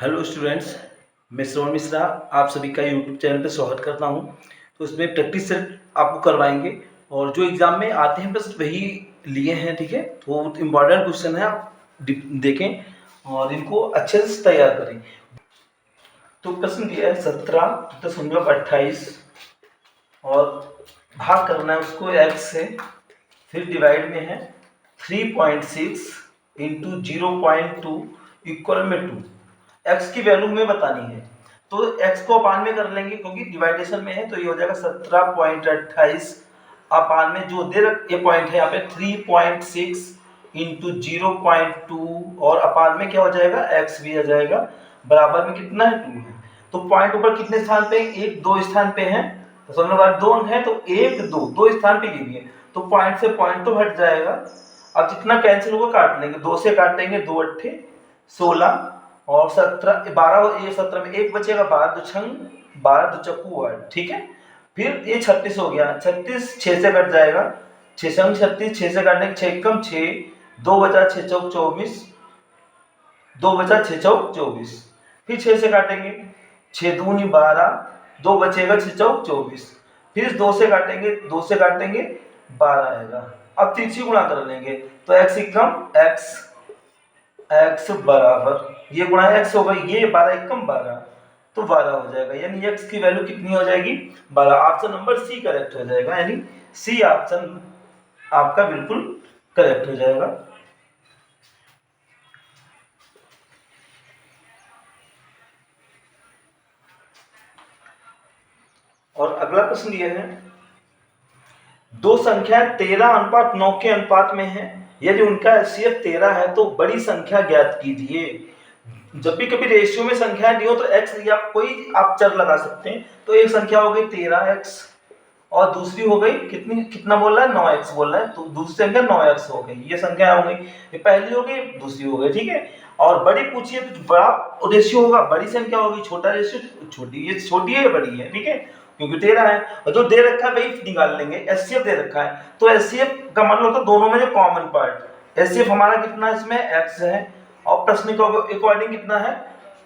Hello students, मैं श्रवण मिश्रा आप सभी का यूट्यूब चैनल पर स्वागत करता हूं। तो इसमें प्रैक्टिस सेट आपको करवाएंगे और जो एग्ज़ाम में आते हैं बस वही लिए हैं। ठीक है, तो इम्पॉर्टेंट क्वेश्चन है, आप देखें और इनको अच्छे से तैयार करें। तो प्रश्न दिया है 17.28 और भाग करना है उसको x से, फिर डिवाइड में है 3.6 इंटू 0.2 इक्वल में 2। x की वैल्यू हमें बतानी है, तो x को अपान में कर लेंगे क्योंकि डिवाइडेशन में है, तो ये हो जाएगा 17.28 अपान में जो दे ये पॉइंट है यहाँ पे 3.6 इंटू 0.2 और अपान में क्या हो जाएगा x भी आ जाएगा, बराबर में कितना है 2 है। तो पॉइंट ऊपर कितने स्थान पे, एक दो स्थान पे है, तो समझ लो दो अंक है तो एक दो दो स्थान पे ये भी है, तो पॉइंट से पॉइंट तो हट जाएगा। अब जितना कैंसिल होगा काट लेंगे, 2 से काटेंगे, 2 अट्ठे 16 और 17 12, ये 17 में एक बचेगा 12 दो छंग 12 दो चक्कू 8। ठीक है, फिर ये 36 हो गया, 36 6 से कट जाएगा, 6 संग 36, 6 से काटने 6 कम 6, 2 बचा 6 चौक 24, 2 बचा 6 चौक 24, फिर 6 से काटेंगे 6 दूनी 12, 2 बचेगा 6 चौक 24, फिर 2 से काटेंगे, 2 से काटेंगे 12 आएगा। अब तीसरी गुणा कर लेंगे तो x एकम x बराबर ये गुणा x होगा, ये 12 एकम 12 तो 12 हो जाएगा, यानी x की वैल्यू कितनी हो जाएगी 12। ऑप्शन नंबर सी करेक्ट हो जाएगा, यानी सी ऑप्शन आपका बिल्कुल करेक्ट हो जाएगा। और अगला प्रश्न ये है, दो संख्या 13:9 के अनुपात में है, यदि उनका HCF 13 है तो बड़ी संख्या ज्ञात कीजिए। जब भी कभी रेशियो में संख्या दी हो तो x या कोई आप चर लगा सकते हैं। तो एक संख्या हो गई 13x और दूसरी हो गई कितना बोल रहा है 9x बोल रहा है, तो दूसरी संख्या 9x हो गई। ये संख्या हो गई, ये पहली हो गई दूसरी हो गई। ठीक है, और बड़ी पूछिए तो बड़ा रेशियो होगा, बड़ी संख्या होगी, छोटा रेशियो छोटी, ये छोटी है बड़ी है। ठीक है, क्योंकि 13 है और जो दे रखा है वही निकाल लेंगे। HCF दे रखा है तो HCF का मतलब होता है दोनों में जो कॉमन पार्ट। HCF हमारा कितना है, इसमें x है और प्रश्न के अकॉर्डिंग कितना है,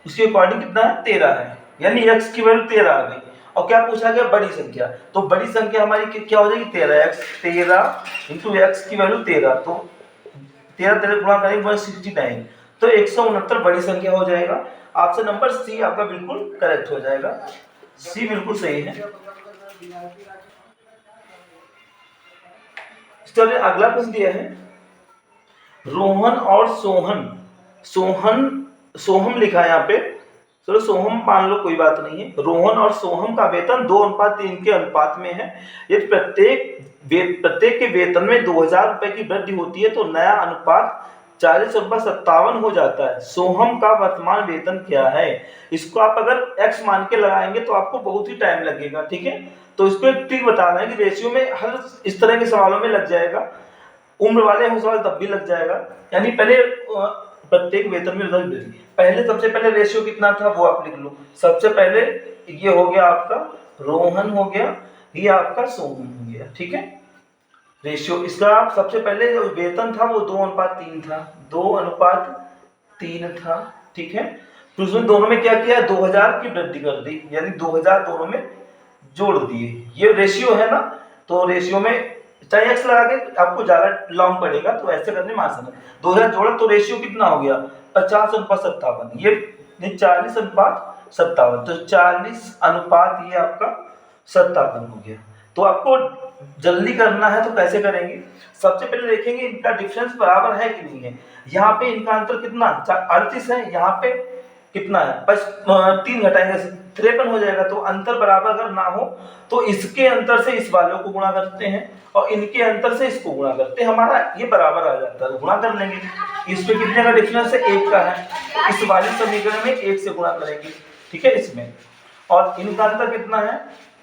उसके अकॉर्डिंग कितना है 13 है, यानी x की वैल्यू 13 आ गई। और क्या पूछा गया बड़ी संख्या, तो बड़ी संख्या हमारी क्या हो जाएगी 13x, 13 इंटू x की वैल्यू 13, तो 13 गुणा करेंगे 169, तो 169 बड़ी संख्या हो जाएगा। ऑप्शन नंबर सी आपका बिल्कुल करेक्ट हो जाएगा, सी बिल्कुल सही है। चलिए अगला प्रश्न दिया है, रोहन और सोहम लिखा है यहाँ पे, चलो सोहम मान लो कोई बात नहीं है। रोहन और सोहम का वेतन 2:3 के अनुपात में है। यदि प्रत्येक के वेतन में 2000 रुपए की वृद्धि होती है तो नया अनुपात 40:57 हो जाता है। सोहम का वर्तमान वेतन क्या है। इसको आप अगर x मान के लगाएंगे तो आपको बहुत ही टाइम लगेगा। ठीक है, तो इसको एक ट्रिक बताना है कि रेशियो में हर इस तरह के सवालों में लग जाएगा, उम्र वाले हो सवाल तब भी लग जाएगा। यानी पहले प्रत्येक वेतन में पहले सबसे पहले रेशियो कितना था वो आप लिख लो। सबसे पहले ये हो गया आपका रोहन हो गया, ये आपका सोहम हो गया। ठीक है, रेशियो इसका आप सबसे पहले वेतन था वो 2:3 था, 2:3 था। ठीक है, तो उसमें दोनों में क्या किया 2000 की वृद्धि कर दी, यानी 2000 दोनों में जोड़ दिए। ये रेशियो है ना, तो रेशियो में चाहे एक्स लगा के आपको ज्यादा लॉन्ग पड़ेगा, तो ऐसे करने में आसान है। 2000 जोड़ा तो रेशियो कितना हो गया 50:57, ये 40:57, तो 40 ये आपका 57 हो गया। तो आपको जल्दी करना है तो कैसे करेंगे, सबसे पहले देखेंगे इनका डिफरेंस बराबर है कि नहीं है। यहाँ पे इनका अंतर कितना 38 है, यहाँ पे कितना है बस 3 घटाएंगे 53 हो जाएगा। तो अंतर बराबर अगर ना हो तो इसके अंतर से इस वालों को गुणा करते हैं और इनके अंतर से इसको गुणा करते हैं, हमारा ये बराबर आ जाता है, गुणा कर लेंगे। इसमें कितने का डिफरेंस है 1 का है, इस वाले समीकरण में 1 से गुणा करेंगे। ठीक है, इसमें और इनका अंतर कितना है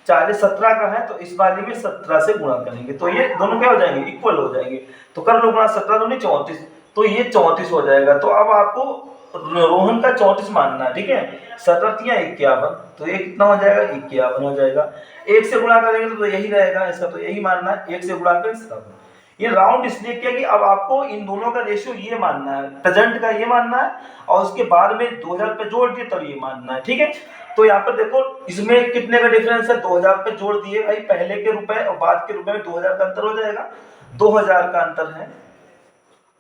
17 का है, तो इस वाले में 17 से गुणा करेंगे, तो ये दोनों क्या हो जाएंगे इक्वल हो जाएंगे। तो कर लो गुणा 17 दूनी 34, तो ये 34 हो जाएगा। तो अब आपको रोहन का 34 मानना है। ठीक है, 17 51, तो ये कितना हो जाएगा 51 हो जाएगा। 1 से गुणा करेंगे तो यही रहेगा इसका, तो यही मानना है 1 से गुणा करें 7। ये राउंड इसलिए किया कि अब आपको इन दोनों का रेशियो ये मानना है, प्रेजेंट का ये मानना है, और उसके बाद में 2000 रुपये जोड़ दिए तब ये मानना है, ठीक है। तो यहाँ पर देखो इसमें कितने का डिफरेंस है, 2000 रुपये जोड़ दिए भाई, पहले के रुपए और बाद के रुपए में 2000 का अंतर हो जाएगा, 2000 का अंतर है।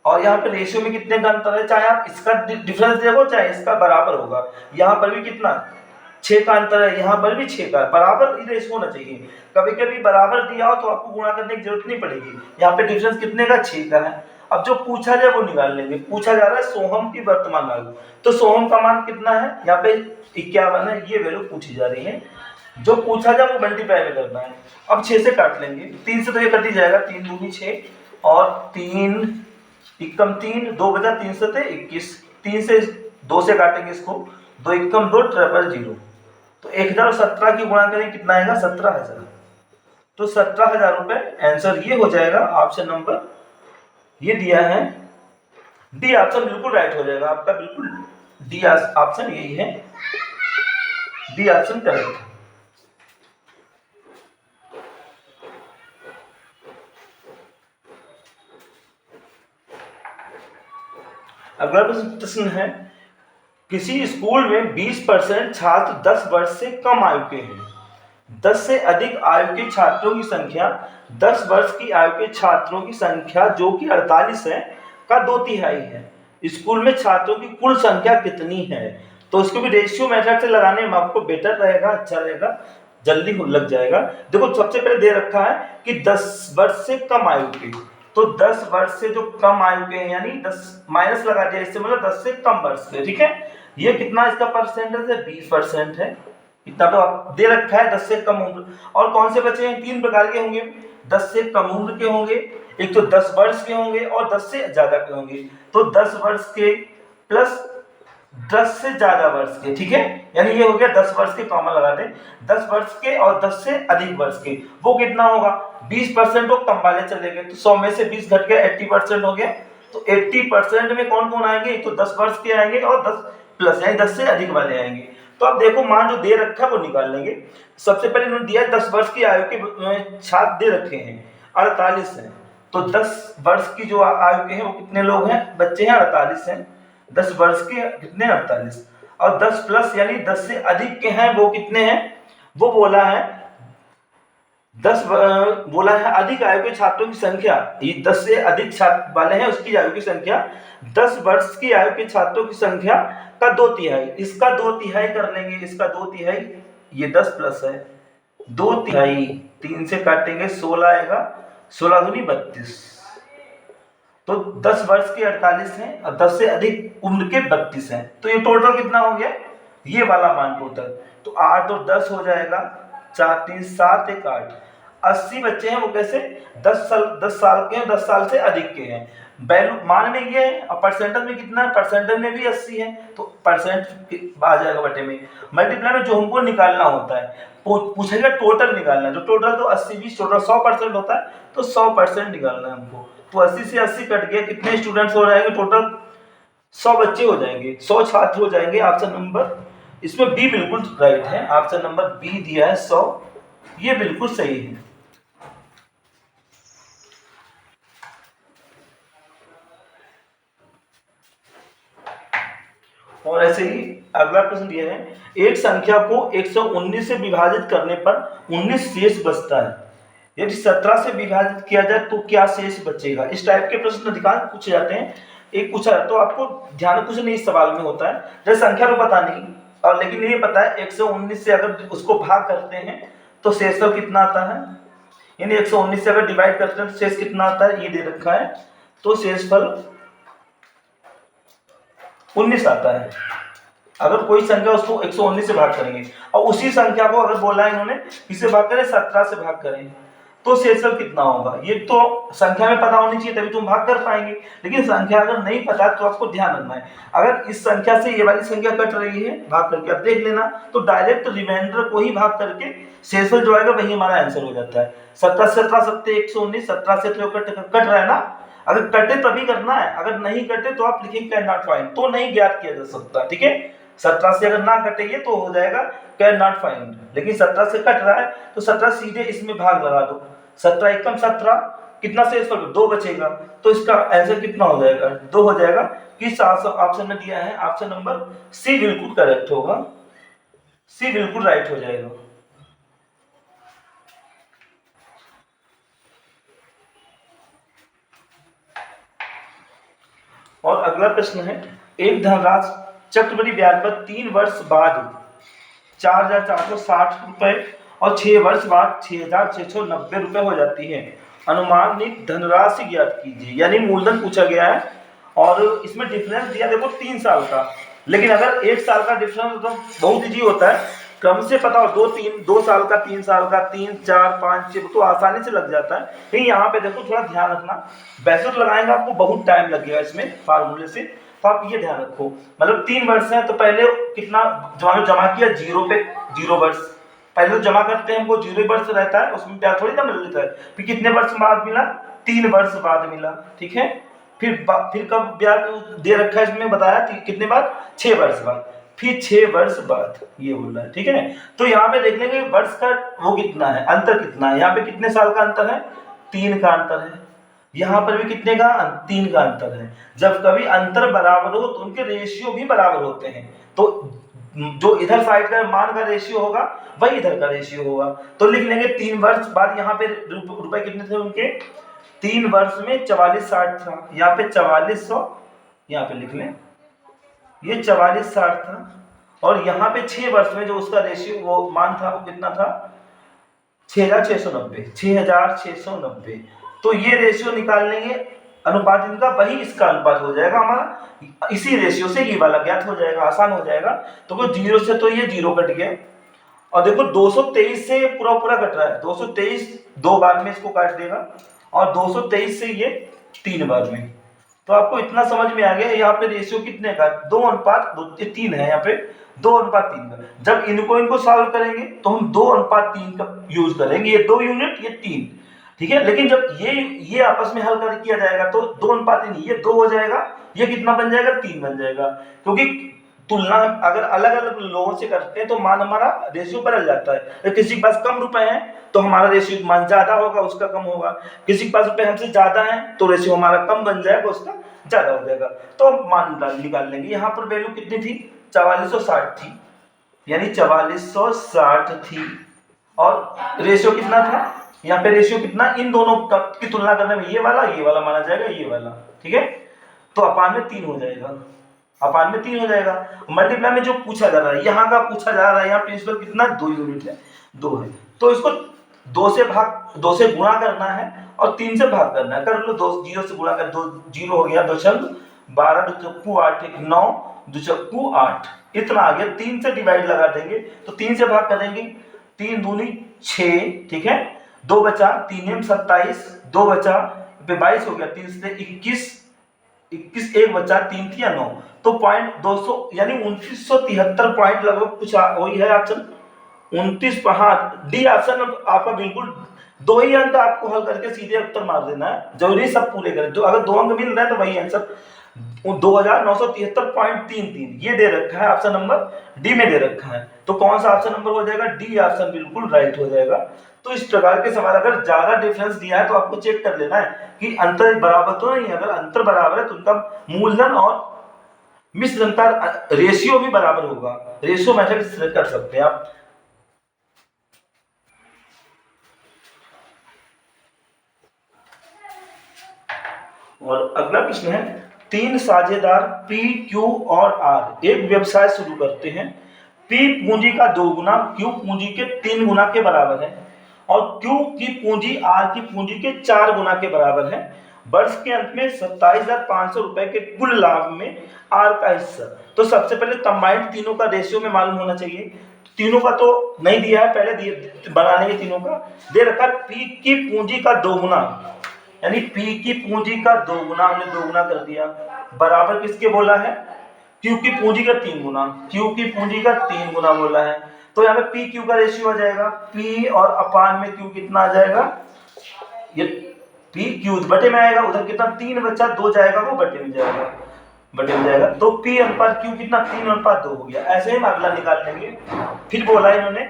और यहाँ पे रेशियो में कितने का अंतर है, चाहे आप इसका डिफरेंस देखो चाहे इसका बराबर होगा। यहाँ पर भी कितना 6 का अंतर है, यहाँ पर भी 6 का, बराबर रेशियो होना चाहिए। कभी कभी बराबर दिया हो तो आपको गुणा करने की जरूरत नहीं पड़ेगी। यहाँ पे डिफरेंस कितने का, 6 का है। अब जो पूछा जाए वो निकाल लेंगे। पूछा जा रहा है सोहम की वर्तमान आयु, तो सोहम का मान कितना है, यहाँ पे 51 है, ये वैल्यू पूछी जा रही है। जो पूछा जाए वो मल्टीप्लाई में करना है। अब 6 से काट लेंगे, 3 से तो ये कट ही जाएगा, 3 दूनी 6 और 3 एकम 3, 2 बचा 3 से 21, 3 से 2 से काटेंगे इसको, 2 एकम 2 ट्रिपल 0, तो 1017 की गुणा करें कितना आएगा, 17,000। तो 17,000 रुपए आंसर ये हो जाएगा। ऑप्शन नंबर ये दिया है, डी ऑप्शन बिल्कुल राइट हो जाएगा आपका, बिल्कुल डी ऑप्शन यही है, डी ऑप्शन करेक्ट है। अगला प्रश्न है, किसी स्कूल में 20% छात्र 10 वर्ष से कम आयु के हैं। 10 से अधिक आयु के छात्रों की संख्या 10 वर्ष की आयु के छात्रों की संख्या जो कि 48 है का 2/3 है। स्कूल में छात्रों की कुल संख्या कितनी है। तो उसको भी रेशियो मेथड से लगाने में आपको बेटर रहेगा, अच्छा रहेगा, जल्दी लग जाएगा। देखो सबसे पहले दे रखा है कि 10 वर्ष से कम आयु के, तो 10 वर्ष से जो कम आयु के हैं यानी 10 माइनस लगा दिया, इससे मतलब 10 से कम वर्ष के, ठीक है। ये कितना इसका परसेंटेज है, 20% है। इतना तो आप दे रखा है 10 से कम उम्र। और कौन से बच्चे हैं, 3 प्रकार के होंगे, 10 से कम उम्र के होंगे, एक तो 10 वर्ष के होंगे और 10 से ज्यादा के होंगे। तो 10 वर्ष के प्लस 10 से ज्यादा वर्ष के, ठीक है, यानी ये हो गया 10 वर्ष के, कॉमन लगा दें, 10 वर्ष के और 10 से अधिक वर्ष के, वो कितना होगा, 20% तो कम वाले चले गए, तो 100 में से 20 घट गया, 80% हो गया। तो 80% में कौन कौन आएंगे, तो 10 वर्ष के आएंगे और 10 प्लस यानी 10 से अधिक वाले आएंगे। तो अब देखो मान जो दे रखा है वो निकाल लेंगे। सबसे पहले इन्होंने दिया 10 वर्ष की आयु के छात्र दे रखे हैं 48 हैं, तो 10 वर्ष की जो आयु के हैं वो कितने लोग हैं, बच्चे हैं 48 हैं। 10 वर्ष के कितने 48 और 10 प्लस यानी 10 से अधिक के हैं वो कितने हैं, वो बोला है 10 बोला है अधिक आयु के छात्रों की संख्या, ये 10 से अधिक छात्र वाले हैं उसकी आयु की संख्या 10 वर्ष की आयु के छात्रों की संख्या का 2/3, इसका 2/3 कर लेंगे, इसका 2/3, ये 10 प्लस है 2/3, 3 से काटेंगे 16 आएगा, 16 दूनी 32, तो 10 वर्ष के 48 हैं और 10 से अधिक उम्र के 32 हैं। तो ये टोटल कितना हो गया, ये वाला मान टोटल, तो 8 और 10 हो जाएगा, 4 3 7 1 8, 80 बच्चे हैं। वो कैसे, 10 साल के हैं, 10 साल से अधिक के हैं। वैल्यू मान में ये है और परसेंटेज में कितना है, परसेंटेज में भी 80 है, तो परसेंट आ जाएगा बटे में। मल्टीप्लाई में जो हमको निकालना होता है, पूछेगा टोटल निकालना है, जो टोटल तो 80 20 टोटल 100% होता है, तो 100% निकालना है हमको। तो 80 से 80 कट गया, कितने स्टूडेंट्स हो जाएंगे टोटल, 100 बच्चे हो जाएंगे, 100 छात्र हो जाएंगे। ऑप्शन नंबर इसमें बी बिल्कुल राइट है, ऑप्शन नंबर बी दिया है 100, ये बिल्कुल सही है। और ऐसे ही अगला प्रश्न दिया है, एक संख्या को 119 से विभाजित करने पर 19 शेष बचता है, यदि 17 से विभाजित किया जाए तो क्या शेष बचेगा। इस टाइप के प्रश्न अधिकांश पूछे जाते हैं। एक पूछा तो आपको ध्यान कुछ नहीं इस सवाल में होता है, जैसे संख्या तो पता नहीं और लेकिन ये पता है 119 से अगर उसको भाग करते हैं तो शेषफल कितना आता है, यानी 119 से अगर डिवाइड करते हैं तो शेष कितना आता है, ये दे रखा है, तो शेषफल 19 आता है। अगर कोई संख्या उसको 119 से भाग करेंगे और उसी संख्या को अगर बोला है इन्होंने किससे भाग करें, 17 से भाग करें, तो शेषफल कितना होगा। ये तो संख्या में पता होनी चाहिए तभी तुम भाग कर पाएंगे, लेकिन संख्या अगर नहीं पता तो आपको ध्यान रखना है। अगर इस संख्या से ये वाली संख्या कट रही है भाग करके, अब देख लेना, तो डायरेक्ट रिमाइंडर को ही भाग करके शेषफल जो आएगा वही हमारा आंसर हो जाता है। 17 17 7 119, 17 से तो कट रहा है ना, अगर कटे तभी करना है, अगर नहीं कटे तो आप लिखेंगे कैन नॉट फाइंड, तो नहीं ज्ञात किया जा सकता, ठीक है। 17 से अगर ना कटेंगे तो हो जाएगा कैन नॉट फाइंड, लेकिन 17 से कट रहा है तो 17 सीधे इसमें भाग लगा दो, 17 एकम 17, कितना शेषफल 2 बचेगा, तो इसका आंसर कितना हो जाएगा 2 हो जाएगा। किस ऑप्शन में दिया है, ऑप्शन नंबर सी बिल्कुल करेक्ट होगा, सी बिल्कुल राइट हो जाएगा। और अगला प्रश्न है, एक धनराशि चक्रवृद्धि ब्याज पर 3 वर्ष बाद 4,460 रुपए और 6 वर्ष बाद 6,690 रुपए हो जाती है। अनुमानित धनराशि ज्ञात कीजिए, यानी मूलधन पूछा गया है और इसमें डिफरेंस दिया देखो 3 साल का, लेकिन अगर 1 साल का डिफरेंस तो बहुत इजी होता है, क्रम से पता हो 2 साल का, 3 साल का, 3, 4, 5, 6 तो आसानी से लग जाता है। लेकिन यहाँ पे देखो थोड़ा ध्यान रखना, वैसे तो लगाएंगे आपको बहुत टाइम लगेगा इसमें फार्मूले से, तो आप ये ध्यान रखो, मतलब 3 वर्ष है तो पहले कितना जमा किया 0 पे 0 वर्ष, पहले तो जमा करते हैं हमको 0 वर्ष रहता है, उसमें ब्याज थोड़ी ना मिल जाता है, फिर कितने वर्ष बाद मिला 3 वर्ष बाद मिला, ठीक है। फिर कब ब्याज दे रखा है इसमें बताया कितने बाद 6 वर्ष बाद, फिर 6 वर्ष बाद ये बोल रहा है, ठीक है। तो यहाँ पे देख लेंगे वर्ष का वो कितना है, अंतर कितना है, यहाँ पे कितने साल का अंतर है 3 का अंतर है, यहाँ पर भी कितने का 3 का अंतर है। जब कभी अंतर बराबर हो तो उनके रेशियो भी बराबर होते हैं, तो जो इधर साइड का मान का रेशियो होगा वही इधर का रेशियो होगा, तो लिख लेंगे 3 वर्ष बाद। यहाँ पे रुपए कितने थे उनके 3 वर्ष में 4460 था, यहाँ पे 4400 यहाँ पे लिख लें, ये 4460 था, और यहाँ पे 6 वर्ष में जो उसका रेशियो वो मान था वो कितना था 6690। तो ये रेशियो निकाल लेंगे, अनुपात इनका वही इसका अनुपात हो जाएगा हमारा, इसी रेशियो से ये वाला ज्ञात हो जाएगा, आसान हो जाएगा। तो कोई 0 से तो ये 0 कट गया, और देखो 223 से पूरा कट रहा है, 223 2 बार में इसको काट देगा, और 223 से ये 3 बार में। तो आपको इतना समझ में आ गया, यहाँ पे रेशियो कितने का 2:3 है, यहाँ पे 2:3 का। जब इनको सॉल्व करेंगे तो हम 2:3 का यूज करेंगे, ये 2 यूनिट ये 3, ठीक है। लेकिन जब ये आपस में हल कर किया जाएगा तो 2:3 ये 2 हो जाएगा, ये कितना बन जाएगा 3 बन जाएगा, क्योंकि तुलना अगर अलग अलग लोगों से करते हैं तो मान हमारा रेशियो बदल जाता है। किसी के पास कम रुपए हैं तो हमारा रेशियो मान ज्यादा होगा, उसका कम होगा, किसी के पास रुपए हमसे ज्यादा है तो रेशियो हमारा कम बन जाएगा, उसका ज्यादा हो जाएगा। तो मान निकाल लेंगे, यहाँ पर वैल्यू कितनी थी 4460 थी, यानी 4460 थी, और रेशियो कितना था, यहाँ पे रेशियो कितना, इन दोनों की तुलना करने में ये वाला माना जाएगा, ये वाला, ठीक है। तो अपान में 3 हो जाएगा, अपान में 3 हो जाएगा। मल्टीप्लाई में जो पूछा जा रहा है, यहाँ का पूछा जा रहा है, यहाँ प्रिंसिपल कितना 2 यूनिट है, 2 है, तो इसको 2 से गुणा करना है और 3 से भाग करना है, कर लो। 2 0 से गुणा कर, 2 0 हो गया, 2 छंद 12, 2 चक्कू 8, 1 9, 2 चक्कू 8, इतना आ गया। 3 से डिवाइड लगा देंगे तो 3 से भाग करेंगे, 3 दूनी 6, ठीक है, 2 बचा, 3 27, 2 बचा, 22 हो गया, 3 से 21, 1 बचा, 3 थी या 9, तो पॉइंट 200 यानी 2973 पॉइंट लगभग कुछ वही है ऑप्शन 29। हाँ, डी ऑप्शन आपका बिल्कुल 2 ही अंक आपको हल करके सीधे उत्तर मार देना है, जरूरी सब पूरे करें, तो अगर 2 अंक मिल रहा है तो वही आंसर 2973.33 ये दे रखा है, ऑप्शन नंबर डी में दे रखा है। तो कौन सा ऑप्शन नंबर हो जाएगा, डी ऑप्शन बिल्कुल राइट हो जाएगा। तो इस प्रकार के सवाल अगर ज्यादा डिफरेंस दिया है तो आपको चेक कर लेना है कि अंतर बराबर तो नहीं है, अगर अंतर बराबर है तो उनका मूलधन और मिश्र अंतर रेशियो भी बराबर होगा, रेशियो मेथड कर सकते हैं आप। और अगला प्रश्न है, 3 साझेदार P, Q और R एक व्यवसाय शुरू करते हैं। P पूंजी का 2 गुना Q पूंजी के 3 गुना के बराबर है, और Q की पूंजी R की पूंजी के 4 गुना के बराबर है। वर्ष के अंत में 27,500 रुपए के कुल लाभ में R का हिस्सा। तो सबसे पहले कंबाइंड तीनों का रेशियो में मालूम होना चाहिए, तीनों का तो नहीं दिया है, पहले दिए बना लेंगे, तीनों का दे रखा है। P की पूंजी का 2 गुना, यानी P की पूंजी का 2 गुना, हमने 2 गुना कर दिया, बराबर किसके बोला है, Q की पूंजी का 3 गुना, Q की पूंजी का 3 गुना बोला है। तो यहाँ पे P Q का रेशियो आ जाएगा, P और अपान में Q कितना आ जाएगा, ये P Q बटे में आएगा, उधर कितना 3 बचा, 2 जाएगा वो बटे में जाएगा, बटे में जाएगा, तो P अनुपात Q कितना 3:2 हो गया। ऐसे ही हम अगला निकाल लेंगे। फिर बोला इन्होंने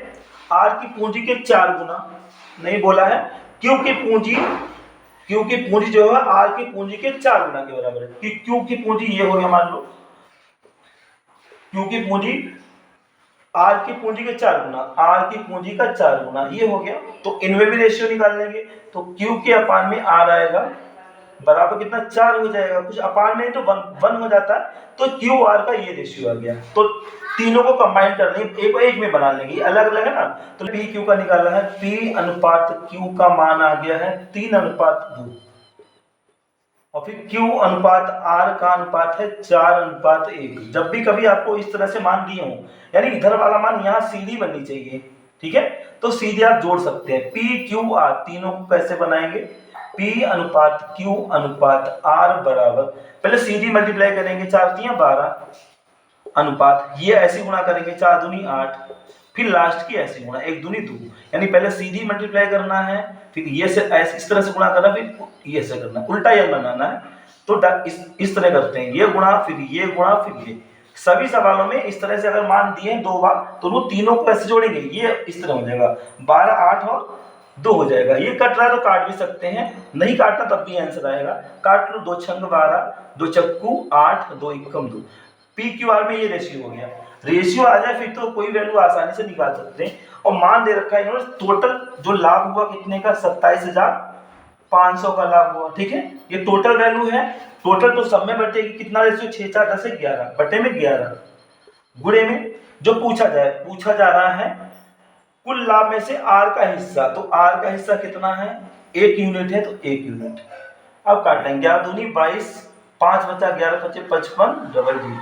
R की पूंजी के 4 गुना, नहीं बोला है Q की क्यू की पूंजी जो है आर की पूंजी के 4 गुना के बराबर है, कि क्यू की पूंजी ये हो गया, मान लो क्यू की पूंजी आर की पूंजी के 4 गुना, आर की पूंजी का 4 गुना, ये हो गया। तो इनमें भी रेशियो निकाल लेंगे, तो क्यू के अपान में आर आएगा बराबर कितना, 4 हो जाएगा, कुछ अपान नहीं तो 1 हो जाता है, तो क्यू आर का ये रेशियो आ गया। तो तीनों को कंबाइन कर लेंगे, एक में बना लेंगे, अलग अलग है ना, तो पी क्यू का निकालना है, पी अनुपात क्यू का मान आ गया है 3:2, और फिर Q अनुपात R का अनुपात है 4:1। जब भी कभी आपको इस तरह से मान दिए हों, यानी इधर वाला मान यहाँ सीधी बननी चाहिए, ठीक है, तो सीधे आप जोड़ सकते हैं। P Q R तीनों को कैसे बनाएंगे, P अनुपात Q अनुपात R बराबर, पहले सीधी मल्टीप्लाई करेंगे, 4 3 12 अनुपात, ये ऐसे गुणा करेंगे 4 दूनी 8, फिर लास्ट की ऐसे गुणा 1 दूनी 2, यानी पहले सीधी मल्टीप्लाई करना है, फिर ये से ऐसे इस तरह से गुणा करना, फिर ये से करना, उल्टा ये बनाना है। तो इस तरह करते हैं, ये गुणा फिर ये गुणा फिर ये। सभी सवालों में इस तरह से अगर मान दिए 2 बार, तो वो तीनों को ऐसे जोड़ेंगे, ये इस तरह हो जाएगा, 12 8 और 2 हो जाएगा। ये कट रहा है तो काट भी सकते हैं, नहीं काटना तब भी आंसर आएगा, काट लो, 2 छंग 12, 2 चक्कू 8, 2 एकम 2। पी क्यू आर में ये रेशियो हो गया, रेशियो आ जाए फिर तो कोई वैल्यू आसानी से निकाल सकते हैं। और मान दे रखा है इन्होंने, टोटल जो लाभ हुआ कितने का, 27,500 का लाभ हुआ, ठीक है, ये टोटल वैल्यू है। टोटल तो सब में बटेगी, कितना रेशियो, 6 4 10 11 बटे में 11 गुणे में जो पूछा जा रहा है कुल लाभ में से आर का हिस्सा, तो आर का हिस्सा कितना है, 1 यूनिट है, तो 1 यूनिट। अब काट लेंगे, 11 दूनी 22, 5 बचा 11 25 55 डबल 0,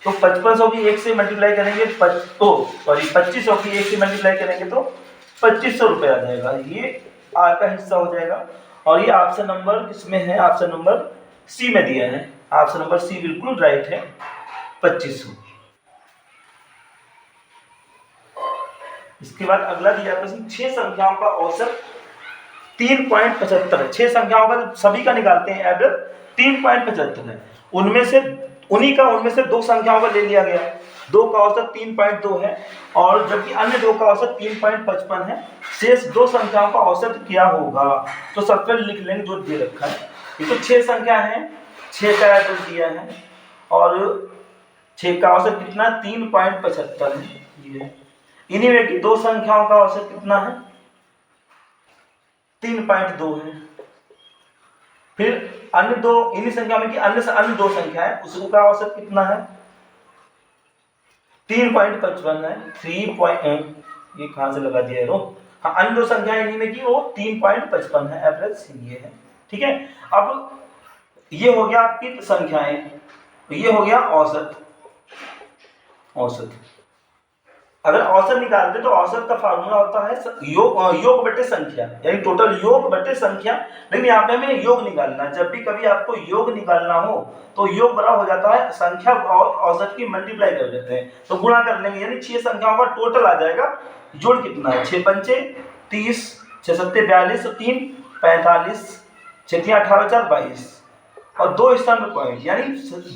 तो 5500 की 1 से मल्टीप्लाई करेंगे, 2500 की 1 से मल्टीप्लाई करेंगे तो 2500 रुपये आ जाएगा, ये आर का हिस्सा हो जाएगा। और ये ऑप्शन नंबर किसमें है, ऑप्शन नंबर सी में दिया है, ऑप्शन नंबर सी बिल्कुल राइट है, 2500। इसके बाद अगला दिया प्रश्न, 6 संख्याओं का औसत 3.75 है। 6 संख्याओं का सभी का निकालते हैं एवरेज, 3.75 है, उनमें से 2 संख्याओं का ले लिया गया, 2 का औसत 3.2 है, और जबकि अन्य 2 का औसत 3.55 है, शेष 2 संख्याओं का औसत क्या होगा। तो सबसे लिख लेंगे जो दे रखा है, ये तो 6 संख्या है, 6 का एवरेज दिया है, और 6 का औसत कितना, 3.75 है, ये इन्हीं में की 2 संख्याओं का औसत कितना है, 3.2 है। फिर अन्य 2, इन्हीं संख्या में की अन्य 2 संख्या है, उसका औसत कितना है, 3.55 है, 3. ये कहां से लगा दिया है, हाँ, अन्य 2 संख्याएं इन्हीं में की वो 3.55 है, एवरेज ये है, ठीक है। अब ये हो गया आपकी संख्याएं, ये हो गया औसत। अगर औसत निकालते तो औसत का फार्मूला होता है योग बटे संख्या, यानी टोटल योग बटे संख्या, लेकिन यहाँ पे हमें योग निकालना है। जब भी कभी आपको योग निकालना हो तो योग बड़ा हो जाता है संख्या और औसत की मल्टीप्लाई कर देते हैं, तो गुणा कर लेंगे, यानी 6 संख्याओं का टोटल आ जाएगा। जोड़ कितना है, 6 पंचे 30, 6 सत्ते 42, 3 45, 6 3 18 4 22, और 2 स्थान पॉइंट, यानी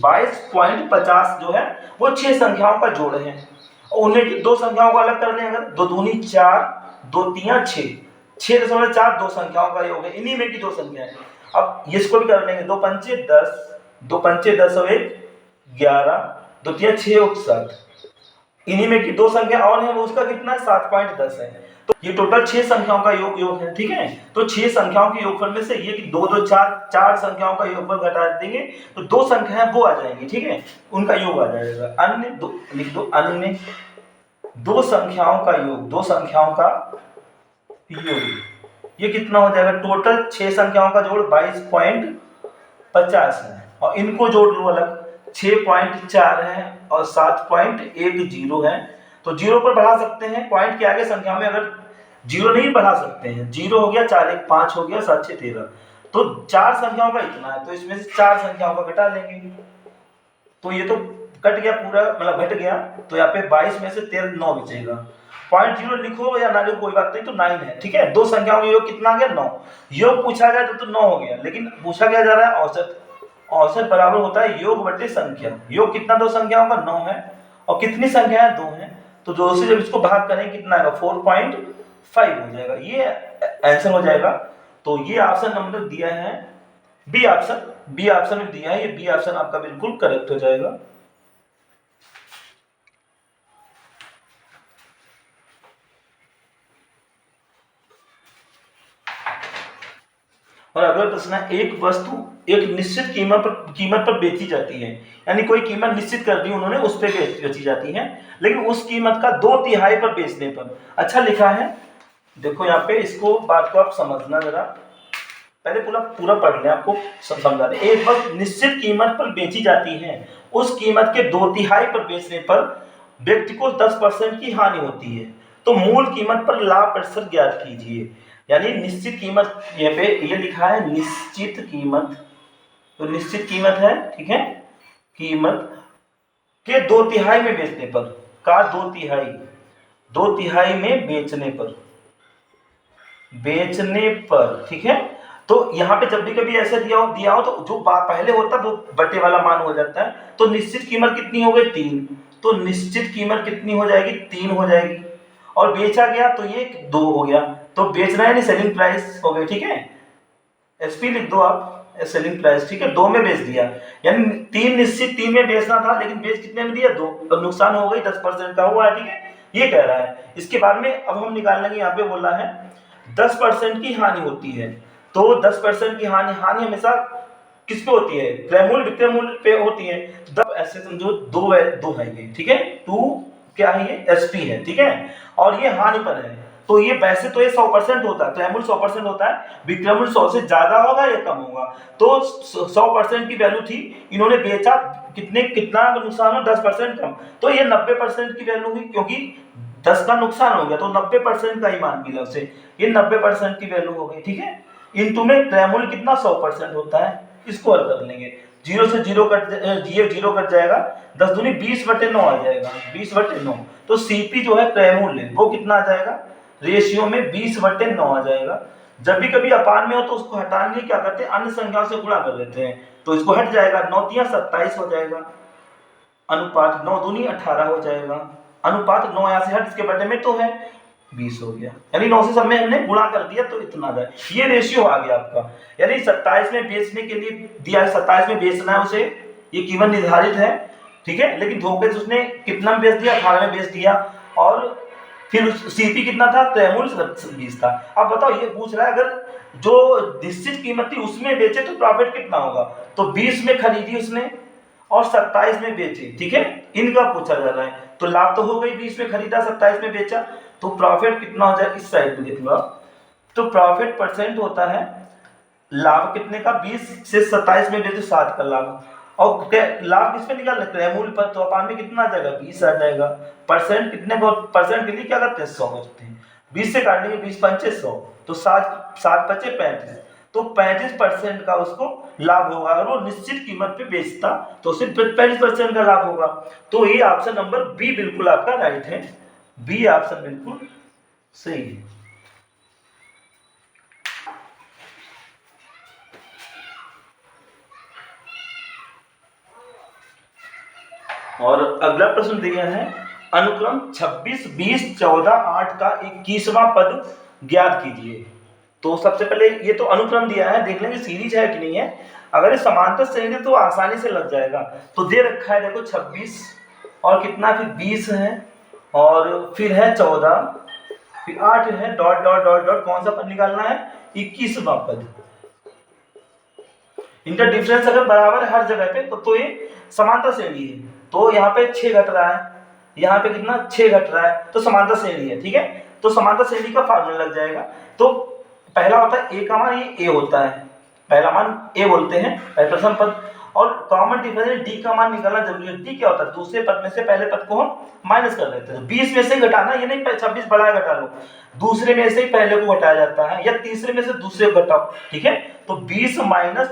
22.50 जो है वो 6 संख्याओं का जोड़ है। उन्हें की 2 संख्याओं को अलग कर लें, अगर 2 दूनी 4, 2 3 6, 6.4 2 संख्याओं का योग है, इन्हीं में की 2 संख्याएं। अब इसको भी कर लेंगे, 2 पंचे 10, 2 पंचे 10 और 1 11, 2 3 6 और 7, इन्हीं में की 2 संख्या और है, वो उसका कितना है, 7.10 है। तो ये टोटल 6 संख्याओं का योग है, ठीक है। तो 6 संख्याओं के योगफल में से ये कि 2 2 4 संख्याओं का योगफल घटा देंगे तो 2 संख्याएं वो आ जाएंगी, ठीक है, उनका योग आ जाएगा। अन्य 2 लिख दो, अन्य 2 संख्याओं का योग, 2 संख्याओं का योग, ये कितना हो जाएगा, टोटल 6 संख्याओं का जोड़ 22.50 है, और इनको जोड़ लो अलग, 6.4 है और 7.10 है। तो 0 पर बढ़ा सकते हैं, पॉइंट के आगे संख्या में अगर 0 नहीं बढ़ा सकते हैं, 0 हो गया, 4 1 5 हो गया, 7 6 13, तो 4 संख्याओं का इतना है, तो इसमें से 4 संख्याओं का घटा लेंगे, तो ये तो कट गया पूरा, मतलब घट गया, तो यहाँ पे 22 में से 13 9 बचेगा। 0.0 लिखो या ना लिखो कोई बात नहीं, तो 9 है, ठीक है। 2 संख्याओं का योग कितना आ गया, 9। योग पूछा जाए तो 9 हो गया, लेकिन पूछा गया जा रहा है औसत। औसत बराबर होता है योग बटे संख्या। योग कितना, 2 संख्याओं का 9 है, और कितनी संख्या है, 2 है, तो 2 से जब इसको भाग करें कितना आएगा, 4.5 हो जाएगा, ये आंसर हो जाएगा। तो ये ऑप्शन नंबर दिया है बी ऑप्शन, बी ऑप्शन में दिया है, ये बी ऑप्शन आपका बिल्कुल करेक्ट हो जाएगा। और अगला प्रश्न है, एक वस्तु एक निश्चित कीमत पर बेची जाती है, यानी कोई कीमत निश्चित कर दी उन्होंने, उस पर बेची जाती है, लेकिन उस कीमत का 2/3 पर बेचने पर। अच्छा लिखा है, देखो यहाँ पे इसको बात को आप समझना जरा, पहले पूरा पूरा पढ़ लें, आपको समझा दें। एक वस्तु निश्चित कीमत पर बेची जाती है, उस कीमत के 2/3 पर बेचने पर व्यक्ति को 10% की हानि होती है, तो मूल कीमत पर लाभ प्रतिशत ज्ञात कीजिए। यानी निश्चित कीमत, यहाँ पे ये लिखा है निश्चित कीमत, तो निश्चित कीमत है, ठीक है, कीमत के 2/3 में बेचने पर, का 2/3 में बेचने पर, ठीक है। तो यहाँ पे जब भी कभी ऐसा दिया हो तो जो पहले होता है वो बटे वाला मान हो जाता है। तो निश्चित कीमत कितनी हो गई 3, तो निश्चित कीमत कितनी हो जाएगी 3 हो जाएगी, और बेचा गया तो ये 2 हो गया, तो बेचना है सेलिंग प्राइस हो गई, ठीक है, एसपी लिख दो आप, सेलिंग प्राइस, ठीक है, 2 में बेच दिया, यानी 3 निश्चित 3 में बेचना था, लेकिन बेच कितने में दिया 2, तो नुकसान हो गई 10% का हुआ है, ठीक है, ये कह रहा है। इसके बाद में अब हम निकाल लेंगे, यहाँ पे बोला है 10% की हानि होती है, तो 10% की हानि हमेशा किस पे होती है, क्रय मूल्य विक्रय मूल्य पे होती है। तब ऐसे समझो 2 है ये, ठीक है, 2 क्या है ये एसपी है, ठीक है, और ये हानि पर है, तो ये वैसे तो ये 100% होता है, क्रय मूल्य 100% होता है, विक्रय मूल्य 100 से ज्यादा होगा या कम होगा, तो 100% की वैल्यू थी, इन्होंने बेचा कितना नुकसान हो 10% कम, तो ये 90% की वैल्यू हुई, क्योंकि 10 का नुकसान हो गया तो 90% का ही मान मिला उसे, ये 90% की वैल्यू हो गई, ठीक है। इंटू में क्रय मूल्य कितना 100% होता है, इसको हल कर लेंगे, 0 से 0 कट जाएगा, 10 दूनी 20/9 आ जाएगा, 20/9, तो सीपी जो है क्रय मूल्य वो कितना आ जाएगा, रेशियो में 20/9 आ जाएगा। जब भी कभी अपान में हो तो उसको हटाने क्या करते हैं, अन्य संख्याओं से गुणा कर देते हैं, तो इसको हट जाएगा, 9×3 = 27 हो जाएगा, अनुपात 9 दूनी 18 हो जाएगा, अनुपात 9 यहाँ से हट, इसके बटे में तो है 20 हो गया, यानी 9 से सब में हमने गुणा कर दिया तो इतना आ जाए, ये रेशियो आ गया आपका, यानी 27 में बेचने के लिए दिया है, 27 में बेचना है उसे, ये कीमत निर्धारित है, ठीक है, लेकिन धोखे से उसने कितना में बेच दिया, 18 में बेच दिया, और फिर सीपी कितना था, क्रय मूल्य 20 था। अब बताओ, ये पूछ रहा है अगर जो निश्चित कीमत थी उसमें बेचे तो प्रॉफिट कितना होगा, तो 20 में खरीदी उसने और 27 में बेची, ठीक है, इनका पूछा जा रहा है, तो लाभ तो हो गई, 20 में खरीदा 27 में बेचा, तो प्रॉफिट कितना हो जाए, इस साइड में देख लो आप, तो प्रॉफिट परसेंट होता है लाभ कितने का, 20 से 27 में बेचे 7 का लाभ, और लाभ किस पे निकालना, क्रय मूल्य पर, तो अपान में कितना आ जाएगा 20 आ जाएगा, परसेंट कितने परसेंट के लिए क्या करते हैं 100 करते हैं, 20 से काटेंगे 20 पंचे 100, तो 7 बचे 35, तो 35% का उसको लाभ होगा, अगर वो निश्चित कीमत पे बेचता तो सिर्फ 35% का लाभ होगा, तो ये ऑप्शन नंबर बी बिल्कुल आपका राइट है, बी ऑप्शन बिल्कुल सही है। और अगला प्रश्न दिया है, अनुक्रम 26, 20, 14, 8 का 21वां पद ज्ञात कीजिए। तो सबसे पहले ये तो अनुक्रम दिया है, देख लेंगे सीरीज है कि नहीं है, अगर ये समांतर श्रेणी तो आसानी से लग जाएगा, तो दे रखा है देखो 26 और कितना, फिर 20 है, और फिर है 14, फिर 8 है, डॉट डॉट डॉट डॉट, कौन सा पद निकालना है, 21वां पद। इनका डिफरेंस अगर बराबर है हर जगह पे तो ये समांतर श्रेणी है, तो यहाँ पे 6 घट रहा है, यहाँ पे कितना 6 घट रहा है, तो समांतर श्रेणी है, ठीक है, तो समांतर श्रेणी का फार्मूला लग जाएगा। तो पहला होता है ए का मान, ये ए होता है, पहला मान ए बोलते हैं, प्रथम पद, और कॉमन डिफरेंस डी का मान निकालना जरूरी है। डी क्या होता है, दूसरे पद में से पहले पद को हम माइनस कर देते हैं, 20 में से घटाना, ये नहीं 26 बढ़ा घटा लो, दूसरे में से ही पहले को घटाया जाता है, या तीसरे में से दूसरे को घटाओ, ठीक है, तो 20 -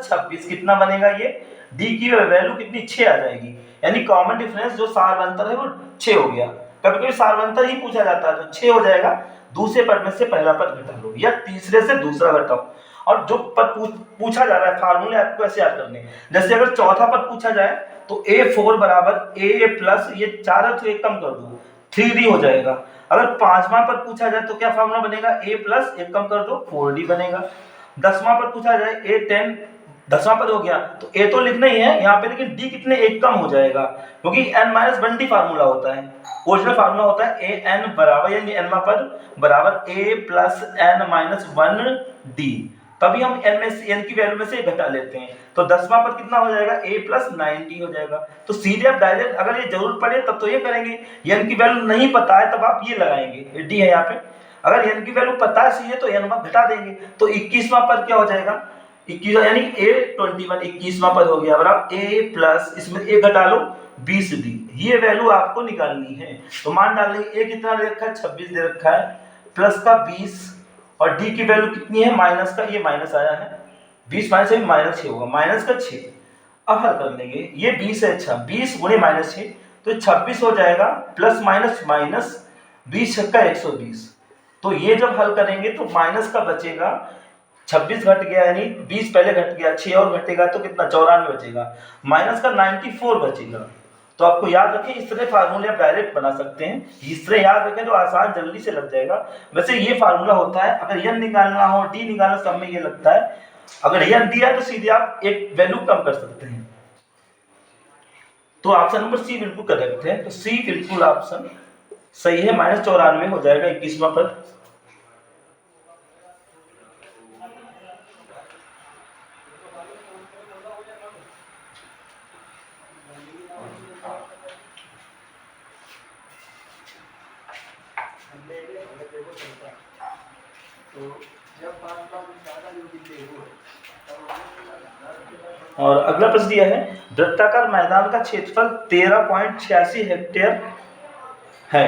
26 कितना बनेगा, ये डी की वैल्यू कितनी 6 आ जाएगी, यानी कॉमन डिफरेंस जो सार्वंतर है वो 6 हो गया, कभी कभी सार्वंतर ही पूछा जाता है तो 6 हो जाएगा, दूसरे पद में से पहला पद घटा लो या तीसरे से दूसरा घटाओ, और जो पद पूछा जा रहा है फार्मूले आपको ऐसे याद करने, जैसे अगर चौथा पद पूछा जाए तो a4 बराबर a प्लस ये 4 है तो एक कम कर दो 3d हो जाएगा, अगर पांचवा पद पूछा जाए तो क्या फार्मूला बनेगा, a प्लस एक कम कर दो 4d बनेगा, 10वां पद पूछा जाए A10, 10वां पद हो गया तो A तो लिखना ही है यहाँ पे, लेकिन D कितने एक कम हो जाएगा क्योंकि n-1D फार्मूला होता है, ओरिजिनल फार्मूला होता है AN बराबर, यानी nवां पद बराबर A प्लस n-1D, तभी हम n में से n की वैल्यू में से घटा लेते हैं, तो 10वां पद कितना हो जाएगा A प्लस 9D हो जाएगा। तो सीधे आप डायरेक्ट अगर ये जरूरत पड़े तब तो ये करेंगे, n की वैल्यू नहीं पता है तब आप ये लगाएंगे, D है यहाँ पे, अगर n की वैल्यू पता है सीधे तो n घटा देंगे, तो 21वां पद क्या हो जाएगा 21 यानी A21 21वां पद हो गया बराबर A प्लस इसमें A घटा लो 20D, ये वैल्यू आपको निकालनी है। तो मान डालेंगे A कितना दे रखा है 26 दे रखा है, प्लस का 20 और D की वैल्यू कितनी है माइनस का, ये माइनस आया है 20 माइनस से माइनस 6 होगा, माइनस का 6। अब हल कर लेंगे, ये 20 है, अच्छा 20 गुणे माइनस 6 तो 26 हो जाएगा, प्लस माइनस माइनस 20 छक्का 120, तो ये जब हल करेंगे तो माइनस का बचेगा 26 घट गया यानी 20 पहले घट गया, 6 और घटेगा तो कितना 94 बचेगा, माइनस का 94 बचेगा। तो आपको याद रखें इस तरह फार्मूले आप डायरेक्ट बना सकते हैं, इस तरह याद रखें तो आसान जल्दी से लग जाएगा। वैसे ये फार्मूला होता है, अगर n निकालना हो d निकालना, सब में ये लगता है, अगर n दिया है तो सीधे आप एक वैल्यू कम कर सकते हैं। तो ऑप्शन नंबर सी बिल्कुल करेक्ट है, तो सी बिल्कुल ऑप्शन सही है, -94 हो जाएगा 21वां पद। और अगला प्रश्न दिया है, वृत्ताकार मैदान का क्षेत्रफल 13.86 हेक्टेयर है,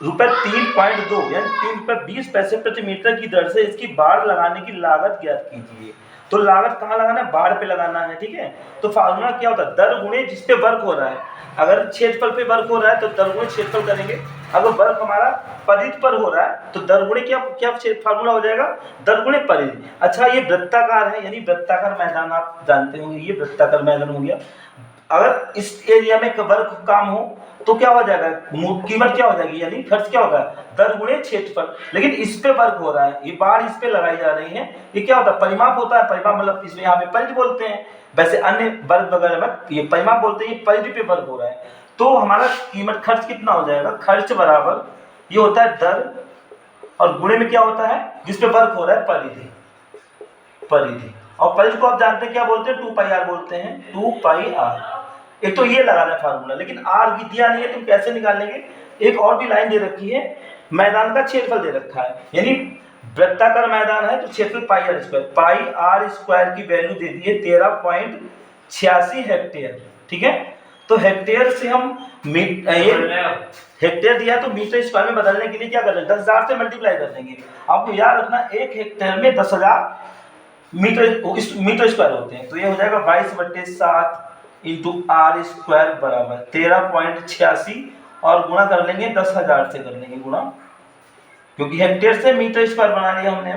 रुपए 3.2 यानी 3 रुपए 20 पैसे प्रति मीटर की दर से इसकी बाड़ लगाने की लागत ज्ञात कीजिए। तो लागत कहाँ लगाना है, बाड़ पे लगाना है, ठीक है। तो फार्मूला क्या होता है, दर गुणे जिस पे वर्क हो रहा है, अगर क्षेत्रफल पे वर्क हो रहा है तो दर गुणे क्षेत्रफल करेंगे, अगर वर्क हमारा परिधि पर हो रहा है तो दर गुणे क्या क्या फार्मूला हो जाएगा, दर गुणे परिधि। अच्छा ये वृत्ताकार है, यानी वृत्ताकार मैदान आप जानते होंगे, ये वृत्ताकार मैदान हो गया, अगर इस एरिया में वर्क काम हो तो क्या हो जाएगा, कीमत क्या हो जाएगी, यानी खर्च क्या होगा, दर गुणे क्षेत्रफल। लेकिन इस पे वर्क हो रहा है, ये बाढ़ इस पे लगाई जा रही है, ये क्या होता है, परिमाप होता है, परिमाप मतलब इसमें यहाँ पे परिधि बोलते हैं, वैसे अन्य वर्ग वगैरह में ये परिमाप बोलते हैं, ये परिधि पे वर्क हो रहा है, तो हमारा कीमत खर्च कितना हो जाएगा, खर्च बराबर ये होता है दर और गुणे में क्या होता है, जिस पे वर्क हो रहा है परिधि, परिधि, और परिधि को आप जानते हैं क्या बोलते हैं, 2πr बोलते हैं, 2πr। एक तो ये लगाना है फार्मूला, लेकिन आर दिया नहीं है, तुम कैसे निकालेंगे, एक और भी लाइन दे रखी है, मैदान का क्षेत्रफल दे रखा है, यानी वृत्ताकार मैदान है तो क्षेत्रफल पाई आर स्क्वायर की वैल्यू दे दी है 13.86 हेक्टेयर, ठीक है। तो हेक्टेयर से हम हेक्टेयर दिया तो मीटर स्क्वायर में बदलने के लिए क्या कर रहे हैं, 10,000 से मल्टीप्लाई कर देंगे। आपको याद रखना 1 हेक्टेयर में 10,000 मीटर स्क्वायर होते हैं, तो ये हो जाएगा 22/7 इंटू आर स्क्वायर बराबर 13.86 और गुणा कर लेंगे 10,000 से कर लेंगे गुणा, क्योंकि हेक्टेयर से मीटर स्क्वायर बना लिया हमने।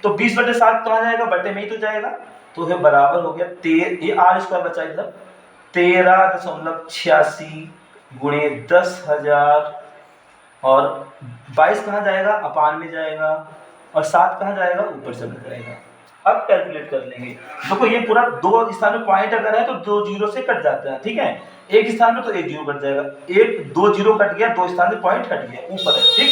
तो 20/7 कहाँ जाएगा, बटे में ही तो जाएगा, तो ये बराबर हो गया ये आर स्क्वायर बचा इधर 13.86 गुणे 10,000 और 22 कहाँ जाएगा, अपान में जाएगा, और 7 कहाँ जाएगा, ऊपर चला जाएगा। अब कैलकुलेट कर लेंगे, देखो ये पूरा दो स्थान में पॉइंट अगर है तो 2 जीरो से कट जाता है, ठीक है, एक स्थान में तो 1 जीरो कट जाएगा, 2 जीरो कट गया, 2 स्थान में पॉइंट हट गया, ऊपर है, ठीक,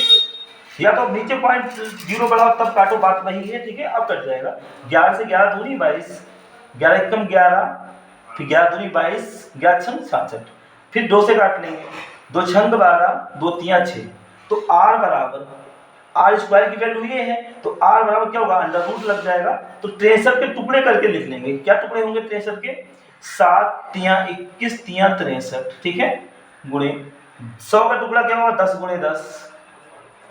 या तो नीचे पॉइंट जीरो बढ़ाओ तब काटो, बात वही है, ठीक है। अब कट जाएगा 11 से 11 दूनी 22, 11 एकम 11, फिर 11 दूनी 22, 11 छंग 66, फिर 2 से काट लेंगे, 2 छंग 12, 2 तियां 6, तो आर बराबर आर स्क्वायर की वैल्यू ये है, तो आर बराबर क्या होगा, अंडर रूट लग जाएगा, तो 63 के टुकड़े करके लिख लेंगे, क्या टुकड़े होंगे 63 के, 7 तियां 21 तियां 63, ठीक है, गुणे 100 का टुकड़ा क्या होगा 10 गुणे 10,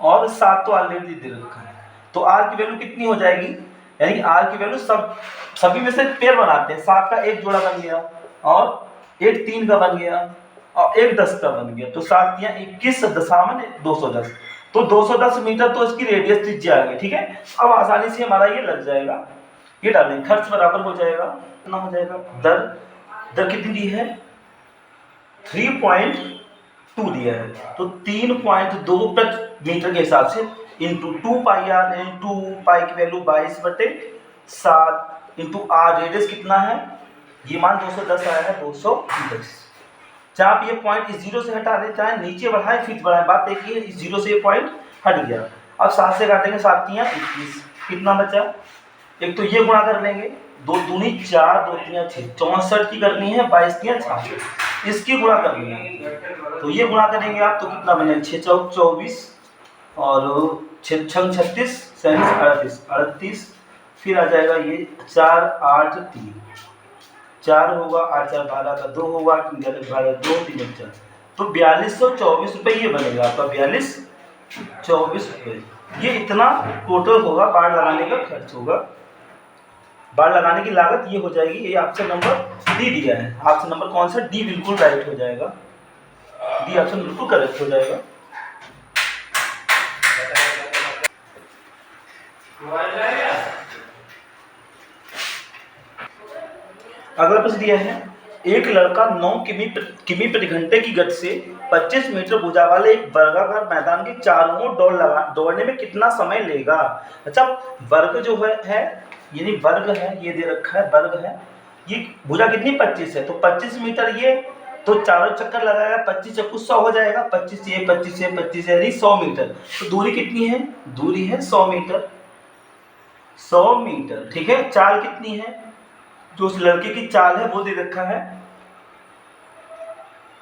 और 7 तो ऑलरेडी दे रखा है, तो आर की वैल्यू कितनी हो जाएगी, यानी आर की वैल्यू सभी में से पेयर बनाते हैं, 7 का एक जोड़ा बन गया, और एक 3 का बन गया, और एक 10 का बन गया, तो 7 तियां 21 दशामन 210, तो 210 मीटर तो इसकी रेडियस त्रिज्या आ गई, ठीक है। अब आसानी से हमारा ये लग जाएगा, ये डालेंगे, खर्च बराबर हो जाएगा, कितना हो जाएगा, दर कितनी दी है 3.2 दिया है, तो 3.2 प्रति मीटर के हिसाब से इंटू 2πr, इंटू पाई की वैल्यू 22/7 7 इंटू आर, रेडियस कितना है, ये मान 210 आया है, 210। चाहे आप ये पॉइंट इस जीरो से हटा दें, चाहे नीचे बढ़ाए फिर बढ़ाए, बात एक ही है, इस जीरो से ये पॉइंट हट गया। अब 7 से काटेंगे, 7 तियां 21, कितना बचा, एक तो ये गुणा कर लेंगे, 2 दूनी 4, 2 तियां 6, 64 की करनी है, 22 तियां 66, इसकी गुणा करनी है, तो ये गुणा करेंगे आप तो कितना बनेगा, 6 चौक 24 और 6 छंग 36, 37 38, फिर आ जाएगा ये 4 8 3, 4 होगा, 8 4 12 का 2 होगा, 8 11 12 2 3 4, तो 4224 रुपये ये बनेगा आपका, 4224 रुपये। ये इतना टोटल होगा, बाढ़ लगाने का खर्च होगा, बाढ़ लगाने की लागत ये हो जाएगी। ये ऑप्शन नंबर डी दिया है, ऑप्शन नंबर कौन सा, डी बिल्कुल राइट हो जाएगा, डी ऑप्शन बिल्कुल करेक्ट हो जाएगा। अगला प्रश्न दिया है, एक लड़का 9 किमी प्रति घंटे की गति से 25 मीटर भुजा वाले एक वर्गाकार मैदान के चारों ओर दौड़ने में कितना समय लेगा। अच्छा, वर्ग जो है यानी वर्ग है, ये दे रखा है वर्ग है, ये भुजा कितनी 25 है, तो 25 मीटर, ये तो चारों चक्कर लगाएगा, 25 चक्कू 100 हो जाएगा, 25 से 25 से 25 से यानी 100 मीटर, तो दूरी कितनी है, दूरी है 100 मीटर, 100 मीटर, ठीक है। चाल कितनी है, जो उस लड़के की चाल है वो दे रखा है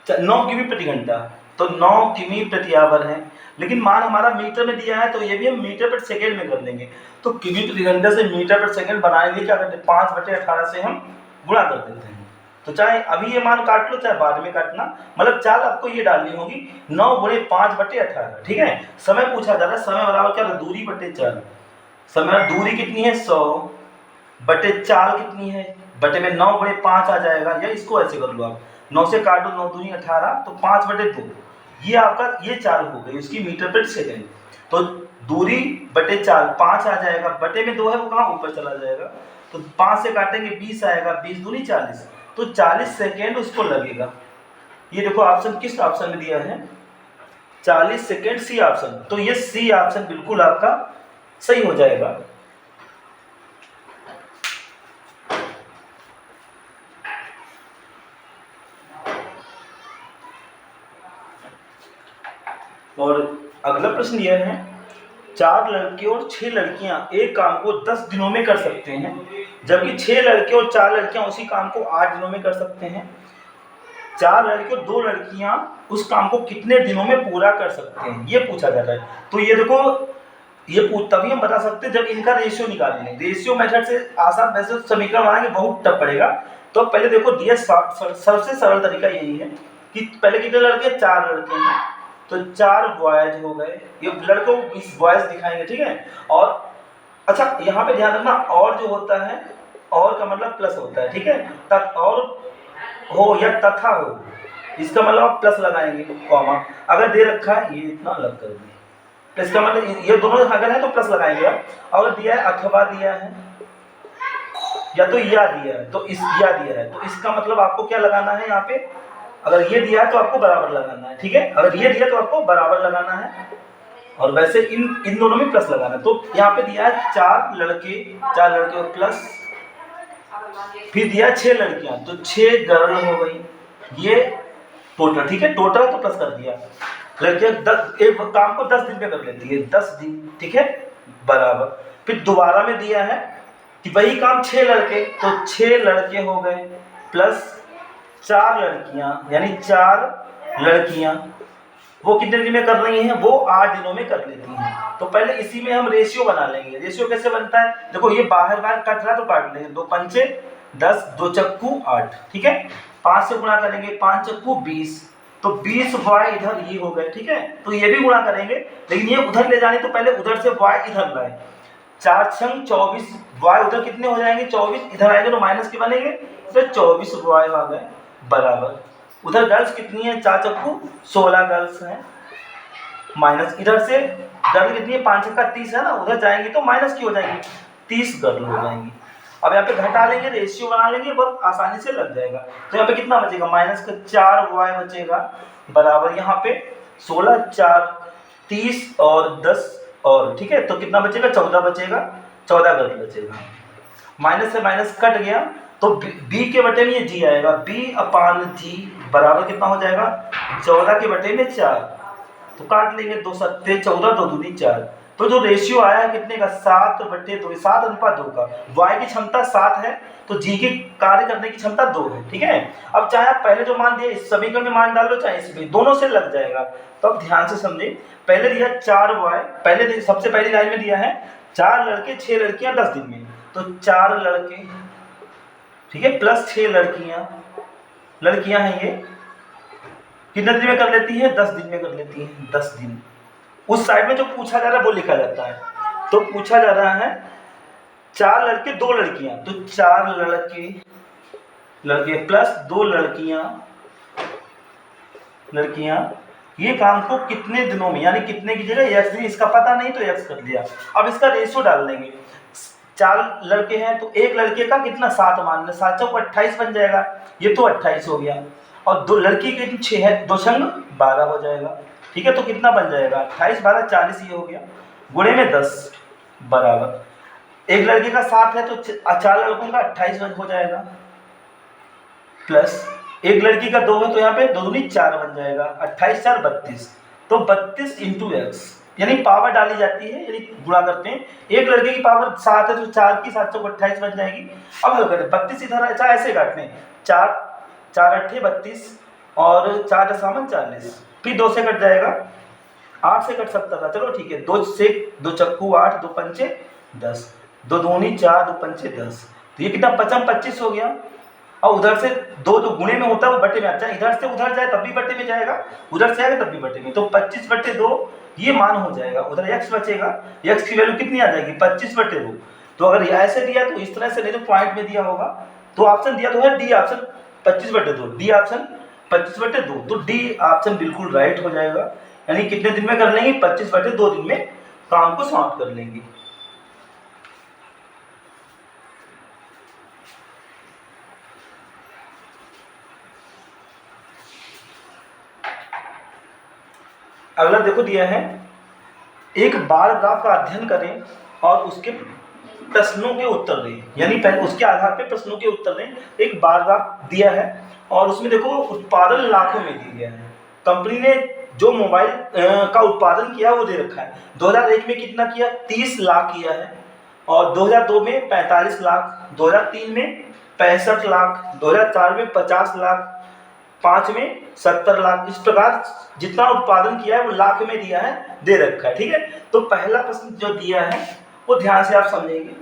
9 किमी प्रति घंटा, तो 9 किमी प्रति आवर है, लेकिन मान हमारा मीटर में दिया है, तो ये भी हम मीटर पर सेकेंड में कर लेंगे, तो किमी प्रति घंटा से मीटर पर सेकेंड बनाएंगे, क्या करते हैं 5/18 से हम गुणा कर देते हैं, तो चाहे अभी ये मान काट लो चाहे बाद में काटना, मतलब चाल आपको ये डालनी होगी 9 × 5/18, ठीक है। समय पूछा जा रहा है, समय बराबर क्या, दूरी बटे चाल, समय दूरी कितनी है 100 बटे चाल कितनी है, बटे में 9 × 5 आ जाएगा, या इसको ऐसे कर लो आप, 9 से काटो 9 दूनी 18, तो 5/2, ये आपका ये चाल हो गई उसकी मीटर पर सेकेंड, तो दूरी बटे चाल 5 आ जाएगा, बटे में 2 है वो कहाँ ऊपर चला जाएगा, तो 5 से काटेंगे 20 आएगा, 20 दूनी 40, तो 40 सेकेंड उसको लगेगा। ये देखो ऑप्शन किस ऑप्शन में दिया है, 40 सेकेंड, सी ऑप्शन, तो ये सी ऑप्शन बिल्कुल आपका सही हो जाएगा। और अगला प्रश्न यह है, 4 लड़के और 6 लड़कियां एक काम को 10 दिनों में कर सकते हैं, जबकि 6 लड़के और 4 लड़कियां उसी काम को 8 दिनों में कर सकते हैं। 4 लड़के और 2 लड़कियां उस काम को कितने दिनों में पूरा कर सकते हैं, ये पूछा जाता है। तो ये देखो, ये तभी हम बता सकते हैं जब इनका रेशियो निकाल लें। रेशियो मेथड से आसान, वैसे समीकरण बनाएंगे बहुत टफ पड़ेगा। तो पहले देखो दिया, सबसे सरल तरीका यही है कि पहले कितने लड़के, 4 लड़के हैं, तो 4 बॉयज हो गए, ये लड़कों को 20 बॉयज दिखाएंगे, ठीक है। और अच्छा यहाँ पे ध्यान रखना, और जो होता है, और का मतलब प्लस होता है, ठीक है, तक और हो या तथा हो, इसका मतलब आप प्लस लगाएंगे, कॉमा अगर दे रखा है ये इतना अलग कर दिए, तो इसका मतलब ये दोनों अगर है तो प्लस लगाएंगे आप, अगर दिया है अथवा दिया है या तो या दिया है, तो इस या दिया है, तो इसका मतलब आपको क्या लगाना है यहाँ पे, अगर ये दिया है तो आपको बराबर लगाना है, ठीक है, अगर ये दिया तो आपको बराबर लगाना है, और वैसे इन दोनों में प्लस लगाना है। तो यहाँ पे दिया है 4 लड़के प्लस, फिर दिया 6 लड़कियां, तो 6 गर्ल हो गई, ये टोटल, ठीक है, टोटल तो प्लस कर दिया। लड़कियां 10 एक काम को 10 दिन में कर लेती है, 10 दिन, ठीक है, बराबर। फिर दोबारा में दिया है कि वही काम 6 लड़के, तो 6 लड़के हो गए प्लस 4 लड़कियां, यानी 4 लड़कियां, वो कितने दिन में कर रही हैं, वो 8 दिनों में कर लेती हैं। तो पहले इसी में हम रेशियो बना लेंगे। रेशियो कैसे बनता है, देखो ये बाहर कट रहा तो काट लेंगे, 2 पंचे 10, 2 चक्कू 8, ठीक है, 5 से गुणा करेंगे, 5 चक्कू 20, तो 20 वाई इधर ये हो गए, ठीक है, तो ये भी गुणा करेंगे, लेकिन ये उधर ले जाने तो पहले उधर से वाई इधर लाए, 4 छंग 24, वाई उधर कितने हो जाएंगे 24, इधर आएंगे तो माइनस के बनेंगे, तो 24 वाई आ गए बराबर। उधर गर्ल्स कितनी है, 4 चक्कू 16 गर्ल्स हैं, माइनस इधर से गर्ल कितनी है, 5 का 30 है ना, उधर जाएंगे तो माइनस की हो जाएंगी, 30 गर्ल हो जाएंगी। अब यहाँ पे घटा लेंगे, रेशियो बना लेंगे, बहुत आसानी से लग जाएगा। तो यहाँ पे कितना बचेगा, माइनस का 4 वाई बचेगा बराबर, यहाँ पे 16 4 30 और 10 और, ठीक है, तो कितना बचेगा 14 बचेगा, 14 गर्ल बचेगा। माइनस से माइनस कट गया तो b के बटे में ये g आएगा, b/g बराबर कितना हो जाएगा 14 के बटे में 4। तो काट लेंगे, 2 सत्ते 14, 2 दूनी 4। तो जो रेशियो आया है कितने का 7/2, 7:2 का। y की क्षमता 7 है तो g की कार्य करने की क्षमता 2 है, ठीक है। अब चाहे आप पहले जो मान दिए इस समीकरण में मान डाल लो, चाहे इसमें, दोनों से लग जाएगा। तो अब ध्यान से समझे, पहले दिया 4y, पहले सबसे पहली लाइन में दिया है 4 लड़के 6 लड़कियां 10 दिन में, तो 4 लड़के, ठीक है, प्लस 6 लड़कियां हैं, ये कितने दिन में कर लेती है 10 दिन में कर लेती है, 10 दिन। उस साइड में जो पूछा जा रहा है वो लिखा जाता है। तो पूछा जा रहा है 4 लड़के 2 लड़कियां, तो 4 लड़के प्लस 2 लड़कियां ये काम को कितने दिनों में, यानी कितने की जगह x दिन, इसका पता नहीं तो x कर दिया। अब इसका रेशियो डाल देंगे, 4 लड़के हैं तो एक लड़के का कितना 7 मान लें, 7 चौक 28 बन जाएगा, ये तो 28 हो गया। और 2 लड़की के 6 है, 2 छंग 12 हो जाएगा, ठीक है। तो कितना बन जाएगा 28 12 40, ये हो गया, गुणे में 10 बराबर एक लड़के का 7 है तो 4 लड़कों का 28 हो जाएगा, प्लस एक लड़की का 2 है तो यहाँ पे 2 दूनी 4 बन जाएगा, 28 4 32। तो 32 इंटू एक्स, यानी पावर डाली जाती है, यानी गुणा करते हैं। एक लड़के की पावर 7 है तो 4 की 7 चौक 28 बन जाएगी। अब हल करें, 32 इधर है, चाहे ऐसे काटते हैं, 4 8 32 और 4 सामन 40, फिर 2 से कट जाएगा, 8 से कट सकता था, चलो ठीक है, 2 से 2 चक्कू 8, 2 पंचे 10, 2 दूनी 4, 2 पंचे 10, तो ये कितना 25 हो गया। और उधर से 2 जो गुणे में होता है वो बटे में आता है, इधर से उधर जाए तब भी बटे में जाएगा, उधर से आएगा तब भी बटे में, तो 25/2 ये मान हो जाएगा। उधर x बचेगा, x की वैल्यू कितनी आ जाएगी 25/2। तो अगर ऐसे दिया तो इस तरह से, नहीं तो पॉइंट में दिया होगा, तो ऑप्शन दिया तो है डी ऑप्शन 25/2, डी ऑप्शन 25/2, तो डी ऑप्शन बिल्कुल राइट हो जाएगा। यानी कितने दिन में कर लेंगे 25/2 दिन में काम को समाप्त कर लेंगे। अगला देखो दिया है, एक बार ग्राफ का अध्ययन करें और उसके प्रश्नों के उत्तर दें, यानी पहले उसके आधार पर प्रश्नों के उत्तर दें। एक बार ग्राफ दिया है और उसमें देखो उत्पादन लाखों में दिया गया है, कंपनी ने जो मोबाइल का उत्पादन किया वो दे रखा है। 2001 में कितना किया 30 लाख किया है, और 2002 में 45 लाख, 2003 में 65 लाख, 2004 में 50 लाख, 5 में 70 लाख, इस प्रकार जितना उत्पादन किया है वो लाख में दिया है, दे रखा है, ठीक है। तो पहला प्रश्न जो दिया है वो ध्यान से आप समझेंगे,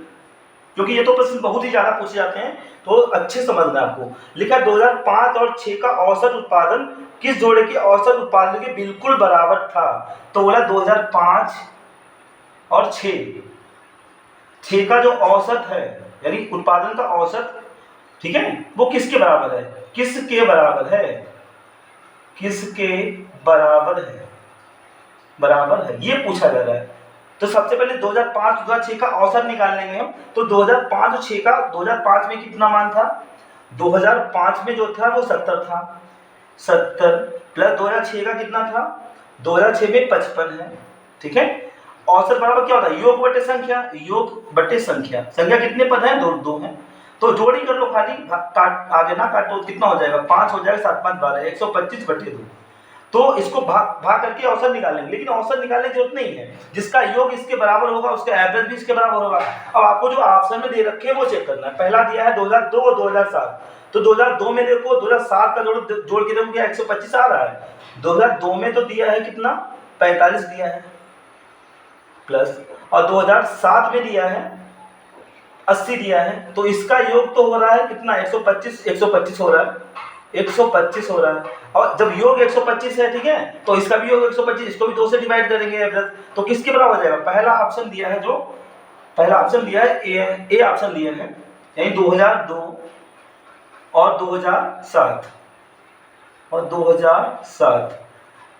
क्योंकि ये तो प्रश्न बहुत ही ज्यादा पूछे जाते हैं, तो अच्छे समझना आपको। लिखा 2005 और 6 का औसत उत्पादन किस जोड़े के औसत उत्पादन के बिल्कुल बराबर था। तो बोला 2005 और 6 का जो औसत है, यानी उत्पादन का औसत, ठीक है, वो किसके बराबर है, किसके बराबर है, किसके बराबर है, ये पूछा जा रहा है। तो सबसे पहले 2005 2006 का औसत निकाल लेंगे हम। तो 2005 और 6 का, 2005 में कितना मान था, 2005 में जो था वो 70 था, 70 प्लस 2006 का कितना था, 2006 में 55 है, ठीक है। औसत बराबर क्या होता है, योग बटे संख्या, योग बटे संख्या, संख्या कितने पद है 2 है, तो जोड़ी कर लो खाली, काट आगे ना काटो, कितना हो जाएगा 5 हो जाएगा, 7 5 12, 125/2। तो इसको भाग करके औसत निकालेंगे, लेकिन औसत निकालने की जरूरत नहीं है, जिसका योग इसके बराबर होगा उसका एवरेज भी इसके बराबर होगा। अब आपको जो ऑप्शन में दे रखे हैं वो चेक करना है। पहला दिया है 2002 और 2007, तो 2002 में देखो 2007 का जोड़ के देखो क्या 125 आ रहा है, 2002 में तो दिया है कितना 45 दिया है प्लस, और 2007 में दिया है 80 दिया है, तो इसका योग तो हो रहा है कितना 125 हो रहा है, 125 हो रहा है। और जब योग 125 है, ठीक है, तो इसका भी योग 125, इसको भी 2 से डिवाइड करेंगे एवरेज, तो किसके बराबर हो जाएगा, पहला ऑप्शन दिया है, जो पहला ऑप्शन दिया है ए ऑप्शन दिया है, यानी 2002 और 2007,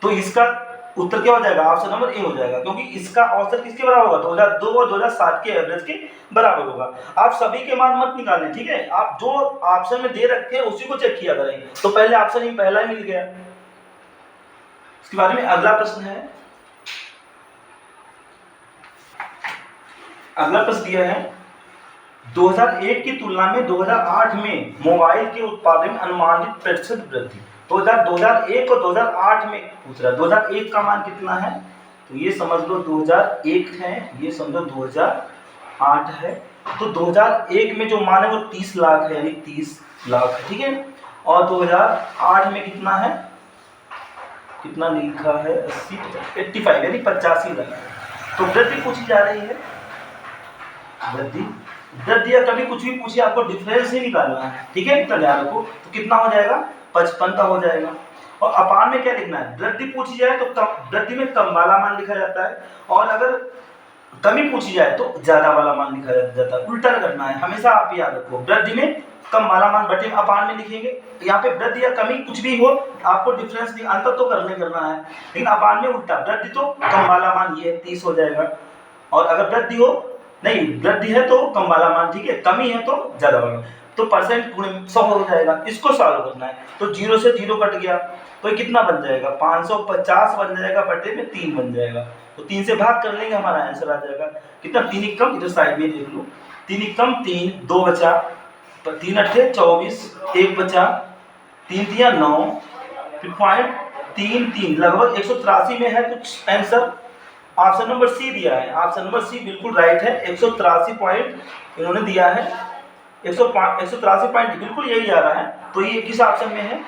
तो इसका उत्तर क्या हो जाएगा, ऑप्शन नंबर ए हो जाएगा, क्योंकि इसका औसत किसके बराबर होगा 2002 और 2007 के एवरेज के बराबर होगा। आप सभी के मान मत निकालें, ठीक है, आप जो ऑप्शन में दे रखे हैं उसी को चेक किया करें। तो पहले ऑप्शन ही पहला ही मिल गया। इसके बारे में अगला प्रश्न है, अगला प्रश्न दिया है 2001 की तुलना में 2008 में मोबाइल के उत्पादन में अनुमानित प्रतिशत वृद्धि। 2001 और 2008 में पूछ रहा है। 2001 का मान कितना है, तो ये समझ लो 2001 है, ये समझो 2008 है। तो 2001 में जो मान है वो 30 लाख है, यानी 30 लाख है, ठीक है। और 2008 में कितना है, कितना लिखा है 85 यानी 85 लाख। तो वृद्धि पूछी जा रही है, वृद्धि या कभी कुछ भी पूछिए, आपको डिफरेंस ही निकालना है, ठीक है, इतना ध्यान रखो। तो कितना हो जाएगा, 55 का हो जाएगा। और अपान में क्या लिखना है, वृद्धि पूछी जाए तो कम, वृद्धि में कम वाला मान लिखा जाता है, और अगर कमी पूछी जाए तो ज्यादा वाला मान लिखा जाता है। उल्टा करना है हमेशा, आप याद रखो, वृद्धि में कम वाला मान बटे अपान में लिखेंगे। यहाँ पे वृद्धि या कमी कुछ भी हो, आपको डिफरेंस अंतर तो करना है, लेकिन अपान में उल्टा, वृद्धि तो कम वाला मान ये 30 हो जाएगा, और अगर वृद्धि हो, नहीं वृद्धि है तो कम वाला मान, ठीक है, कमी है तो ज्यादा वाला, तो परसेंट गुणे 100 हो जाएगा। इसको सॉल्व करना है, तो 0 से 0 कट गया, तो ये कितना बन जाएगा, 550 बन जाएगा, बटे में 3 बन जाएगा। तो 3 से भाग कर लेंगे, हमारा आंसर आ जाएगा कितना, 3 एकम, इधर साइड में देख लो, 3 एकम 3, 2 बचा, 3 अट्ठे 24, 1 बचा, 3 दिया 9, फिर पॉइंट 3 लगभग 183 में है कुछ आंसर। ऑप्शन नंबर सी दिया है, ऑप्शन नंबर सी बिल्कुल राइट है। 183 पॉइंट इन्होंने दिया है, 183 पॉइंट बिल्कुल यही आ रहा है। तो ये किस ऑप्शन में है,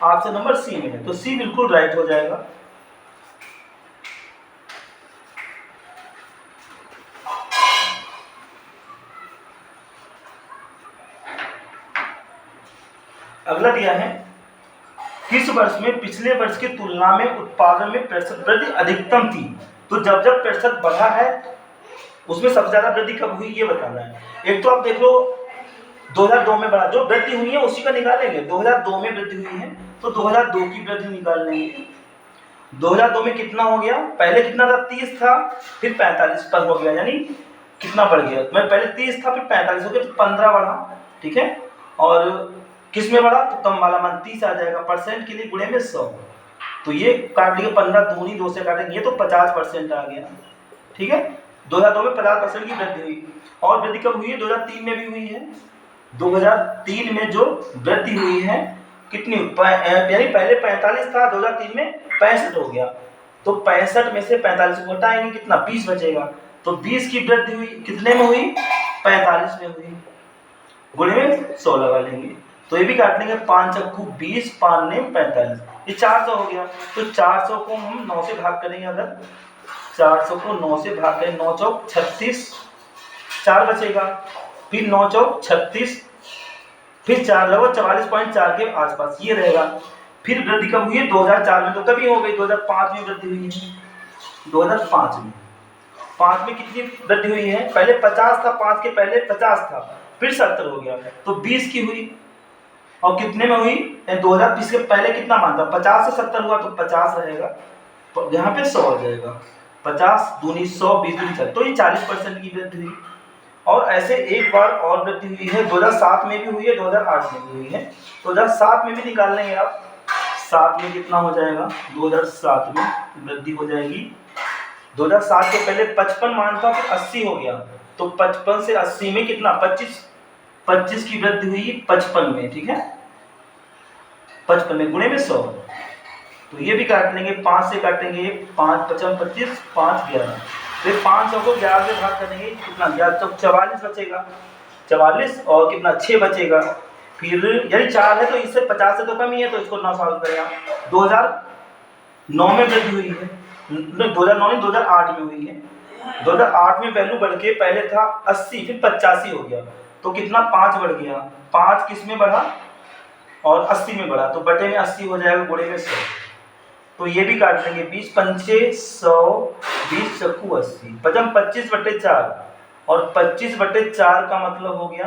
ऑप्शन नंबर सी में है, तो सी बिल्कुल राइट हो जाएगा। अगला दिया है, किस वर्ष में पिछले वर्ष की तुलना में उत्पादन में प्रतिशत वृद्धि अधिकतम थी। तो जब जब प्रतिशत बढ़ा है उसमें सबसे ज्यादा वृद्धि कब हुई, ये बताना है। एक तो आप देख लो 2002 में बढ़ा, जो वृद्धि हुई है उसी का निकालेंगे। 2002 में वृद्धि हुई है तो 2002 की वृद्धि निकाल लेंगे। 2002 में कितना हो गया, पहले कितना था, 30 था, फिर 45 पर हो गया, यानी कितना बढ़ गया, मैं पहले 30 था फिर 45 हो गया, तो 15 बढ़ा, ठीक है। और किस में बढ़ा, तो कम वाला मान 30 आ जाएगा, परसेंट के लिए गुणे में 100, तो ये काट लिया 15, दूनी 2 से काटेंगे तो 50% आ गया, ठीक है। 2002 में 50% की वृद्धि हुई। और वृद्धि कब हुई है, 2003 में भी हुई है। 2003 में जो वृद्धि हुई है कितनी, यानी पहले 45 था, 2003 में 65 हो गया, तो 65 में से 45 को घटाएंगे, कितना 20 बचेगा, तो 20 की वृद्धि हुई, कितने में हुई, 45 में हुई, गुणे में 100 लगा लेंगे, तो ये भी काट लेंगे, 5 चक्कू 20, 5 ने 45, ये 400 हो गया। तो 400 को हम 9 से भाग करेंगे, अगर 400 को 9 से भाग करें, 9 चौक 36, 4 बचेगा, फिर 9 चौक 36, फिर 4 लगभग 44.4 के आसपास ये रहेगा। फिर वृद्धि कब हुई है, 2004 में, तो कभी हो गई, 2005 में वृद्धि हुई है। 2005 में, 5 में कितनी वृद्धि हुई है, पहले 50 था, 5 के पहले 50 था, फिर 70 हो गया, तो 20 की हुई, और कितने में हुई, 2020 के पहले कितना मान था, 50 से 70 हुआ तो 50 रहेगा, तो यहाँ पे 100 हो जाएगा, 50 दूनी 100, 20 दूनी 40, तो ये 40% की वृद्धि हुई। और ऐसे एक बार और वृद्धि हुई है, 2007 में भी हुई है, 2008 में भी हुई है, 2007 में भी निकाल लेंगे आप, 7 में कितना हो जाएगा, 2007 में वृद्धि हो जाएगी। 2007 के पहले 55 मान था, फिर 80 हो गया, तो 55 से 80 में कितना, 25 की वृद्धि हुई 55 में, ठीक है, 55 में गुणे में 100, तो ये भी काट लेंगे, 5 से काटेंगे, 5 55 25, 5 11, फिर 500 को 11 से भाग करेंगे, कितना 11 तो 44 बचेगा, 44 और कितना 6 बचेगा, फिर यानी 4 है तो इससे 50 से तो कम ही है, तो इसको ना सॉल्व करें आप। 2009 में वृद्धि हुई है, 2009 नहीं 2008 में हुई है। 2008 में वैल्यू बढ़ के पहले था 80, फिर 85 हो गया, तो कितना 5 बढ़ गया, 5 किस में बढ़ा, और 80 में बढ़ा, तो बटे में 80 हो जाएगा, गुणे में 100, तो ये भी काट लेंगे, 20 पंचे 100, 20 चक्कू 80, 25/4, और 25/4 का मतलब हो गया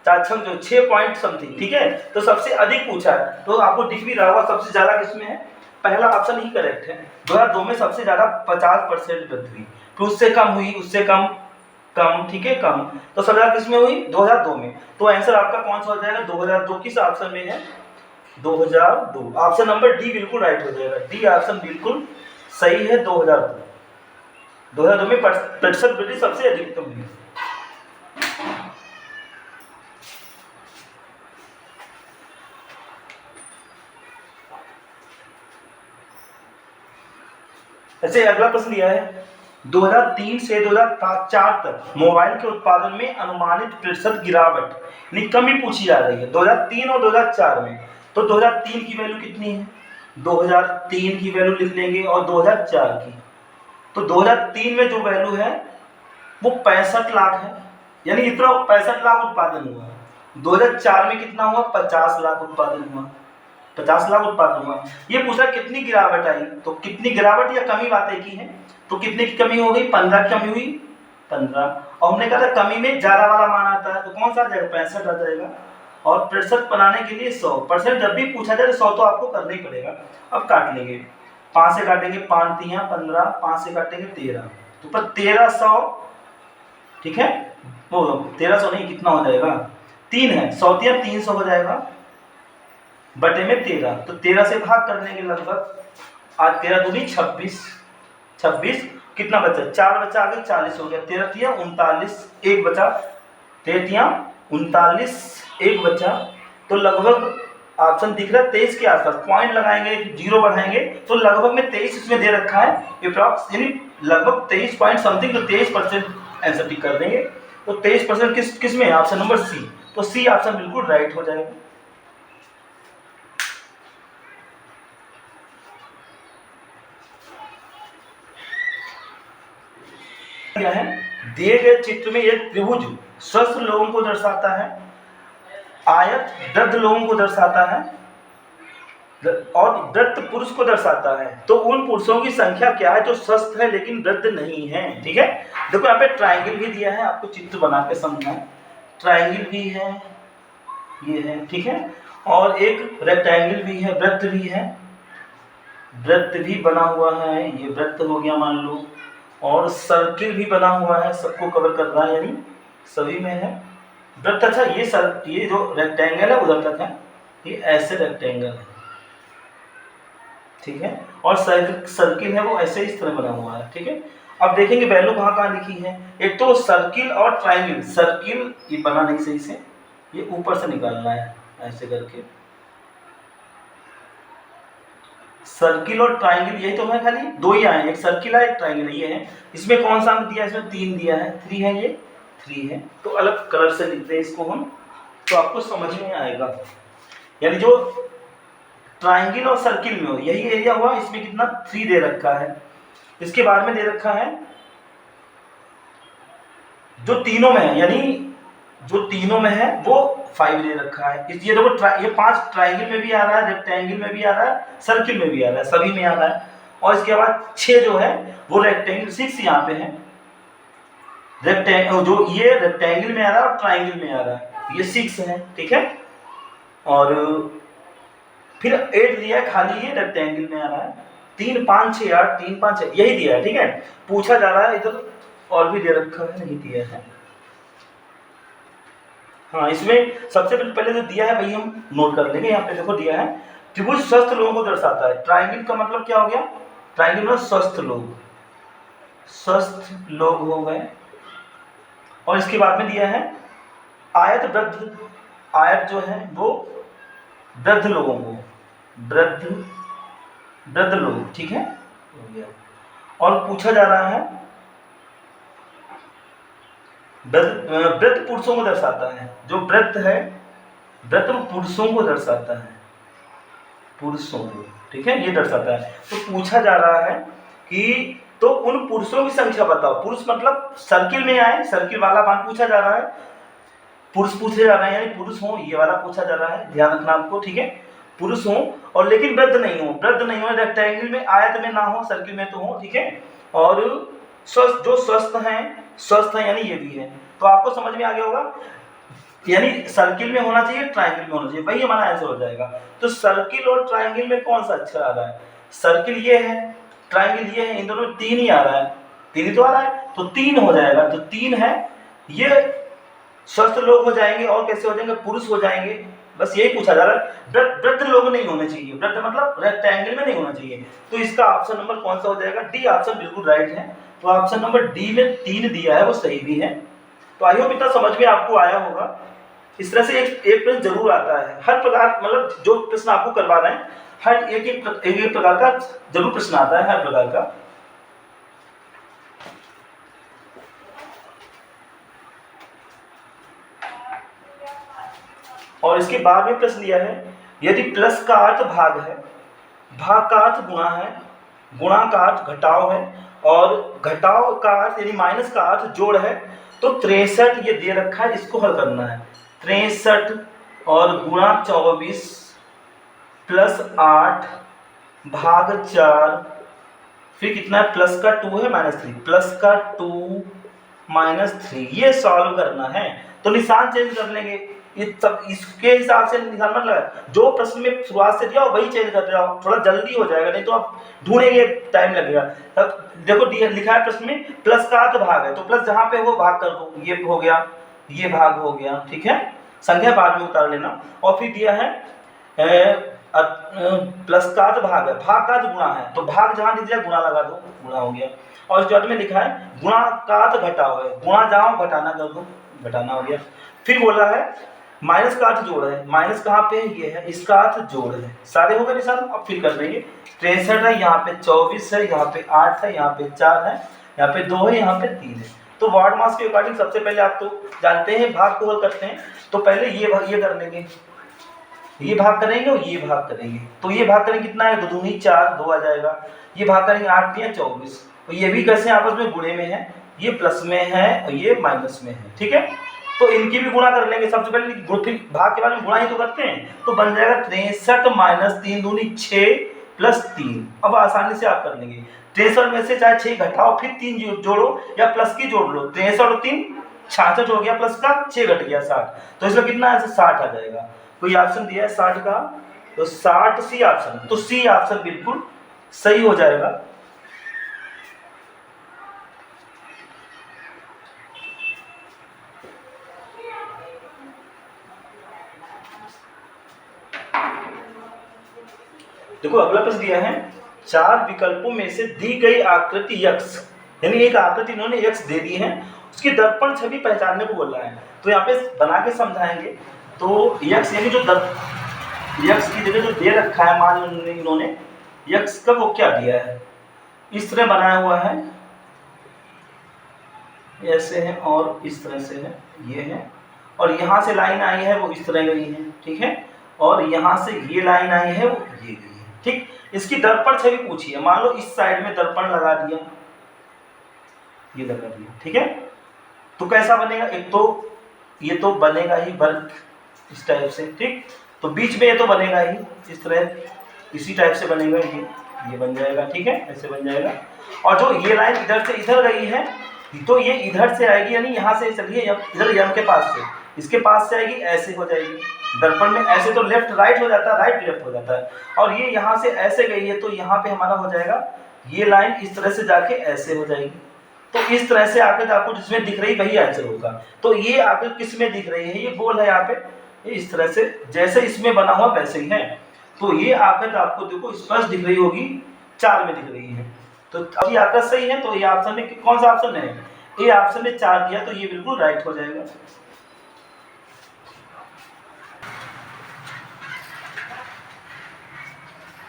4 छक जो 6 पॉइंट समथिंग, ठीक है। तो सबसे अधिक पूछा है, तो आपको दिख भी रहा होगा सबसे ज्यादा किसमें है, पहला ऑप्शन ही करेक्ट है। 2002 में सबसे ज्यादा 50% वृद्धि हुई, फिर उससे कम हुई, उससे कम, ठीक है, कम, तो सबसे ज्यादा किसमें हुई, 2002 में। तो आंसर आपका कौन सा हो जाएगा, 2002 किस ऑप्शन में है, 2002, ऑप्शन नंबर डी बिल्कुल राइट हो जाएगा, डी ऑप्शन बिल्कुल सही है। 2002 में प्रतिशत वृद्धि सबसे अधिकतम हुई। जैसे अगला प्रश्न दिया है 2003 से 2004 तक मोबाइल के उत्पादन में अनुमानित प्रतिशत गिरावट यानी कमी पूछी जा रही है 2003 और 2004 में। तो 2003 की वैल्यू कितनी है, 2003 की वैल्यू लिख लेंगे और 2004 की। तो 2003 में जो वैल्यू है वो 65 लाख है, यानी इतना 65 लाख उत्पादन हुआ। 2004 में कितना हुआ, 50 लाख उत्पादन हुआ, 50 लाख उत्पादन हुआ। ये पूछा कितनी गिरावट आई, तो कितनी गिरावट या कमी बात एक ही है। तो कितने की कमी हो गई, 15 की कमी हुई, 15। और हमने कहा था कमी में ज्यादा वाला मान आता है, तो कौन सा आ जाएगा, 65 आ जाएगा। और प्रतिशत बनाने के लिए 100% जब भी पूछा जाए 100 तो आपको करना ही पड़ेगा। अब काट लेंगे, 5 से काटेंगे 5 तिया 15, 5 से काटेंगे 13, तो पर 1300, ठीक है, वो 1300 नहीं, कितना हो जाएगा, 3 है, 100 तिया 300 हो जाएगा बटे में 13। तो 13 से भाग कर देंगे लगभग, आज 13 दूनी 26, 26 कितना बचा, 4 बचा, आगे 40 हो गया, 13 तिया 39, 1 बचा, 13 तिया 39, 1 बचा। तो लगभग ऑप्शन दिख रहा है 23 के आसपास, पॉइंट लगाएंगे, जीरो बढ़ाएंगे तो लगभग में 23 इसमें दे रखा है अप्रॉक्स, यानी लगभग 23 पॉइंट समथिंग, तो 23% आंसर टिक कर देंगे। तो 23% किस में है, ऑप्शन नंबर सी। तो सी ऑप्शन बिल्कुल राइट हो जाएगा। क्या है, दिए गए चित्र में एक त्रिभुज स्वस्थ लोगों को दर्शाता है, आयत वृद्ध लोगों को दर्शाता है और वृद्ध पुरुष को दर्शाता है। तो उन पुरुषों की संख्या क्या है जो स्वस्थ है लेकिन वृद्ध नहीं है। ठीक है, देखो यहाँ पे ट्राइंगल भी दिया है, आपको चित्र बना के समझना है। ट्राइंगल भी है, ये है, ठीक है, और एक रेक्टेंगल भी है, वृत्त भी है, वृत्त भी बना हुआ है, ये वृत्त हो गया मान लो, और सर्किल भी बना हुआ है, सबको कवर कर रहा है, यानी सभी में है वृत्त। अच्छा, ये जो रेक्टेंगल है उधर तक है, ये ऐसे रेक्टेंगल है, ठीक है, और सर्किल है वो ऐसे इस तरह बना हुआ है। ठीक है, अब देखेंगे वैल्यू कहाँ कहाँ लिखी है। एक तो सर्किल और ट्राइंगल, सर्किल ये बना नहीं सही से, ये ऊपर से निकालना है ऐसे करके, सर्किल और ट्राइंगल यही तो है, खाली दो ही आए, एक सर्किल है एक ट्राइंगल, ये है। इसमें कौन सा अंक दिया है, इसमें 3 दिया है, 3 है, ये 3 है, तो अलग कलर से लिखते हैं इसको हम, तो आपको समझ में आएगा। यानी जो ट्राइंगल और सर्किल में हो यही एरिया हुआ, इसमें कितना 3 दे रखा है। इसके बाद में दे रखा है जो तीनों में है, यानी जो तीनों में है वो 5 दे रखा है। ये देखो ये 5 ट्राइंगल में भी आ रहा है, रेक्टेंगल में भी आ रहा है, सर्किल में भी आ रहा है, सभी में आ रहा है। और इसके बाद 6 जो है वो रेक्टेंगल, 6 यहाँ पे है, रेक्टेंगल जो ये रेक्टेंगल में आ रहा है और ट्राइंगल में आ रहा है, ये 6 है। ठीक है, और फिर 8 दिया है, खाली ये रेक्टेंगल में आ रहा है, 3 5 6 8, 3 5 6 यही दिया है। ठीक है, पूछा जा रहा है इधर और भी दे रखा है, नहीं दिया है। हाँ, इसमें सबसे पहले जो दिया है वही हम नोट कर लेंगे। यहाँ पे देखो दिया है त्रिभुज स्वस्थ लोगों को दर्शाता है। ट्राइंगल का मतलब क्या हो गया, ट्राइंगल में स्वस्थ लोग, स्वस्थ लोग हो गए। और इसके बाद में दिया है आयत वृद्ध, आयत जो है वो वृद्ध लोगों को, वृद्ध लोग, ठीक है, हो गया। और पूछा जा रहा है वृद्ध पुरुषों को दर्शाता है, जो वृद्ध है वृद्ध पुरुषों को दर्शाता है, पुरुषों को, ठीक है, ये दर्शाता है। तो पूछा जा रहा है कि तो उन पुरुषों की संख्या बताओ। पुरुष मतलब सर्किल में आए, सर्किल वाला मान पूछा जा रहा है, पुरुष पूछे जा रहे हैं, यानी पुरुष हो, ये वाला पूछा जा रहा है, ध्यान रखना आपको। ठीक है, पुरुष हो और लेकिन वृद्ध नहीं हो, वृद्ध नहीं हो, रेक्टेंगल में आयत में ना हो, सर्किल में तो हो। ठीक है, और स्वस्थ, जो स्वस्थ हैं यानी ये भी है। तो आपको समझ में आ गया होगा, यानी सर्किल में होना चाहिए, ट्राइंगल में होना चाहिए, वही हमारा आंसर हो जाएगा। तो सर्किल और ट्राइंगल में कौन सा अच्छा आ रहा है, सर्किल ये है, ट्राइंगल ये है, इन दोनों में 3 ही आ रहा है, 3 ही तो आ रहा है, तो 3 हो जाएगा। तो 3 है, ये स्वस्थ लोग हो जाएंगे, और कैसे हो जाएंगे, पुरुष हो जाएंगे, बस यही पूछा जा रहा है। वृद्ध लोग नहीं होने चाहिए, वृद्ध मतलब रेक्टेंगल में नहीं होना चाहिए। तो इसका ऑप्शन नंबर कौन सा हो जाएगा, डी ऑप्शन बिल्कुल राइट है। तो ऑप्शन नंबर डी में 3 दिया है, वो सही भी है। तो आई होप इतना समझ में आपको आया होगा। इस तरह से एक प्रश्न जरूर आता है, हर प्रकार, मतलब जो प्रश्न आपको करवा रहे हैं हर एक प्रकार का जरूर प्रश्न आता है, हर प्रकार का। और इसके बाद में प्रश्न दिया है, यदि प्लस का अर्थ भाग है, भाग का अर्थ गुणा है, गुणा का अर्थ घटाव है, और घटाव का अर्थ यानी माइनस का अर्थ जोड़ है, तो 63 ये दे रखा है, इसको हल करना है। 63 और गुणा 24 प्लस 8 भाग 4, फिर कितना है, प्लस का 2 है माइनस 3, प्लस का 2 माइनस 3, ये सॉल्व करना है। तो निशान चेंज कर लेंगे, ये सब इसके हिसाब से निशान मत लगा, जो प्रश्न में शुरुआत से दिया हो वही चेंज कर रहा हो, थोड़ा जल्दी हो जाएगा, नहीं तो आप ढूंढेंगे टाइम लगेगा। तब देखो लिखा है प्रश्न में प्लस का अर्थ भाग है, तो प्लस जहाँ पे हो भाग कर दो, ये हो गया, ये भाग हो गया, ठीक है, संख्या बाद में उतार लेना। और फिर दिया है प्लस का अर्थ भाग है, भाग का अर्थ गुणा है, तो भाग जहाँ दिख जाए गुणा लगा दो, गुणा हो गया। और इस में लिखा है गुणा का अर्थ घटाव है, गुणा जहाँ घटाना कर दो, घटाना हो गया। फिर बोला है माइनस का अर्थ जोड़ है, माइनस कहाँ पे है, ये है, इसका अर्थ जोड़ है। सारे हो गए निशान, अब फिर कर देंगे। 63 है, यहाँ पे 24 है, यहाँ पे 8 है, यहाँ पे 4 है, यहाँ पे 2 है, यहाँ पे 3 है। तो वार्ड मास के अकॉर्डिंग सबसे पहले आप तो जानते हैं भाग को हल करते हैं, तो पहले ये कर लेंगे, ये भाग करेंगे और ये भाग करेंगे, तो ये भाग करेंगे कितना है, 2 दूनी 4, 2 आ जाएगा। ये भाग करेंगे 8 या 24, तो ये भी कैसे आपस में गुणे में है, ये प्लस में है और ये माइनस में है, ठीक है। तो इनकी भी गुणा कर लेंगे, सबसे पहले फिर भाग के बाद में गुणा ही तो करते हैं, तो बन जाएगा 63 माइनस 3 दूनी 6 प्लस 3। अब आसानी से आप कर लेंगे, 63 में से चाहे 6 घटाओ, फिर 3 जोड़ो या प्लस की जोड़ लो, 63 और 3 66 हो गया, प्लस का 6 घट गया 60, तो इसका कितना है, 60 आ जाएगा। तो ये ऑप्शन दिया है 60 का, तो 60 सी ऑप्शन, तो सी ऑप्शन बिल्कुल सही हो जाएगा। देखो अगला प्रश्न दिया है, 4 विकल्पों में से दी गई आकृति यक्स, यानी एक आकृति इन्होंने यक्स दे दी है, उसकी दर्पण छवि पहचानने को बोला है। तो यहाँ पे बना के समझाएंगे। तो यक्स यानी जो यक्स की जगह जो दे रखा है, मान इन्होंने यक्स का वो क्या दिया है, इस तरह बनाया हुआ है, ऐसे है और इस तरह से है, ये है, और यहाँ से लाइन आई है वो इस तरह गई है, ठीक है, और यहाँ से ये लाइन आई है वो ये गई है, ठीक। इसकी दर्पण छवि पूछी है, मान लो इस साइड में दर्पण लगा दिया, ये लगा दिया, ठीक है, तो कैसा बनेगा, एक तो ये तो बनेगा ही वर्ग इस टाइप से, ठीक, तो बीच में ये तो बनेगा ही इस तरह, इसी टाइप से बनेगा, ये बन जाएगा, ठीक है, ऐसे बन जाएगा। और जो ये लाइन इधर से इधर गई है, तो ये इधर से आएगी, यानी यहाँ से चलिए इधर यम के पास से, इसके पास से आएगी, ऐसे हो जाएगी दर्पण में, ऐसे तो लेफ्ट राइट हो जाता है, राइट लेफ्ट हो जाता है, और ये यहाँ से ऐसे गई है, तो यहाँ पे हमारा हो जाएगा, ये लाइन इस तरह से जाके ऐसे हो जाएगी। तो इस तरह से आकर आपको जिसमें दिख रही वही आंसर होगा। तो ये आकर किस में दिख रही है, ये गोल है यहाँ पे, ये इस तरह से जैसे इसमें बना हुआ वैसे ही है, तो ये आकर आपको देखो स्पष्ट दिख रही होगी, 4 में दिख रही है। तो अब ये आकर सही है, तो ये ऑप्शन में कौन सा ऑप्शन है, ये ऑप्शन में 4 दिया, तो ये बिल्कुल राइट हो जाएगा।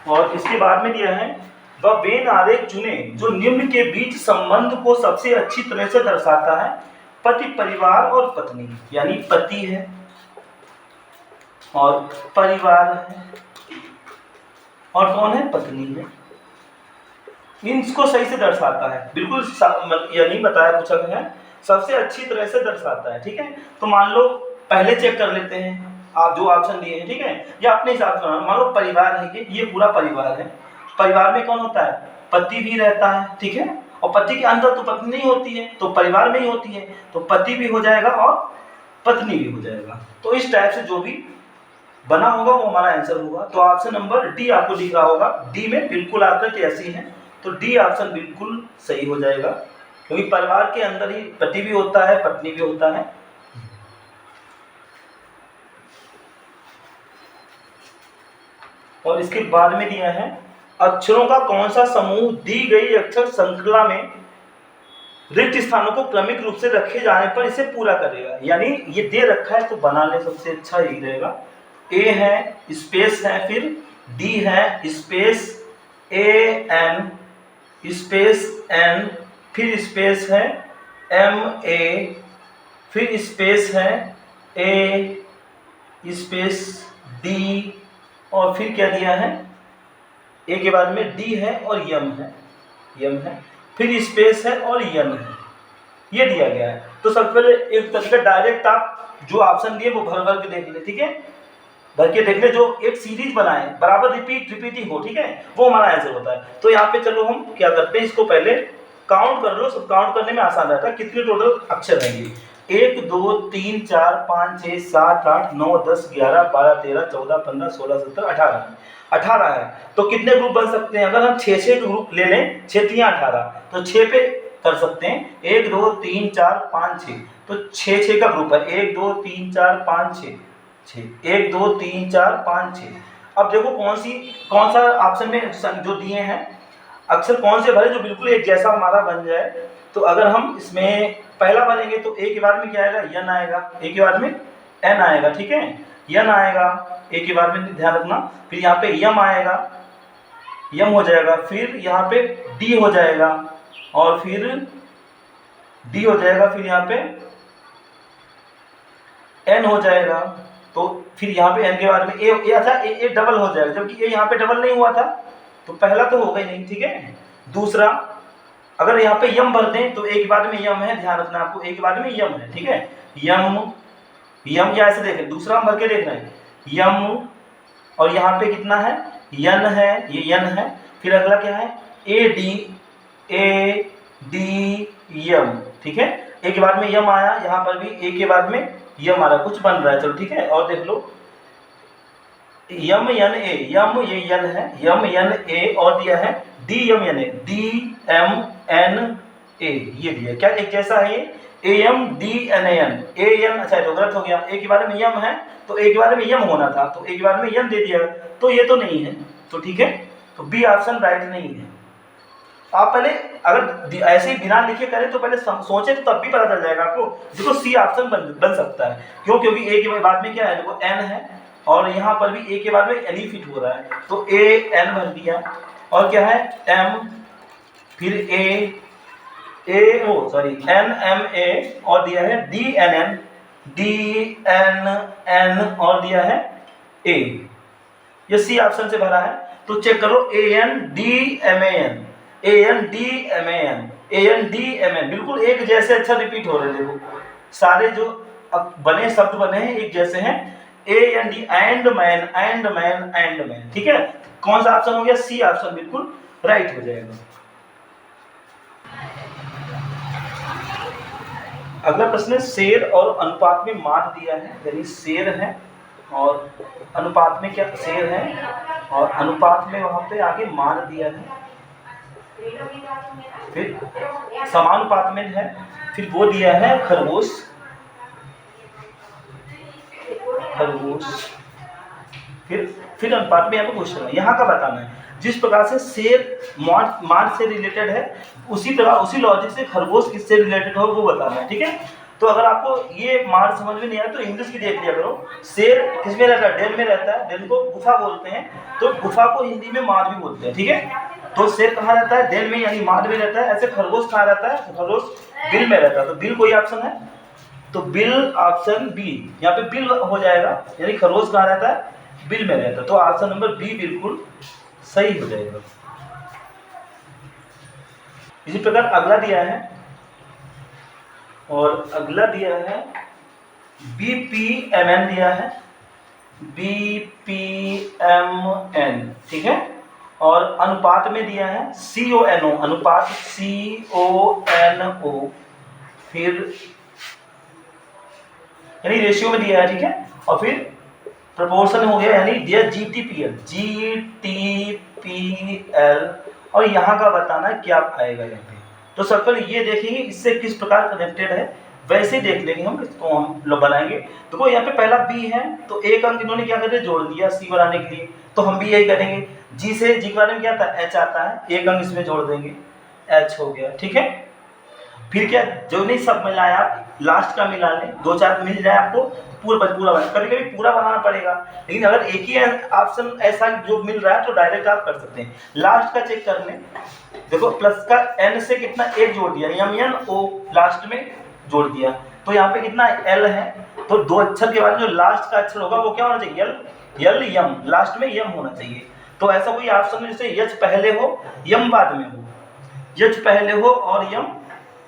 और इसके बाद में दिया है, वह वेन आरेख चुने जो निम्न के बीच संबंध को सबसे अच्छी तरह से दर्शाता है, पति परिवार और पत्नी, यानी पति है और परिवार है और कौन है, पत्नी है, इनको सही से दर्शाता है, बिल्कुल यानी बताया पूछा गया है, सबसे अच्छी तरह से दर्शाता है, ठीक है। तो मान लो पहले चेक कर लेते हैं, आप जो ऑप्शन दिए हैं, ठीक है, या अपने हिसाब से मान लो परिवार है, ये पूरा परिवार है, परिवार में कौन होता है, पति भी रहता है, ठीक है, और पति के अंदर तो पत्नी नहीं होती है, तो परिवार में ही होती है, तो पति भी हो जाएगा और पत्नी भी हो जाएगा। तो इस टाइप से जो भी बना होगा वो हमारा आंसर होगा। तो ऑप्शन नंबर डी आपको दिख रहा होगा, डी में बिल्कुल आकृति ऐसी है, तो डी ऑप्शन बिल्कुल सही हो जाएगा, क्योंकि परिवार के अंदर ही पति भी होता है, पत्नी भी होता है। और इसके बाद में दिया है, अक्षरों का कौन सा समूह दी गई अक्षर श्रृंखला में रिक्त स्थानों को क्रमिक रूप से रखे जाने पर इसे पूरा करेगा, यानी ये दे रखा है तो बना ले, सबसे अच्छा यही रहेगा। ए है, स्पेस है, फिर डी है, space A N, space N, फिर स्पेस है एम ए, फिर स्पेस है ए, स्पेस डी और फिर क्या दिया है, ए के बाद में डी है और यम है, फिर स्पेस है और यन है, ये दिया गया है। तो सबसे पहले एक तरीका डायरेक्ट आप जो ऑप्शन दिए वो भर भर के देख ले, ठीक है, भर के देख ले, जो एक सीरीज बनाए बराबर रिपीटिंग हो, ठीक है, वो हमारा आंसर होता है। तो यहाँ पे चलो हम क्या करते हैं, इसको पहले काउंट कर लो, सब काउंट करने में आसान रहता है। कितने टोटल अक्षर रहेंगे, 1 2 3 4 5 6 7 8 9 10 11 12 13 14 15 16 17 18 है। तो कितने ग्रुप बन सकते हैं, अगर हम 6 ग्रुप ले लें, 6 3 18, तो 6 पे कर सकते हैं, 1 2 3 4 5 6, तो 6 का ग्रुप है, 1 2 3 4 5 6 1 2 3 4 5 6। अब देखो कौन सा ऑप्शन में जो दिए हैं अक्षर कौन से भरे जो बिल्कुल एक जैसा हमारा बन जाए। तो अगर हम इसमें पहला बनेंगे तो ए के बाद में क्या आएगा, यन आएगा, ए के बाद में एन आएगा, ठीक है, यन आएगा ए के बाद में, ध्यान रखना। फिर यहाँ पे यम आएगा, यम हो जाएगा, फिर यहाँ पे डी हो जाएगा और फिर डी हो जाएगा, फिर यहाँ पे एन हो जाएगा, तो फिर यहाँ पे एन के बाद में ए अच्छा ए डबल हो जाएगा, जबकि ए यहाँ पे डबल नहीं हुआ था, तो पहला तो होगा ही नहीं, ठीक है। दूसरा अगर यहाँ पे यम भर दें तो ए के बाद में यम है, ध्यान रखना आपको, ए के बाद में यम है, ठीक है, यम या ऐसे देखें, दूसरा हम भर के देख रहे हैं यम, और यहाँ पे कितना है, यन है, ये यन है, फिर अगला क्या है, ए डी यम, ठीक है, ए के बाद में यम आया, यहाँ पर भी ए के बाद में यम आ रहा, कुछ बन रहा है, चलो ठीक है। और देख लो यम यन ए, यम ये यन है, यम यन ए, और दिया है D M N A, D M N A, ये दिया क्या एक जैसा है ये, A M D N A N, A N, अच्छा तो गलत हो गया, ए के बारे में यम है तो ए के बारे में यम होना था, तो ए के बारे में यम दे दिया, तो ये तो नहीं है, तो ठीक है, तो बी ऑप्शन राइट नहीं है। आप पहले अगर ऐसे ही बिना लिखे करें तो पहले सोचे तो तब भी पता चल जाएगा आपको। देखो सी ऑप्शन बन सकता है, क्यों, क्योंकि ए के बाद में क्या है, देखो एन है और यहाँ पर भी ए के बाद में एन ही फिट हो रहा है, तो ए एन भर दिया, और क्या है एम, फिर एन एम ए, और दिया है डी एन एन, और दिया है ए, ये सी ऑप्शन से भरा है। तो चेक करो A N D M N, A N D M N, A N D M N, बिल्कुल एक जैसे अच्छा रिपीट हो रहे हैं, देखो सारे जो अब बने शब्द बने हैं एक जैसे हैं, A N D, and man, ठीक है, कौन सा ऑप्शन हो गया, सी ऑप्शन बिल्कुल राइट हो जाएगा। अगला प्रश्न है, शेर और अनुपात में मान दिया है, यानी शेर है और अनुपात में क्या, शेर है और अनुपात में वहां पे आगे मान दिया है, फिर समानुपात में है, फिर वो दिया है खरगोश, फिर अनुपात में आपको क्वेश्चन है, यहाँ का बताना है। जिस प्रकार से शेर मान से रिलेटेड है, उसी प्रकार उसी लॉजिक से खरगोश किससे रिलेटेड हो वो बताना है, ठीक है। तो अगर आपको ये मान समझ में नहीं आया तो इंग्लिश की देख लिया करो। शेर किस में रहता है, डेल में रहता है, डेल को गुफा बोलते हैं, तो गुफा को हिंदी में माद भी बोलते हैं, ठीक है। तो शेर कहाँ रहता है, डेल में यानी माद में रहता है। ऐसे खरगोश कहाँ रहता है, तो खरगोश बिल में रहता है, तो बिल कोई ऑप्शन है, तो बिल ऑप्शन बी, यहाँ पे बिल हो जाएगा, यानी खरगोश कहाँ रहता है, बिल में रहता है, तो ऑप्शन नंबर बी बिल्कुल सही हो जाएगा। इसी प्रकार अगला दिया है, और अगला दिया है BPMN दिया है, BPMN, ठीक है, और अनुपात में दिया है CONO, अनुपात CONO, फिर यानी रेशियो में दिया है, ठीक है, और फिर प्रोपोर्शन हो गया, यानी दिया GTPL, और यहाँ का बताना क्या आएगा यहाँ पे। तो सर्कल ये देखेंगे इससे किस प्रकार कनेक्टेड है, वैसे ही देख लेंगे हम, इसको हम लोग बनाएंगे। देखो यहाँ पे पहला बी है, तो एक अंक इन्होंने क्या कर दिया, जोड़ दिया सी बनाने के लिए, तो हम भी यही करेंगे। जी से जी के बारे में क्या आता है, एच आता है, एक अंक इसमें जोड़ देंगे, एच हो गया, ठीक है। फिर क्या, जो नहीं सब मिलाया लास्ट का मिला लें, 2-4 मिल जाए आपको पूरा बना, कभी कभी पूरा बनाना पड़ेगा, लेकिन अगर एक ही ऑप्शन ऐसा जो मिल रहा है तो डायरेक्ट आप कर सकते हैं। लास्ट का चेक कर लें, देखो प्लस का एन से कितना एक जोड़ दिया, एम एन ओ लास्ट में जोड़ दिया, तो यहाँ पे कितना एल है, तो दो अक्षर के बाद जो लास्ट का अक्षर होगा वो क्या होना चाहिए, यल यम, लास्ट में यम होना चाहिए। तो ऐसा कोई ऑप्शन है जैसे यच पहले हो यम बाद में हो, यच पहले हो और यम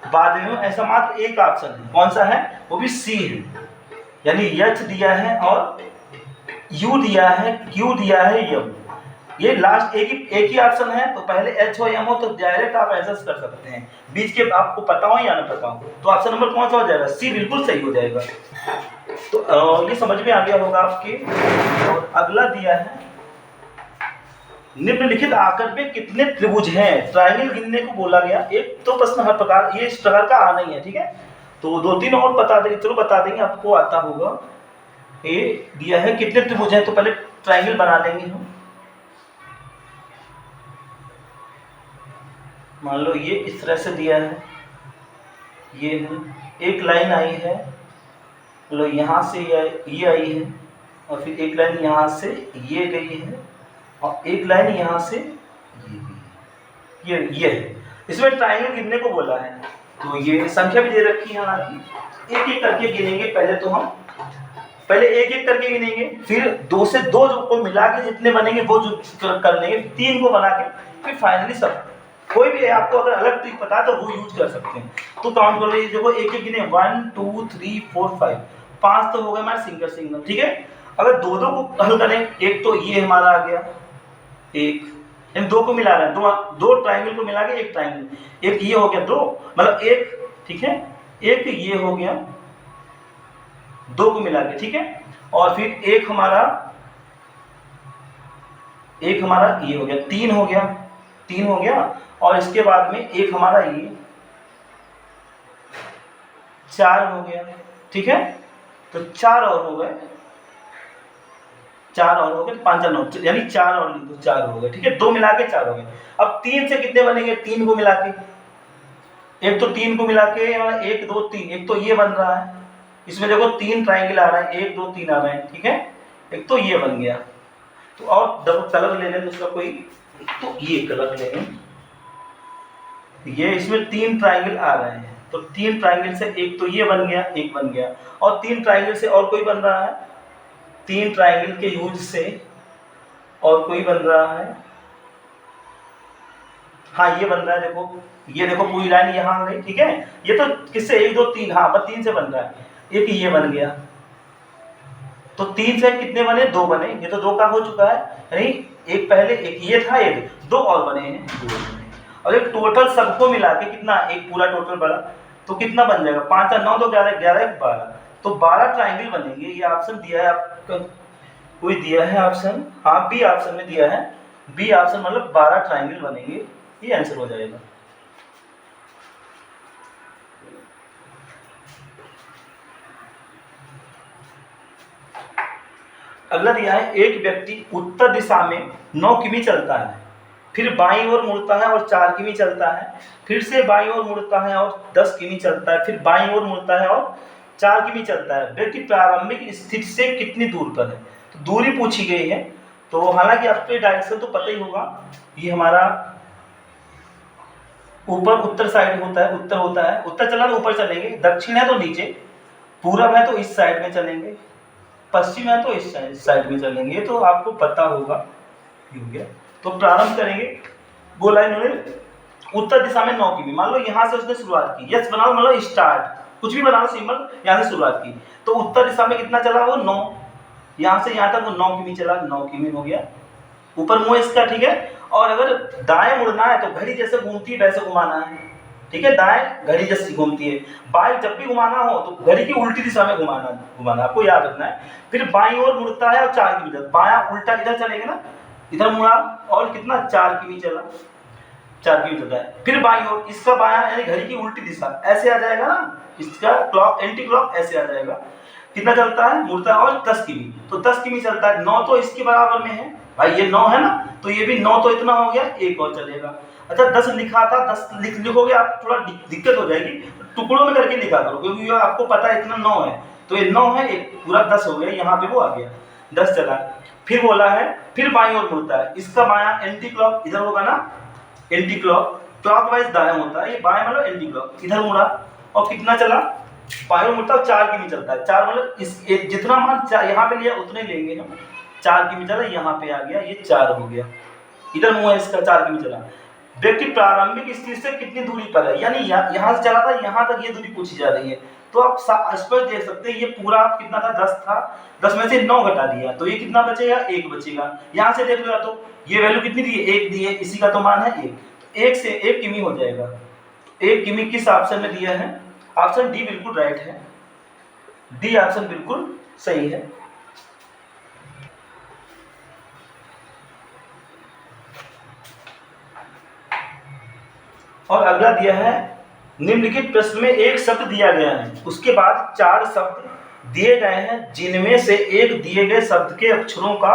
बाद में हो, ऐसा मात्र एक ऑप्शन है। कौन सा है, वो भी सी है, यानी यच दिया है और यू दिया है, क्यू दिया है, यम, ये लास्ट एक ही ऑप्शन है। तो पहले एच हो एम हो तो डायरेक्ट आप एडजस्ट कर सकते हैं, बीच के आपको पता हो या ना पता हो, तो ऑप्शन नंबर कौन सा हो जाएगा, सी बिल्कुल सही हो जाएगा। तो ये समझ में आ गया होगा आपके। और अगला दिया है निम्नलिखित आकार में कितने त्रिभुज हैं, ट्रायंगल गिनने को बोला गया। एक तो प्रश्न हर प्रकार ये इस प्रकार का आना ही है, ठीक है। तो दो तीन और बता देंगे, चलो बता देंगे, आपको आता होगा। ये दिया है कितने त्रिभुज हैं, तो पहले ट्रायंगल बना लेंगे हम। मान लो ये इस तरह से दिया है, ये है, एक लाइन आई है, लो यहाँ से ये आई है, और फिर एक लाइन यहाँ से ये गई है, और एक लाइन यहाँ से ये गई है, ये है। इसमें ट्रायंगल गिनने को बोला है, तो ये संख्या भी दे रखी है, हालांकि एक एक करके गिनेंगे। पहले एक एक करके गिनेंगे, फिर दो से दो को मिला के जितने बनेंगे वो जो कर लेंगे, तीन को बना के फिर फाइनली सब। कोई भी आपको अगर अलग ट्रिक पता है तो वो यूज कर सकते हैं। तो काउंट कर लीजिए, देखो एक एक गिने, 1 2 3 4 5, 5 तो हो गए हमारे सिंगल, ठीक है। अगर दो दो को हल करें, एक तो ये हमारा आ गया, एक इन दो को मिला रहे हैं, दो ट्रायंगल को मिला के एक ट्रायंगल, एक ये हो गया दो, मतलब एक, ठीक है, एक ये हो गया दो को मिला के, ठीक है। और फिर एक हमारा ये हो गया, तीन हो गया, और इसके बाद में एक हमारा ये 4 हो गया, ठीक है। तो 4 और हो गए, 5 और 9, यानी 4 और लिख दो, 4 हो गए, ठीक है। दो मिला के 4 हो गए। अब 3 से कितने बनेंगे, 3 को मिला के, एक तो 3 को मिला के 1 2 3, एक तो ये बन रहा है, इसमें देखो 3 ट्रायंगल आ रहा है, 1 2 3 आ रहे हैं, ठीक है। एक तो ये बन गया, तो और डबल कलर ले लें दूसरा कोई, तो ये कलर ले लें, ये इसमें 3 ट्रायंगल आ रहे हैं, तो 3 ट्रायंगल से एक तो ये बन गया, एक बन गया, और 3 ट्रायंगल से और कोई बन रहा है, 3 ट्रायंगल के यूज से और कोई बन रहा है, हाँ ये बन रहा है, देखो ये देखो पूरी लाइन यहाँ आ गई, ठीक है। ये तो किससे, 1 2 3, हाँ बस 3 से बन रहा है, एक ये बन गया, तो 3 से कितने बने, 2 बने, ये तो 2 का हो चुका है, यानी एक पहले एक ये था, एक 2 और बने हैं, 2 बने। और एक टोटल सबको मिला के कितना, एक पूरा टोटल बड़ा, तो कितना बन जाएगा, 5 और 9 तो 11, 11 12, तो 12 ट्रायंगल बनेंगे। ये ऑप्शन दिया है आपका, कोई दिया है ऑप्शन, हाँ बी ऑप्शन में दिया है, बी ऑप्शन मतलब 12 ट्रायंगल बनेंगे, ये आंसर हो जाएगा। अगला दिया है, एक व्यक्ति उत्तर दिशा में 9 किमी चलता है, फिर बाईं ओर मुड़ता है और 4 किमी चलता है, फिर से बाईं ओर मुड़ता है और 10 किमी चलता है, फिर बाईं ओर मुड़ता है और 4 किमी चलता है। व्यक्ति प्रारंभिक स्थिति से कितनी दूर पर है, तो दूरी पूछी गई है। तो हालांकि आपको डायरेक्शन तो पता ही होगा, ये हमारा ऊपर उत्तर साइड होता है, उत्तर होता है, उत्तर चला तो ऊपर चलेंगे, दक्षिण है तो नीचे, पूरब है तो इस साइड में चलेंगे, पश्चिम है तो इस साइड में चलेंगे, ये तो आपको पता होगा। हो गया, तो प्रारंभ करेंगे, बोला इन्होंने उत्तर दिशा में 9 किमी, मान लो यहाँ से उसने शुरुआत की, यस बना लो, मतलब स्टार्ट, कुछ भी बना लो सिंबल, यहाँ से शुरुआत की, तो उत्तर दिशा में कितना चला वो 9, यहाँ से यहाँ तक वो 9 किमी चला, 9 किमी हो गया, ऊपर मुंह इसका, ठीक है। और अगर दाएं मुड़ना है तो घड़ी जैसे घूमती है वैसे घुमाना है, ठीक है, दाएं घड़ी जैसी घूमती है, बाएं जब भी घुमाना हो तो घड़ी की उल्टी दिशा में घुमाना आपको याद रखना है। फिर बाईं ओर मुड़ता है और 4 किमी, बायां उल्टा इधर चलेंगे ना, इधर मुड़ा और कितना 4 किमी चला, 4 किमी चलता है। फिर बाईं ओर, इसका बायां यानी घड़ी की उल्टी दिशा ऐसे आ जाएगा ना, इसका क्लॉक एंटी क्लॉक ऐसे आ जाएगा, कितना चलता है, मुड़ता है और 10 किमी, तो 10 किमी चलता है। 9 तो इसके बराबर में है भाई, ये 9 है ना, तो ये भी 9 तो इतना हो गया, एक और चलेगा। अच्छा 10 लिखा था, 10 लिखोगे आप थोड़ा दिक्कत हो जाएगी, टुकड़ों में करके लिखा करो, क्योंकि आपको पता है इतना 9 है, तो ये 9 है, एक पूरा 10 हो गया, यहाँ पे वो आ गया 10 चला। फिर बोला है फिर बाईं ओर मुड़ता है, इसका बायां एंटी क्लॉक इधर होगा ना, एंटी क्लॉक, क्लॉकवाइज दाएं होता है, ये बाएं मतलब एंटी क्लॉक, इधर मुड़ा और कितना चला बाह्य मोर्चा 4 किमी चलता है। 4 मतलब इस जितना मान यहाँ पे लिया उतने लेंगे हम। 4 किमी चला, यहाँ पे आ गया, ये 4 हो गया, इधर मुँह है इसका, 4 किमी चला। व्यक्ति प्रारंभिक स्थिति से कितनी दूरी पर है, यानी यहाँ से चला था, यहाँ तक ये दूरी पूछी जा रही है। तो आप स्पष्ट देख सकते हैं, ये पूरा कितना था, 10 था, 10 में से 9 घटा दिया, तो ये कितना बचेगा, 1 बचेगा। यहाँ से देख लो, तो ये वैल्यू कितनी दी है, 1 दी है, इसी का तो मान है 1, तो 1 से 1 किमी हो जाएगा। 1 किमी किस ऑप्शन में दिया है, ऑप्शन डी बिल्कुल राइट है, डी ऑप्शन बिल्कुल सही है। और अगला दिया है, निम्नलिखित प्रश्न में एक शब्द दिया गया है, उसके बाद 4 शब्द दिए गए हैं, जिनमें से एक दिए गए शब्द के अक्षरों का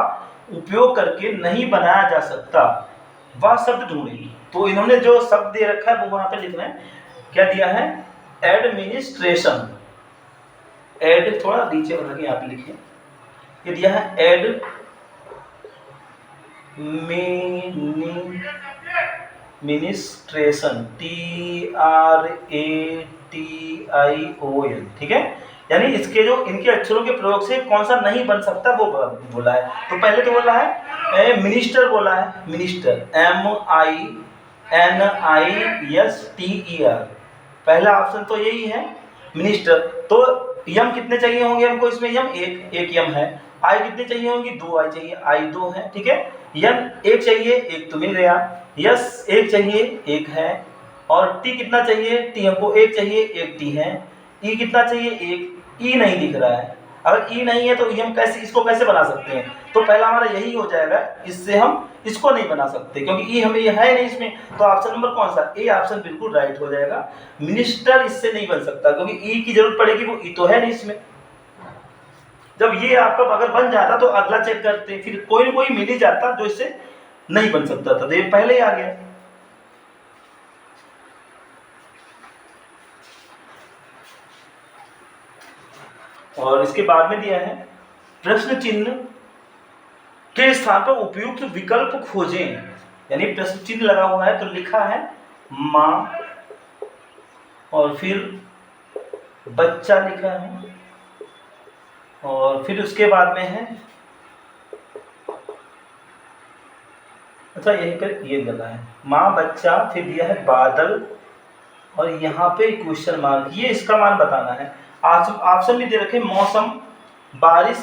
उपयोग करके नहीं बनाया जा सकता, वह शब्द ढूंढें। तो इन्होंने जो शब्द दे रखा है वो वहां पे लिखना है। क्या दिया है, एडमिनिस्ट्रेशन, एड थोड़ा नीचे बढ़ा के यहाँ पे लिखे, ये दिया है एडमिनिस्ट्रेशन, TRATION, ठीक है। यानी इसके जो इनके अक्षरों के प्रयोग से कौन सा नहीं बन सकता वो बोला है। तो पहले तो बोला है मिनिस्टर, बोला है मिनिस्टर, MINISTER, पहला ऑप्शन तो यही है मिनिस्टर। तो यम कितने चाहिए होंगे हमको इसमें, यम एक यम है। आई कितने चाहिए होंगी, 2 आई चाहिए, आई 2 है, ठीक है। यन 1 चाहिए, 1 तो मिल गया। यस 1 चाहिए, 1 है। और टी कितना चाहिए, टी हमको 1 चाहिए, 1 टी है। ई कितना चाहिए, 1, ई नहीं दिख रहा है। अगर ई नहीं है तो हम कैसे इसको कैसे बना सकते हैं, तो पहला हमारा यही हो जाएगा, इससे हम इसको नहीं बना सकते क्योंकि ई हमें ये है नहीं इसमें। तो ऑप्शन नंबर कौन सा, ए ऑप्शन बिल्कुल राइट हो जाएगा। मिनिस्टर इससे नहीं बन सकता क्योंकि ई की जरूरत पड़ेगी, वो ई तो है नहीं इसमें। जब ये आपका अगर बन जाता तो अगला चेक करते, फिर कोई ना कोई मिल ही जाता जो इससे नहीं बन सकता था, तो ये पहले ही आ गया। और इसके बाद में दिया है, प्रश्न चिन्ह के स्थान पर उपयुक्त विकल्प खोजें। यानी प्रश्न चिन्ह लगा हुआ है तो लिखा है माँ, और फिर बच्चा लिखा है, और फिर उसके बाद में है, अच्छा यहीं पर ये लगा है माँ बच्चा, फिर दिया है बादल, और यहाँ पे क्वेश्चन मार्क, ये इसका मान बताना है। ऑप्शन भी दे रखे, मौसम, बारिश,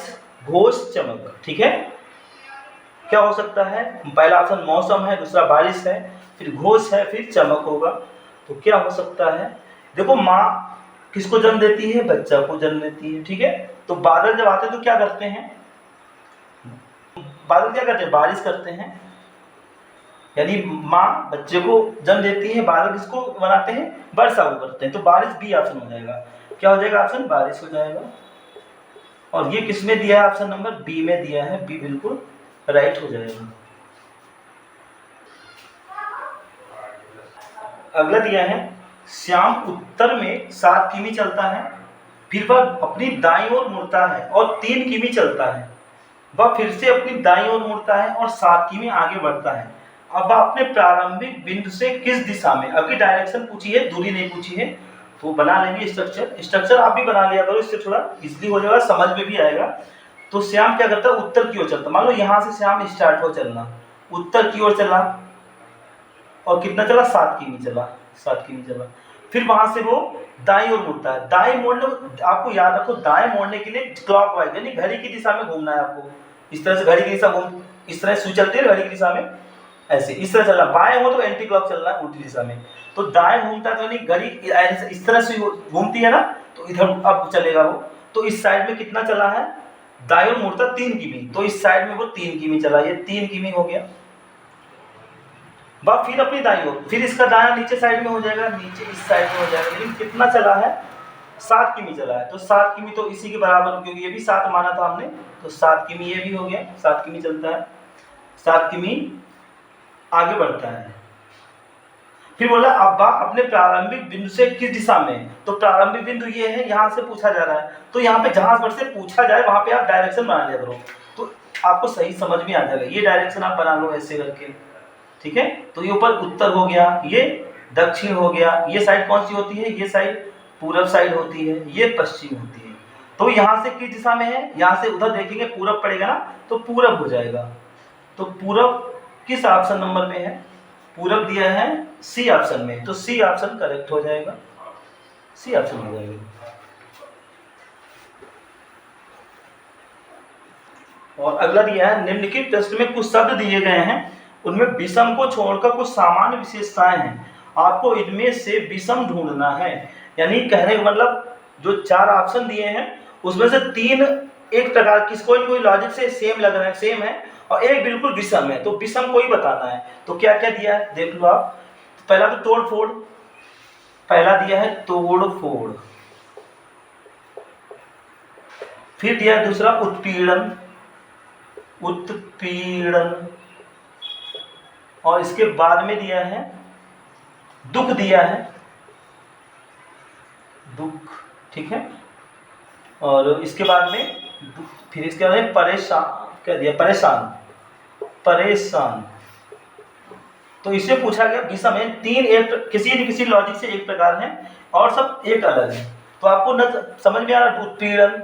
घोष, चमक, ठीक है। क्या हो सकता है, पहला ऑप्शन मौसम है, दूसरा बारिश है, फिर घोष है, फिर चमक होगा। तो क्या हो सकता है, देखो माँ किसको जन्म देती है, बच्चा को जन्म देती है, ठीक है। तो बादल जब आते हैं तो क्या करते हैं, बादल क्या करते हैं, बारिश करते हैं, यानी माँ बच्चे को जन्म देती है, बादल किसको बनाते हैं, वर्षा को करते हैं। तो बारिश बी ऑप्शन हो जाएगा। क्या हो जाएगा, ऑप्शन बारिश हो जाएगा। और ये किसमें दिया है, ऑप्शन नंबर बी में दिया है, बी बिल्कुल राइट हो जाएगा। अगला दिया है, श्याम उत्तर में 7 किमी चलता है, फिर वह अपनी दाईं ओर मुड़ता है और 3 किमी चलता है, वह फिर से अपनी दाईं ओर मुड़ता है और 7 किमी आगे बढ़ता है। अब वह अपने प्रारंभिक बिंदु से किस दिशा में, अभी डायरेक्शन पूछी है, दूरी नहीं पूछी है, तो बना लेंगे स्ट्रक्चर आप भी बना लिया करो, इससे थोड़ा इजली हो जाएगा, समझ में भी आएगा। तो श्याम क्या करता है, उत्तर की ओर चलता, मान लो यहाँ से श्याम स्टार्ट हो चलना, उत्तर की ओर चला, और कितना चला, 7 किमी चला, 7 किमी चला, फिर वहां से वो दाईं ओर मुड़ता है। दाएं मोड़ने, आपको याद रखो, दाएं मोड़ने के लिए क्लॉकवाइज यानी घड़ी की दिशा में घूमना है आपको। इस तरह से घड़ी की दिशा घूम, इस तरह से चलती है घड़ी की दिशा में, ऐसे इस तरह चलना, बाएं हो तो एंटी क्लॉक चलना है, उल्टी दिशा में। तो दाएं घूमता है तो यानी घड़ी इस तरह से घूमती है ना, तो इधर अब चलेगा वो। तो इस साइड में कितना चला है, दाएं ओर मुड़ता 3 किमी, तो इस साइड में वो 3 किमी चला, ये 3 किमी हो गया। वह फिर अपनी दाईं ओर, फिर इसका दायां नीचे साइड में हो जाएगा, नीचे इस साइड में हो जाएगा, लेकिन कितना चला है, 7 किमी चला है। तो 7 किमी तो इसी के बराबर, क्योंकि ये भी 7 माना था हमने, तो 7 किमी ये भी हो गया, 7 किमी चलता है, 7 किमी आगे बढ़ता है। फिर बोला अब वह अपने प्रारंभिक बिंदु से किस दिशा में, तो प्रारंभिक बिंदु ये है, यहाँ से पूछा जा रहा है, तो यहाँ पे जहां पर से पूछा जाए वहां पे आप डायरेक्शन बना लिया करो, तो आपको सही समझ में आ जाएगा। ये डायरेक्शन आप बना लो ऐसे करके, ठीक है। तो ये ऊपर उत्तर हो गया, ये दक्षिण हो गया, ये साइड कौन सी होती है, ये साइड पूरब साइड होती है, ये पश्चिम होती है। तो यहाँ से किस दिशा में है, यहाँ से उधर देखेंगे पूरब पड़ेगा ना, तो पूरब हो जाएगा। तो पूरब किस ऑप्शन नंबर में है, पूरब दिया है सी ऑप्शन में, तो सी ऑप्शन करेक्ट हो जाएगा, सी ऑप्शन हो जाएगा। और अगला दिया है निम्नलिखित प्रश्न में कुछ शब्द दिए गए हैं, उनमें विषम को छोड़कर कुछ सामान्य विशेषताएं हैं, आपको इनमें से विषम ढूंढना है। यानी कहने का मतलब जो 4 ऑप्शन दिए हैं उसमें से 3 एक प्रकार की कोई लॉजिक से सेम लग रहा है, सेम है, और एक बिल्कुल विषम है, तो विषम को ही बताना है। तो क्या क्या दिया है देख लो आप। पहला तो तोड़ फोड़, पहला दिया है तोड़ फोड़, फिर दिया है दूसरा उत्पीड़न, उत्पीड़न, और इसके बाद में दिया है दुख, दिया है दुख, ठीक है। और इसके बाद में फिर इसके बाद में परेशान, क्या दिया, परेशान, परेशान। तो इससे पूछा गया विषम है, 3 एक किसी न किसी लॉजिक से एक प्रकार है और सब एक अलग है। तो आपको न समझ में आ रहा, उत्पीड़न,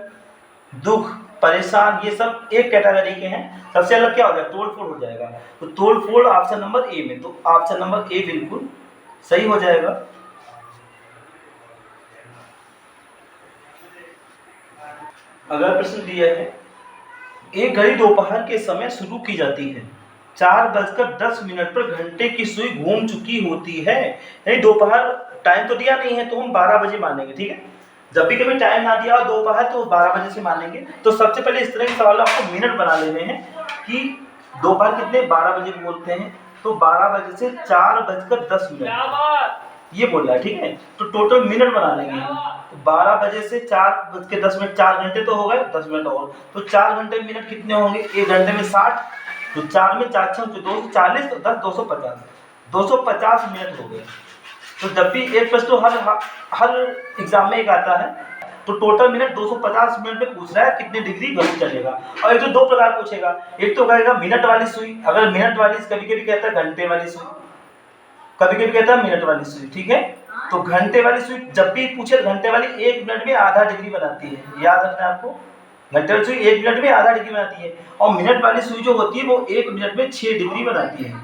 दुख, परेशान, ये सब एक कैटेगरी के हैं। सबसे अलग क्या हो जाएगा, तोड़ फोड़ हो जाएगा। तो तोड़ फोड़ ऑप्शन नंबर ए में, तो ऑप्शन नंबर ए बिल्कुल सही हो जाएगा। अगला प्रश्न दिया है, एक घड़ी दोपहर के समय शुरू की जाती है, 4:10 पर घंटे की सुई घूम चुकी होती है। नहीं, दोपहर टाइम तो दिया नहीं है, तो हम 12 बजे मानेंगे, ठीक है। जब भी कभी टाइम ना दिया हो दोपहर, तो 12 बजे से मानेंगे। तो सबसे पहले इस तरह के सवाल आपको मिनट बना लेने हैं कि दोपहर कितने, 12 बजे बोलते हैं, तो 12 बजे से 4:10 ये बोल रहा है, ठीक है। तो टोटल मिनट बना लेंगे हम, तो 12 बजे से 4:10, 4 घंटे तो हो गए, 10 मिनट और, तो 4 घंटे मिनट कितने होंगे, 1 घंटे में 60, तो 4 में 4 6 240, तो 10 250, 250 मिनट हो गए। तो जब भी एक प्रश्न तो हर एग्जाम में एक आता है, तो टोटल मिनट 250 मिनट में पूछ रहा है कितने डिग्री घड़ी चलेगा। और एक तो 2 प्रकार पूछेगा, एक तो कहेगा मिनट वाली सुई, अगर मिनट वाली, कभी कभी कहता है घंटे वाली सुई, कभी कभी कहता है मिनट वाली सुई, ठीक है। तो घंटे वाली सुई जब भी पूछे, घंटे वाली 1 मिनट में आधा डिग्री बनाती है, याद रखना है आपको, घंटे वाली सुई 1 मिनट में आधा डिग्री बनाती है, और मिनट वाली सुई जो होती है वो 1 मिनट में 6 डिग्री बनाती है।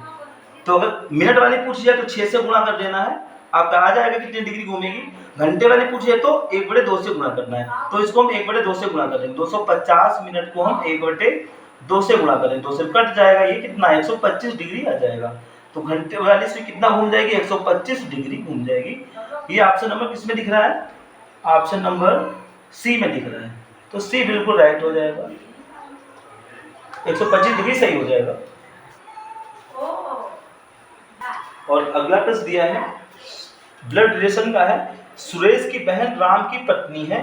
तो अगर मिनट वाली पूछ जाए तो 6 से गुणा कर देना है, आपका आ जाएगा कितनी डिग्री घूमेगी। घंटे वाली पूछिए तो 1/2 से गुणा करना है, तो इसको हम 1/2 से गुणा करेंगे, 250 मिनट को हम 1/2 से गुणा करें, 2 से कट जाएगा, ये कितना 125 डिग्री आ जाएगा। तो घंटे वाली से कितना घूम जाएगी, 125 डिग्री घूम जाएगी। ये ऑप्शन नंबर किस में दिख रहा है, ऑप्शन नंबर सी में दिख रहा है, तो सी बिल्कुल राइट हो जाएगा, 125 डिग्री सही हो जाएगा। और अगला प्रश्न दिया है, ब्लड रिलेशन का है, सुरेश की बहन राम की पत्नी है,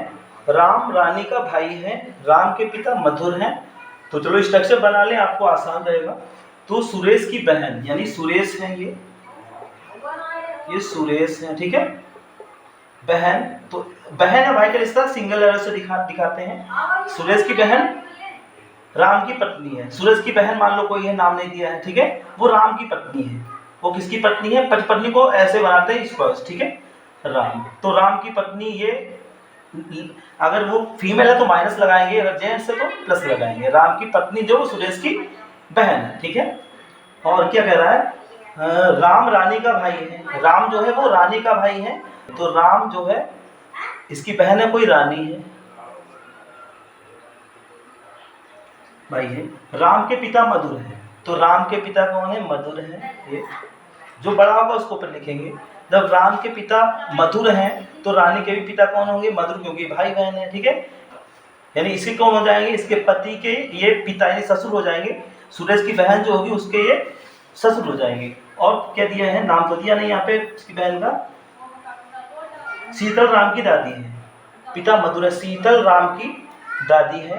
राम रानी का भाई है, राम के पिता मधुर हैं। तो चलो स्ट्रक्चर बना लें, आपको आसान रहेगा। तो सुरेश की बहन, यानी सुरेश है, ये सुरेश है, ठीक है। बहन, तो बहन है भाई का रिश्ता सिंगल लेटर से दिखाते हैं। सुरेश की बहन राम की पत्नी है, सुरेश की बहन मान लो कोई है, नाम नहीं दिया है, ठीक है, वो राम की पत्नी है। वो किसकी पत्नी है, पत्नी को ऐसे बनाते हैं स्पर्श, ठीक है, राम। तो राम की पत्नी, ये अगर वो फीमेल है तो माइनस लगाएंगे, अगर जेंट्स है तो प्लस लगाएंगे। राम की पत्नी जो सुरेश की बहन है, ठीक है। और क्या कह रहा है, राम रानी का भाई है, राम जो है वो रानी का भाई है, तो राम जो है इसकी बहन है, कोई रानी है, भाई है। राम के पिता मधुर है, तो राम के पिता कौन है, मधुर है, ये जो बड़ा होगा उसको ऊपर लिखेंगे। जब राम के पिता मधुर हैं तो रानी के भी पिता कौन होंगे, मधुर, क्योंकि भाई बहन है, ठीक है। यानी इसके कौन हो जाएंगे, इसके पति के ये पिता यानी ससुर हो जाएंगे, सुरेश की बहन जो होगी उसके ये ससुर हो जाएंगे। और क्या दिया है, नाम तो दिया नहीं यहाँ पे उसकी बहन का, शीतल राम की दादी है, पिता मधुर है, शीतल राम की दादी है,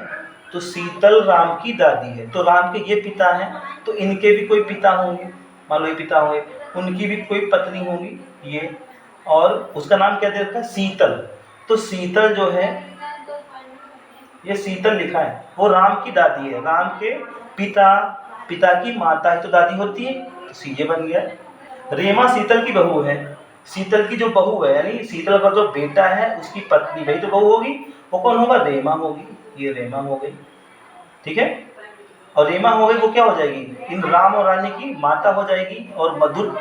तो शीतल राम की दादी है, तो राम के ये पिता हैं, तो इनके भी कोई पिता होंगे, मान लो ये पिता होंगे, उनकी भी कोई पत्नी होगी ये, और उसका नाम क्या दे रखा है, शीतल। तो शीतल जो है, ये शीतल लिखा है, वो राम की दादी है, राम के पिता की माता है, तो दादी होती है, तो सी ये बन गया। रेमा शीतल की बहू है, शीतल की जो बहू है, यानी शीतल का जो बेटा है उसकी पत्नी, वही तो बहू होगी। वो कौन होगा? रेमा होगी। ये रेमा हो गई, ठीक है। और रेमा हो गई, वो क्या हो जाएगी? इन राम और रानी की माता हो जाएगी, और मधुर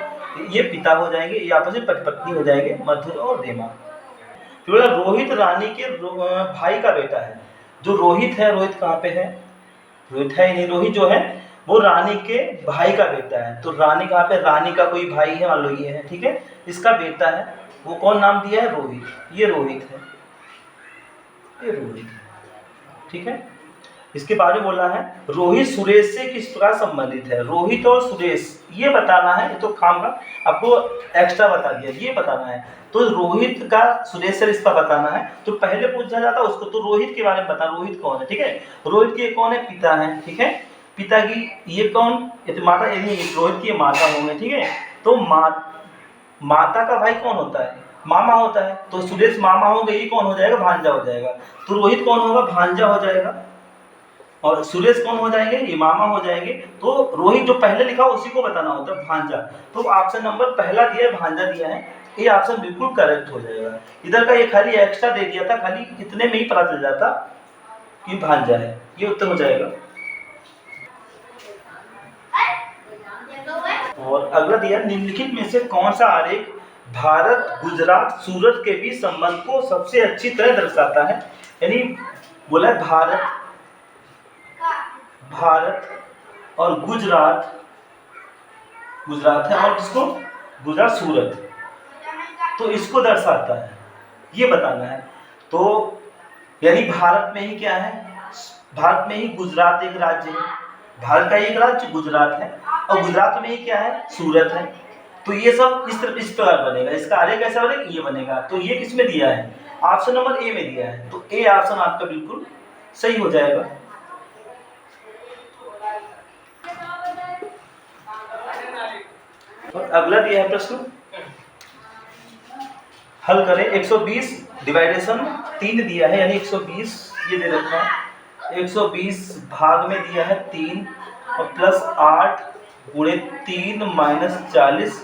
ये पिता हो जाएंगे, ये आपस में पति पत्नी हो जाएंगे, मधुर और रेमा। फिर बोला रोहित रानी के भाई का बेटा है। जो रोहित है, रोहित कहाँ पे है? रोहित है ही नहीं। रोहित जो है वो रानी के भाई का बेटा है। तो रानी कहाँ पे? रानी का कोई भाई है, मान लो ये है, ठीक है, इसका बेटा है। वो कौन नाम दिया है? रोहित। ये रोहित है, ये रोहित है, ठीक है। इसके बारे में बोला है रोहित सुरेश से किस प्रकार संबंधित है। रोहित और सुरेश ये बताना है, तो काम का आपको एक्स्ट्रा बता दिया, ये बताना है। तो रोहित का सुरेश से रिश्ता बताना है, तो पहले पूछा जाता है उसको, तो रोहित के बारे में बता, रोहित कौन है, ठीक है। रोहित के कौन है? पिता है, ठीक है। पिता की ये कौन? ये तो माता, यानी रोहित की माता होंगे, ठीक है। तो माता का भाई कौन होता है? मामा होता है। तो सुरेश मामा हो गए, ये कौन हो जाएगा? भांजा हो जाएगा। तो रोहित कौन होगा? भांजा हो जाएगा। और सुरेश कौन हो जाएंगे? ये मामा हो जाएंगे। तो रोहित जो पहले लिखा उसी को बताना होता है, भांजा। तो ऑप्शन नंबर पहला दिया है, भांजा दिया है, ये ऑप्शन बिल्कुल करेक्ट हो जाएगा। इधर का ये खाली एक्स्ट्रा दे दिया था, खाली इतने में ही पता चल जाता कि भांजा है, ये उत्तर हो जाएगा। और अगला दिया निम्नलिखित में से कौन सा आरेख भारत, गुजरात, सूरत के बीच संबंध को सबसे अच्छी तरह दर्शाता है। यानी बोला है भारत और गुजरात, गुजरात है, और किसको? गुजरात, सूरत, तो इसको दर्शाता है, ये बताना है। तो यानी भारत में ही क्या है? भारत में ही गुजरात एक राज्य है, भारत का एक राज्य गुजरात है, और गुजरात में ही क्या है? सूरत है। तो ये सब इस प्रकार बनेगा, इसका आरेख कैसा बनेगा? ये बनेगा। तो ये किसमें दिया है? ऑप्शन नंबर ए में दिया है, तो ए ऑप्शन आपका बिल्कुल सही हो जाएगा। और अगला दिया है प्रश्न, हल करें। 120 डिवाइडेशन 3 दिया है, यानी 120 ये दे रखा है, 120 भाग में दिया है 3 और प्लस 8 गुणे 3 माइनस 40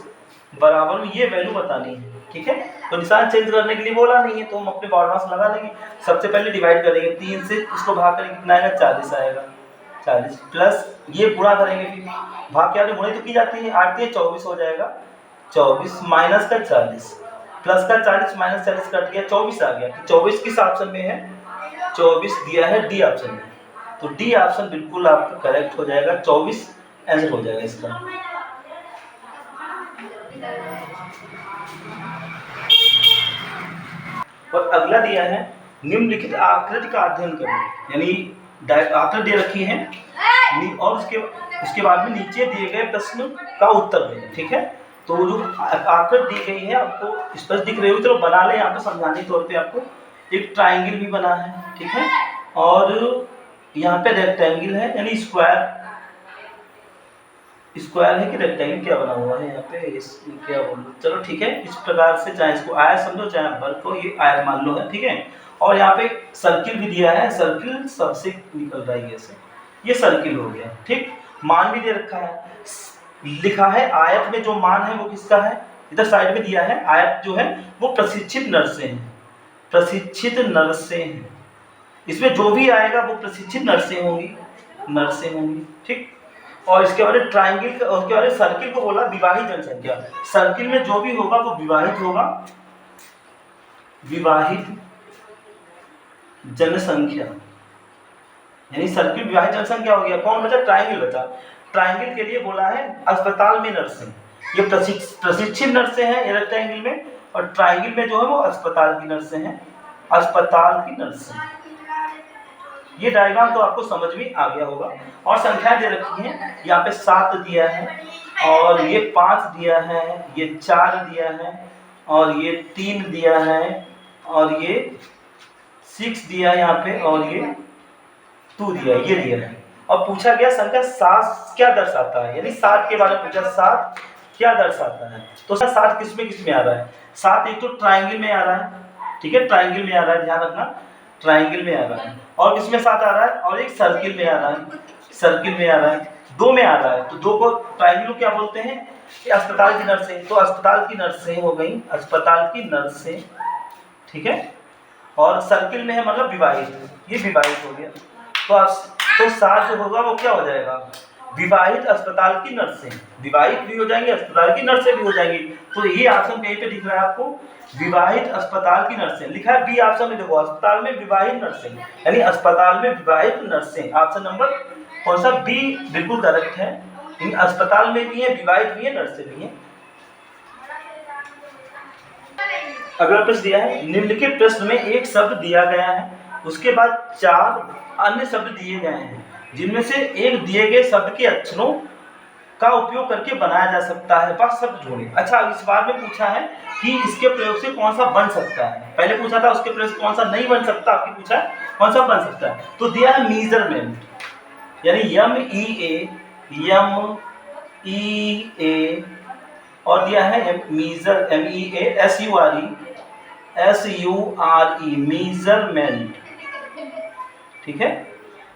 बराबर में ये वैल्यू बतानी है, ठीक है। तो निशान चेंज करने के लिए बोला नहीं है, तो हम अपने बारमास लगा लेंगे। सबसे पहले डिवाइड करेंगे, 3 से इसको भाग करेंगे, कितना आएगा? 40 आएगा। 40 प्लस ये गुणा करेंगे, फिर भाग क्या गुणे तो की जाती है, 8 के 24 हो जाएगा। 24 माइनस का 40 प्लस का 40 माइनस 40 कट गया, 24 आ गया। 24 किस ऑप्शन में है? 24 दिया है डी ऑप्शन में, तो डी ऑप्शन बिल्कुल आपका करेक्ट हो जाएगा, 24 आंसर हो जाएगा इसका। और अगला दिया है निम्नलिखित आकृति का अध्ययन करें, यानी आकृति दे रखी है और उसके बाद में नीचे दिए गए प्रश्न का उत्तर दें, ठीक है। तो जो आकृति दी गई है आपको स्पष्ट दिख रही होगी, तो बना ले यहाँ पे समझाने तौर पे। आपको एक ट्राइंगल भी बना है, ठीक है, और यहाँ पे रेक्टेंगल है, यानी स्क्वायर है कि रेक्टेंगल, क्या बना हुआ है यहाँ पे, क्या बोलो, चलो ठीक है। इस प्रकार से चाहे इसको आयत समझो चाहे वर्ग को, ये आयत मान लो है, ठीक है। और यहाँ पे सर्किल भी दिया है, सर्किल सबसे निकल रहा है ऐसे, ये सर्किल हो गया, ठीक। मान भी दे रखा है, लिखा है आयत में जो मान है वो किसका है, इधर साइड में दिया है। आयत जो है वो प्रशिक्षित नर से है, प्रशिक्षित नर से है। इसमें जो भी आएगा वो प्रशिक्षित नर से होंगी, ठीक। और इसके बारे ट्राइंगल, उसके बारे सर्किल को बोला विवाहित जनसंख्या। सर्किल में जो भी होगा वो विवाहित होगा, विवाहित जनसंख्या, यानी सर्किल विवाहित जनसंख्या हो गया। कौन बचा? ट्राइंगल बचा। ट्राइंगल के लिए बोला है अस्पताल में नर्सें, ये प्रशिक्षित नर्सें हैं ये रेक्टेंगल में, और ट्राइंगल में जो है वो अस्पताल की नर्सें हैं, अस्पताल की नर्सें। ये डायग्राम तो आपको समझ में आ गया होगा। और संख्या दे रखी है, यहाँ पे 7 दिया है, और ये 5 दिया है, ये 4 दिया है, और ये 3 दिया है, और ये 6 दिया है यहाँ पे, और ये 2 दिया है, ये दिया है। और पूछा गया संख्या 7 क्या दर्शाता है, यानी 7 के बारे में पूछा, 7 क्या दर्शाता है। तो 7 किस में आ रहा है? 7 एक तो ट्राइंगल में आ रहा है, ठीक है, ट्राइंगल में आ रहा है, ध्यान रखना, ट्राइंगल में आ रहा है। और किसमें 7 आ रहा है? और एक सर्किल में आ रहा है, सर्किल में आ रहा है, 2 में आ रहा है। तो 2 को ट्राइंगल को क्या बोलते हैं? कि अस्पताल की नर्सें, तो अस्पताल की नर्सें हो गई, अस्पताल की नर्सें, ठीक है। और सर्किल में है मतलब विवाहित, ये विवाहित हो गया। तो साथ जो होगा वो क्या हो जाएगा, विवाहित अस्पताल की नर्सें, विवाहित भी हो जाएंगे, अस्पताल की नर्सें भी हो जाएंगी। तो ये ऑप्शन कहीं पे दिख रहा है आपको, विवाहित अस्पताल की नर्सें लिखा है बी ऑप्शन में, देखो अस्पताल में विवाहित नर्सें, यानी अस्पताल में विवाहित नर्सें, ऑप्शन नंबर कौन सा, बी बिल्कुल करेक्ट है। इन अस्पताल में भी है, विवाहित भी है, नर्सें भी है। अगला प्रश्न दिया है, निम्नलिखित प्रश्न में एक शब्द दिया गया है, उसके बाद 4 अन्य शब्द दिए गए हैं, जिनमें से एक दिए गए शब्द के अक्षरों का उपयोग करके बनाया जा सकता है, वह शब्द ढूंढें। अच्छा, इस बार में पूछा है कि इसके प्रयोग से कौन सा बन सकता है, पहले पूछा था उसके प्रयोग से कौन सा नहीं बन सकता, आपकी पूछा है कौन सा बन सकता है। तो दिया है मेजरमेंट, यानी MEA और दिया है मीजर, SURE मेजरमेंट, ठीक है।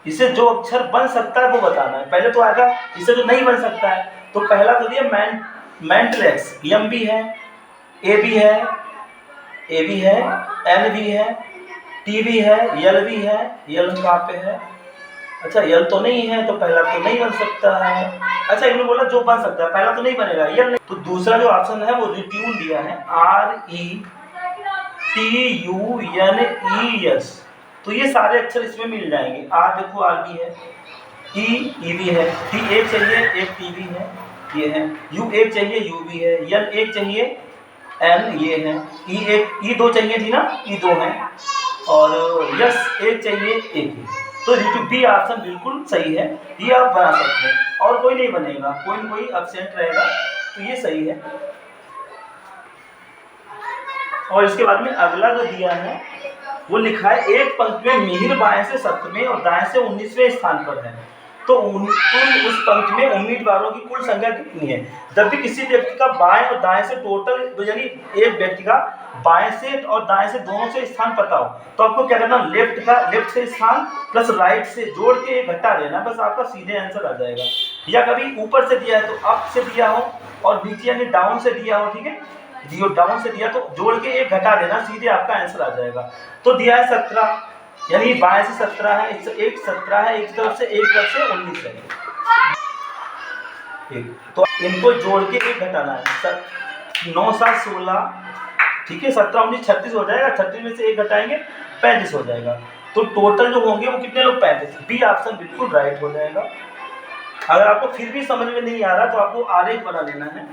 इसे जो अक्षर बन सकता है वो बताना है। पहले तो आएगा इसे जो नहीं बन सकता है, तो पहला तो दिया मेंटलेक्स, M भी है, A भी है, N भी है, T भी है, L भी है, L कहाँ पे है, अच्छा L तो नहीं है, तो पहला तो नहीं बन सकता है। अच्छा, इन्होंने बोला जो बन सकता है, पहला तो नहीं बनेगा, L नहीं। तो दूसरा जो ऑप्शन है वो रिट्यून दिया है, RETUNES, तो ये सारे अक्षर इसमें मिल जाएंगे। आर देखो, आर भी है, ई भी है, टी एक चाहिए, एक टी भी है, ये है, यू एक चाहिए, यू भी है, एन एक चाहिए, एन ये है, ई 2 चाहिए थी ना, ई 2 है, और यस एक चाहिए, एक है। तो ऋतु बी ऑप्शन बिल्कुल सही है, ये आप बना सकते हैं, और कोई नहीं बनेगा, कोई न कोई एब्सेंट रहेगा, तो ये सही है। और इसके बाद में अगला जो दिया है वो लिखा है, एक पंक्ति में मिहिर बाएं से 7वें और दाएं से 19वें स्थान पर है, तो उस पंक्ति में उम्मीदवारों की कुल संख्या कितनी है। जब भी किसी व्यक्ति का बाएं और दाएं से टोटल, यानी एक व्यक्ति का बाएं से और दाएं से दोनों से स्थान पता हो, तो आपको क्या करना, लेफ्ट से स्थान प्लस राइट से जोड़ के घटा देना, बस आपका सीधे आंसर आ जाएगा। या कभी ऊपर से दिया है तो अप से दिया हो, और नीचे यानी डाउन से दिया हो, ठीक है, दियो डाउन से दिया तो जोड़ के एक घटा देना, सीधे आपका आंसर आ जाएगा। तो दिया है 17, यानी बाएं से 17 है, एक 17 है, एक तरफ से 19 है, तो इनको जोड़ के एक घटाना है, 9 7 16, ठीक है, 17 19 36 हो जाएगा, 36 में से एक घटाएंगे 35 हो जाएगा, तो टोटल जो होंगे वो कितने लोग, 35। बी ऑप्शन बिल्कुल राइट हो जाएगा। अगर आपको फिर भी समझ में नहीं आ रहा तो आपको आरेख बना लेना है।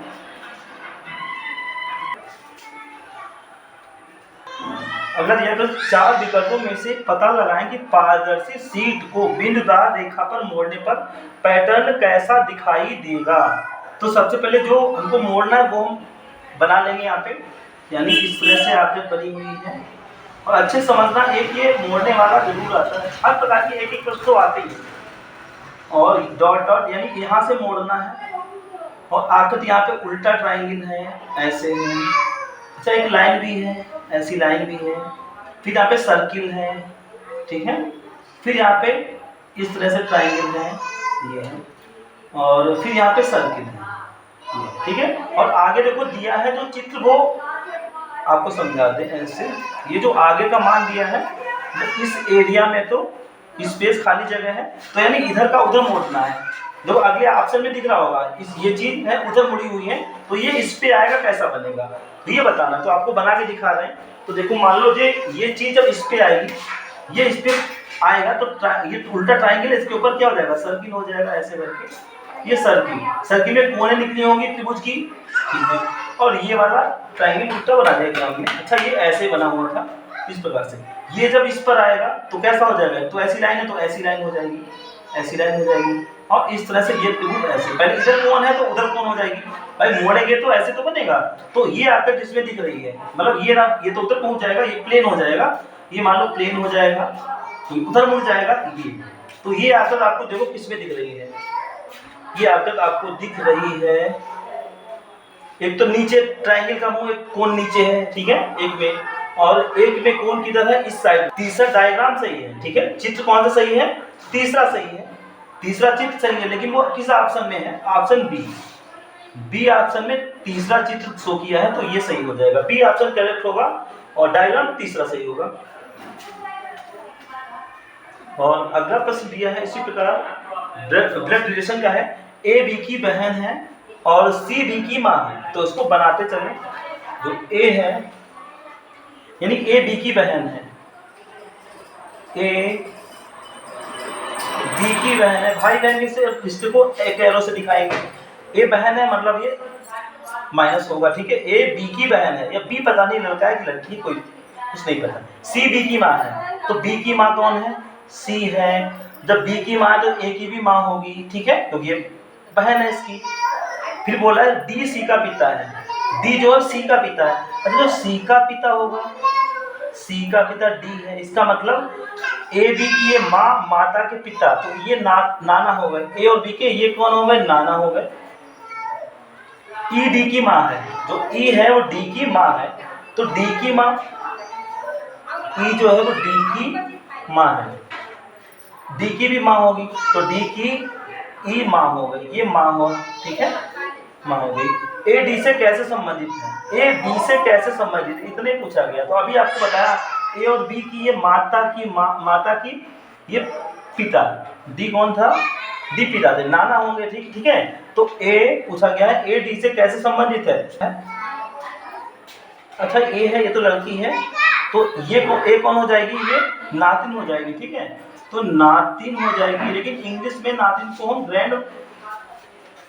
अगर यह 4 विकल्पों में से पता लगाएं कि पारदर्शी शीट को बिंदुदार रेखा पर मोड़ने पर पैटर्न कैसा दिखाई देगा। तो सबसे पहले जो हमको मोड़ना है वो हम बना लेंगे यहाँ पे, यानी इस तरह से आकृति बनी हुई है, और अच्छे समझना, एक ये मोड़ने वाला जरूर आता है, हर प्रकार की एक प्रश्न तो आते ही, और डॉट डॉट यानी यहाँ से मोड़ना है, और आकृति यहाँ पे उल्टा ट्राइंगल है, ऐसे है, अच्छा एक लाइन भी है, ऐसी लाइन भी है, फिर यहाँ पे सर्किल है, ठीक है, फिर यहाँ पे इस तरह से ट्राइंगल है, ये है, और फिर यहाँ पे सर्किल है, ठीक है। और आगे देखो दिया है जो चित्र वो आपको समझा दे ऐसे, ये जो आगे का मान दिया है, इस एरिया में तो स्पेस खाली जगह है, तो यानी इधर का उधर मोड़ना है, जो अगले ऑप्शन में दिख रहा होगा, ये चीज है उधर मुड़ी हुई है, तो ये इस पे आएगा, कैसा बनेगा तो ये बताना। तो आपको बना के दिखा रहे हैं, तो देखो मान लो ये चीज जब इस पे आएगी, ये इस पे आएगा, तो ये उल्टा ट्राइंगल, इसके ऊपर क्या हो जाएगा, सर्किल हो जाएगा, ऐसे करके ये सर्किल में कोने निकली होंगी त्रिभुज की, ठीक है, और ये वाला ट्राइंगल उल्टा बना दिया हमने। अच्छा, ये ऐसे बना हुआ था इस प्रकार से, ये जब इस पर आएगा तो कैसा हो जाएगा, तो ऐसी लाइन है तो ऐसी लाइन हो जाएगी, ऐसी लाइन हो जाएगी, और इस तरह से ये त्रिभुज ऐसे, पहले इधर कौन है तो उधर कौन हो जाएगी, भाई मोड़ेंगे तो ऐसे तो बनेगा। तो ये आकर जिसमें दिख रही है, मतलब ये तो उधर पहुंच जाएगा, ये प्लेन हो जाएगा, ये मान लो प्लेन हो जाएगा, तो उधर मुड़ जाएगा ये, तो ये आकर आपको देखो किसमें दिख रही है, ये आकर आपको दिख रही है, एक तो नीचे ट्राइंगल का मुंह, एक कोण नीचे है, ठीक है, एक में, और एक में कोण किधर है, इस साइड। तीसरा डायग्राम सही है, ठीक है, चित्र कौन सा सही है, तीसरा सही है, तीसरा चित्र सही है, लेकिन वो किस ऑप्शन में है, ऑप्शन बी, बी ऑप्शन में तीसरा चित्र शो किया है, तो ये सही हो जाएगा, बी ऑप्शन करेक्ट होगा और डायग्राम तीसरा सही होगा। और अगला प्रश्न दिया है इसी प्रकार, ब्लड रिलेशन का है, ए बी की बहन है और सी बी की माँ है, तो इसको बनाते चले। जो ए है यानी ए बी की बहन है, ए बी की बहन है, भाई बहन से रिश्ते को एक एरो से दिखाएंगे। ए बहन है मतलब ये माइनस होगा, ठीक है। ए बी की बहन है, या बी पता नहीं लड़का है कि लड़की, कोई कुछ नहीं पता। सी बी की माँ है, तो बी की माँ कौन है, सी है। जब बी की माँ है तो ए की भी माँ होगी, ठीक है, क्योंकि ये बहन है इसकी। फिर बोला है डी सी का पिता है, डी जो है सी का पिता है, अच्छा जो सी का पिता होगा, सी का पिता डी है, इसका मतलब ए बी की ये माँ, माता के पिता, तो ये नाना हो गए, ए और बी के ये कौन हो गए, नाना हो गए। ई डी की माँ है, जो ई है वो डी की माँ है, तो डी की माँ, ई जो है वो डी की माँ है, डी की भी माँ होगी, तो डी की ई माँ हो गई, ये माँ हो, ठीक है, माँ हो गई। ए डी से कैसे संबंधित है, ए बी से कैसे संबंधित, इतने पूछा गया। तो अभी आपको बताया ए और बी की ये माता की ये पिता, डी कौन था, डी पिता थे, नाना होंगे, ठीक, ठीक है। तो ए पूछा गया है, ए डी से कैसे संबंधित है। अच्छा ए है, ये तो लड़की है, तो ये ए कौन हो जाएगी, ये नातिन हो जाएगी, ठीक है, तो नातिन हो जाएगी। लेकिन इंग्लिश में नातिन को हम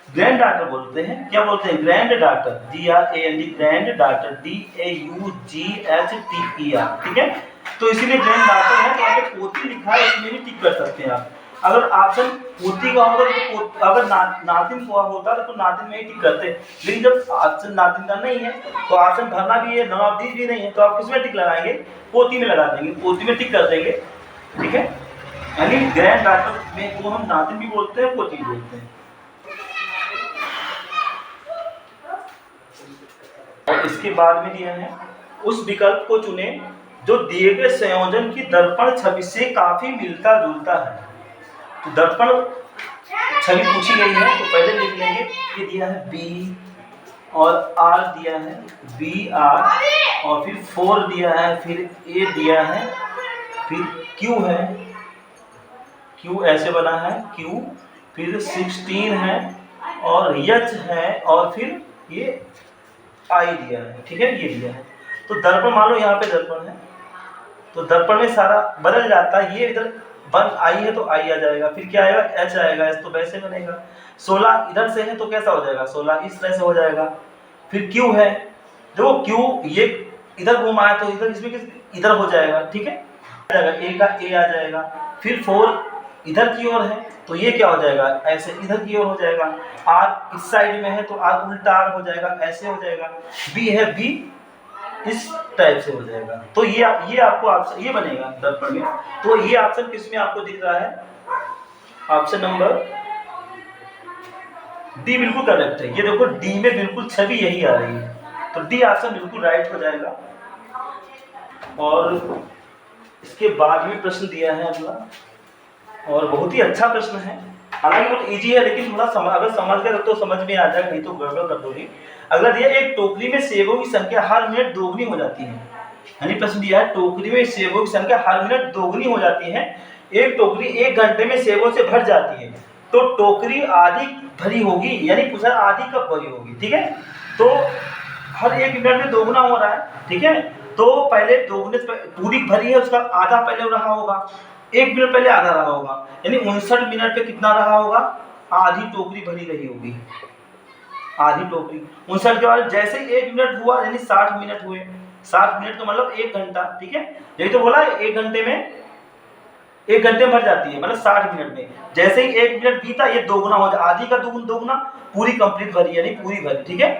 ग्रैंड डाटर बोलते हैं, क्या बोलते हैं, grand daughter, GRAND, grand daughter, DAUGHTER, ठीक है। तो इसीलिए ग्रैंड डाटर है, तो आपको पोती लिखा है, इसमें भी टिक कर सकते हैं आप। अगर ऑप्शन पोती का होता तो अगर नातिन को होता तो नातिन में ही टिक करते, लेकिन जब ऑप्शन नातिन का नहीं है तो ऑप्शन भरना भी है, नॉन ऑफ दीज भी नहीं है, तो आप किसमें टिक लगाएंगे, पोती में लगा देंगे, पोती में टिक कर देंगे, ठीक है। यानी ग्रैंड डाटर में को हम नातिन भी बोलते हैं, पोती भी बोलते हैं। और इसके बाद में दिया है, उस विकल्प को चुने जो दिए गए संयोजन की दर्पण छवि से काफी मिलता जुलता है। तो दर्पण छवि पूछी गई है, तो पहले लिख लेंगे, ये दिया है बी और आर दिया है, बी आर, और फिर 4 दिया है, फिर ए दिया है, फिर क्यू है, क्यू ऐसे बना है क्यू, फिर 16 है और एच है, और फिर ये आई दिया है, ठीक है, ये दिया है। तो दर्पण मान लो यहाँ पे दर्पण है, तो दर्पण में सारा बदल जाता है, ये इधर बन आई है तो आई आ जाएगा, फिर क्या आएगा, एच आएगा, एच तो वैसे बनेगा। 16 इधर से है तो कैसा हो जाएगा, 16 इस तरह से हो जाएगा। फिर क्यू है, जो क्यू ये इधर घुमा है तो इधर इसमें इधर हो जाएगा, ठीक है, ए का ए आ जाएगा। फिर 4 इधर की ओर है तो ये क्या हो जाएगा, ऐसे इधर की ओर हो जाएगा। आर इस साइड में है तो आर उल्टा आर हो जाएगा, ऐसे हो जाएगा। बी है, बी इस टाइप से हो जाएगा। तो ये आपको ऑप्शन ये बनेगा दर्पण में। तो ये ऑप्शन किस में आपको दिख रहा है, ऑप्शन नंबर डी बिल्कुल करेक्ट है। ये देखो डी में बिल्कुल छवि यही आ रही है, तो डी ऑप्शन बिल्कुल राइट हो जाएगा। और इसके बाद में प्रश्न दिया है अगला, और बहुत ही अच्छा प्रश्न है, हालांकि बहुत इजी है, लेकिन थोड़ा अगर समझ गए तो समझ में आ जाएगा, नहीं तो गड़बड़ कर दोगे। अगला दिया, एक टोकरी में सेबों की संख्या हर मिनट दोगुनी हो जाती है। यानी प्रश्न दिया है, टोकरी में सेबों की संख्या हर मिनट दोगुनी हो जाती है। एक टोकरी 1 घंटे में सेबों से भर जाती है, तो टोकरी आधी भरी होगी, यानी पूछा आधी कब भरी होगी, ठीक है। तो हर 1 मिनट में दोगुना हो रहा है, ठीक है। तो पहले दोगुने पूरी भरी है, उसका आधा पहले रहा होगा, 1 मिनट पहले आधा रहा होगा, यानी 59 मिनट पे कितना रहा होगा, आधी टोकरी भरी रही होगी, आधी टोकरी। 59 के बाद जैसे 1 मिनट हुआ यानी 60 मिनट हुए, 60 मिनट का मतलब 1 घंटा, ठीक है। यही तो बोला है, 1 घंटे में भर जाती है, मतलब 60 मिनट में। जैसे ही 1 मिनट बीता ये दोगुना हो जाए, आधी का दोगुना, पूरी कंप्लीट भरी, यानी पूरी भरी, ठीक है,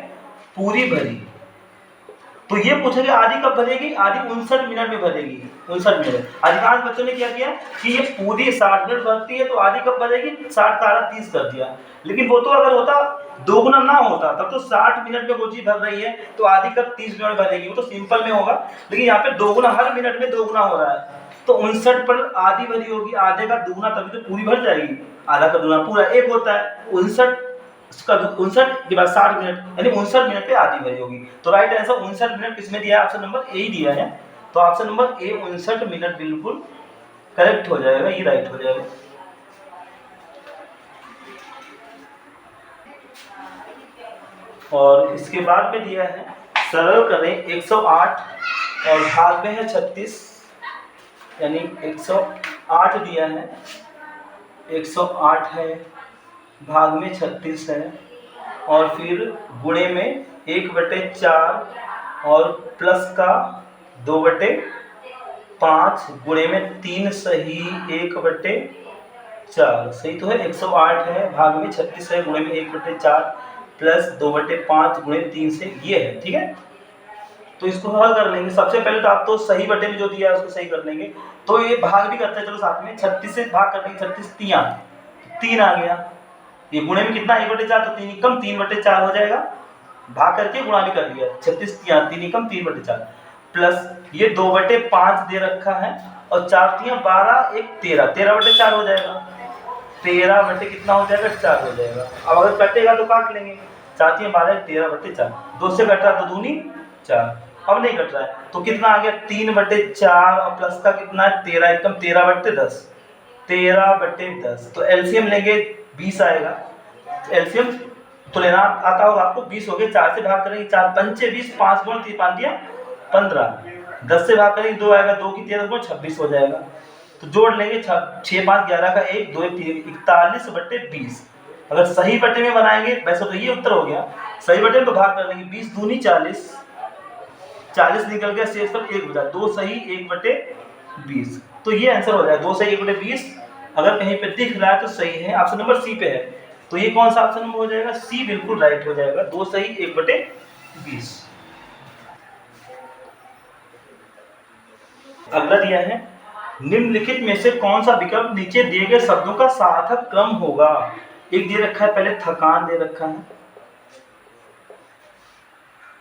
पूरी भरी। तो ये पूछेंगे आधी कब भरेगी, आधी 59 मिनट में भरेगी, 59 मिनट। अधिकांश बच्चों ने क्या किया कि ये पूरी 60 मिनट भरती है तो आधी कब भरेगी, 60 का आधा 30 कर दिया। लेकिन वो तो अगर होता दोगुना ना होता तब तो 60 मिनट में वो चीज भर रही है तो आधी कब 30 मिनट भरेगी, वो तो सिंपल में होगा। लेकिन यहाँ पे दोगुना, हर मिनट में दोगुना हो रहा है, तो 59 पर आधी भरी होगी, आधे का दुगुना तभी तो पूरी भर जाएगी, आधा का दुगुना पूरा 1 होता है, 59 उसका 59 के बाद 60 मिनट यानी 59 मिनट पे आधी बजी होगी। तो राइट आंसर 59 मिनट किसमें दिया है, ऑप्शन नंबर ए ही दिया है। तो ऑप्शन नंबर ए 59 मिनट बिल्कुल करेक्ट हो जाएगा, ये राइट हो जाएगा। और इसके बाद में दिया है सरल करें 108 और भाग में है 36 यानी 108 दिया है, 108 है, भाग में 36 है और फिर गुणे में 1/4 और प्लस का 2/5 गुणे में 3 सही 1/4 सही तो है। 108 है, भाग में 36 है, गुणे में 1/4 प्लस 2/5 गुणे 3 से ये है, ठीक है। तो इसको हल कर लेंगे। सबसे पहले तो आप तो सही बटे में जो दिया है उसको सही कर लेंगे। तो ये भाग भी करते हैं, चलो साथ में 36 से भाग कर लेंगे, 36 3 आ गया। ये गुणे में कितना 1/4 तो 3 कम 3/4 हो जाएगा, भाग करके गुणा भी कर लिया। 36 3 कम 3/4 प्लस ये 2/5 दे रखा है और 4 12 1 13 13/4 हो जाएगा। 13 बटे कितना हो जाएगा 4 हो जाएगा। अब अगर कटेगा तो काट लेंगे। 4 12 13/4 2 से कट रहा तो दूनी 4, अब नहीं कट रहा है तो कितना आ गया 3/4 और प्लस का कितना है 13 एकदम 13/10 13/10। तो एलसीएम लेंगे 20 आएगा। एलसीएम तो लेना आता होगा आपको, 20 हो गए। 4 से भाग करेंगे 4 पंचे 20 5 गुण 5 दिया 15, 10 से भाग करेंगे 2 आएगा, 2 की 13 गुण 26 हो जाएगा। तो जोड़ लेंगे 6 5 11 का 1 2 3 41/20। अगर सही बटे में बनाएंगे वैसे तो ये उत्तर हो गया, सही बटे में तो भाग कर लेंगे 20 दूनी 40 40 निकल गया, शेष पर 1 बचा, 2 सही 1/20। तो ये आंसर हो जाएगा 2 सही 1/20। अगर कहीं पे दिख रहा है तो सही है, ऑप्शन नंबर सी पे है। तो ये कौन सा ऑप्शन नंबर हो जाएगा, सी बिल्कुल राइट हो जाएगा, 2 सही 1/20। अगला दिया है निम्नलिखित में से कौन सा विकल्प नीचे दिए गए शब्दों का सार्थक क्रम होगा। एक दे रखा है, पहले थकान दे रखा है,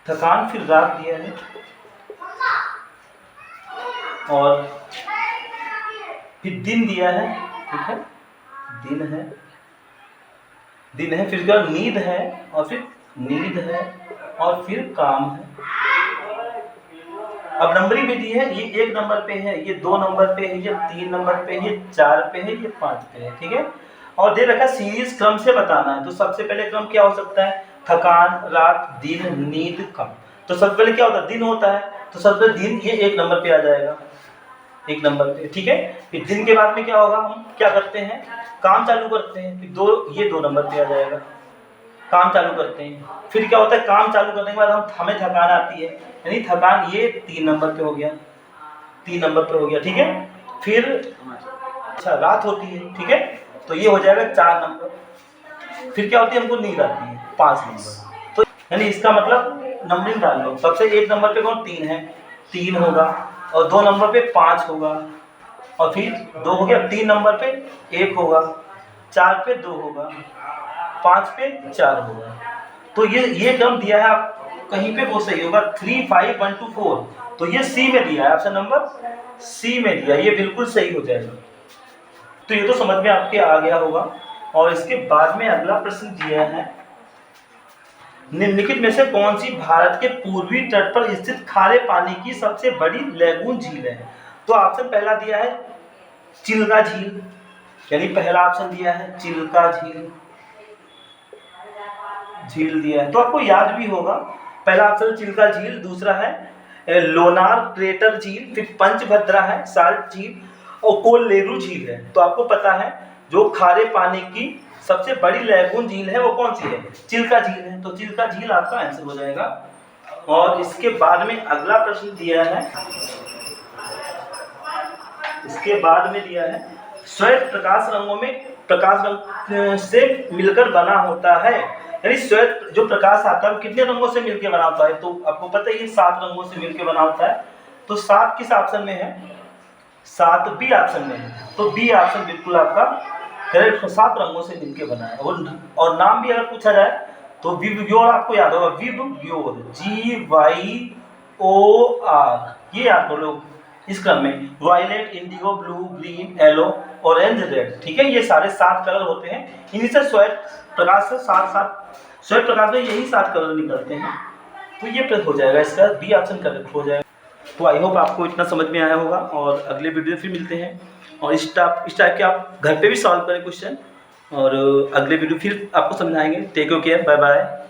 थकान, फिर रात दिया है और फिर दिन दिया है, ठीक है, दिन है, फिर नींद है और फिर नींद है और फिर काम है। अब नंबरिंग भी दी है, ये 1 नंबर पे है, ये 2 नंबर पे है, ये 3 नंबर पे है, ये 4 पे है, ये 5 पे है, ठीक है। और दे रखा सीरीज क्रम से बताना है। तो सबसे पहले क्रम क्या हो सकता है, थकान, रात, दिन, नींद, कम। तो सबसे पहले क्या होता है, दिन होता है, तो सबसे पहले दिन ये 1 नंबर पे आ जाएगा, 1 नंबर पे, ठीक है। फिर दिन के बाद में क्या होगा, हम क्या करते हैं, काम चालू करते हैं, फिर ये 2 नंबर पे आ जाएगा, काम चालू करते हैं। फिर क्या होता है, काम चालू करने के बाद हमें थकान आती है, यानी थकान ये 3 नंबर पे हो गया, 3 नंबर पे हो गया, ठीक है। फिर अच्छा रात होती है, ठीक है, तो ये हो जाएगा 4 नंबर। फिर क्या होती है, हमको नींद आती है 5 नंबर। तो यानी इसका मतलब नंबरिंग डाल लो, सबसे 1 नंबर पे कौन 3 है, 3 होगा और 2 नंबर पे 5 होगा और फिर 2 हो गया, 3 नंबर पे 1 होगा, 4 पे 2 होगा, 5 पे 4 होगा। तो ये क्रम दिया है, आप कहीं पे वो सही होगा 3 5 1 2 4। तो ये सी में दिया है, ऑप्शन नंबर सी में दिया, ये बिल्कुल सही हो जाएगा। तो ये तो समझ में आपके आ गया होगा। और इसके बाद में अगला प्रश्न दिया है, निम्नलिखित में से कौन सी भारत के पूर्वी तट पर स्थित खारे पानी की सबसे बड़ी लैगून झील है। तो ऑप्शन पहला दिया है चिल्का झील, यानी पहला ऑप्शन दिया है चिल्का झील दिया है, तो आपको याद भी होगा। पहला ऑप्शन चिल्का झील, दूसरा है लोनार क्रेटर झील, फिर पंचभद्रा है साल्ट झील और कोल्लेरू झील है। तो आपको पता है जो खारे पानी की सबसे बड़ी लैगून झील है वो कौन सी है, चिल्का झील है। तो चिल्का झील आपका आंसर हो जाएगा। और इसके बाद में अगला प्रश्न दिया है, इसके बाद में दिया है श्वेत प्रकाश रंगों में प्रकाश रंग से मिलकर बना होता है, यानी श्वेत जो प्रकाश आता है वो कितने रंगों से मिलकर बना होता है। तो आपको पता है ये 7 रंगों से मिलकर बना होता है। तो 7 किस ऑप्शन में है, 7 बी ऑप्शन में है। तो बी ऑप्शन बिल्कुल आपका करेक्ट, 7 रंगों से मिलकर बना है। और नाम भी अगर पूछा जाए तो विबग्योर आपको याद होगा, विबग्योर GYOR, ये याद कर लो। इस क्रम में violet, indigo, blue, green, yellow, orange, red, ठीक है, ये सारे 7 कलर होते हैं। इन्हीं से श्वेत प्रकाश से 7 श्वेत प्रकाश में यही 7 कलर निकलते हैं। तो ये प्रश्न हो जाएगा, इसका बी ऑप्शन करेक्ट हो जाएगा। तो आई होप आपको इतना समझ में आया होगा और अगले वीडियो में फिर मिलते हैं। और इस टाइप के आप घर पे भी सॉल्व करें क्वेश्चन, और अगले वीडियो फिर आपको समझाएंगे। Take care, bye bye.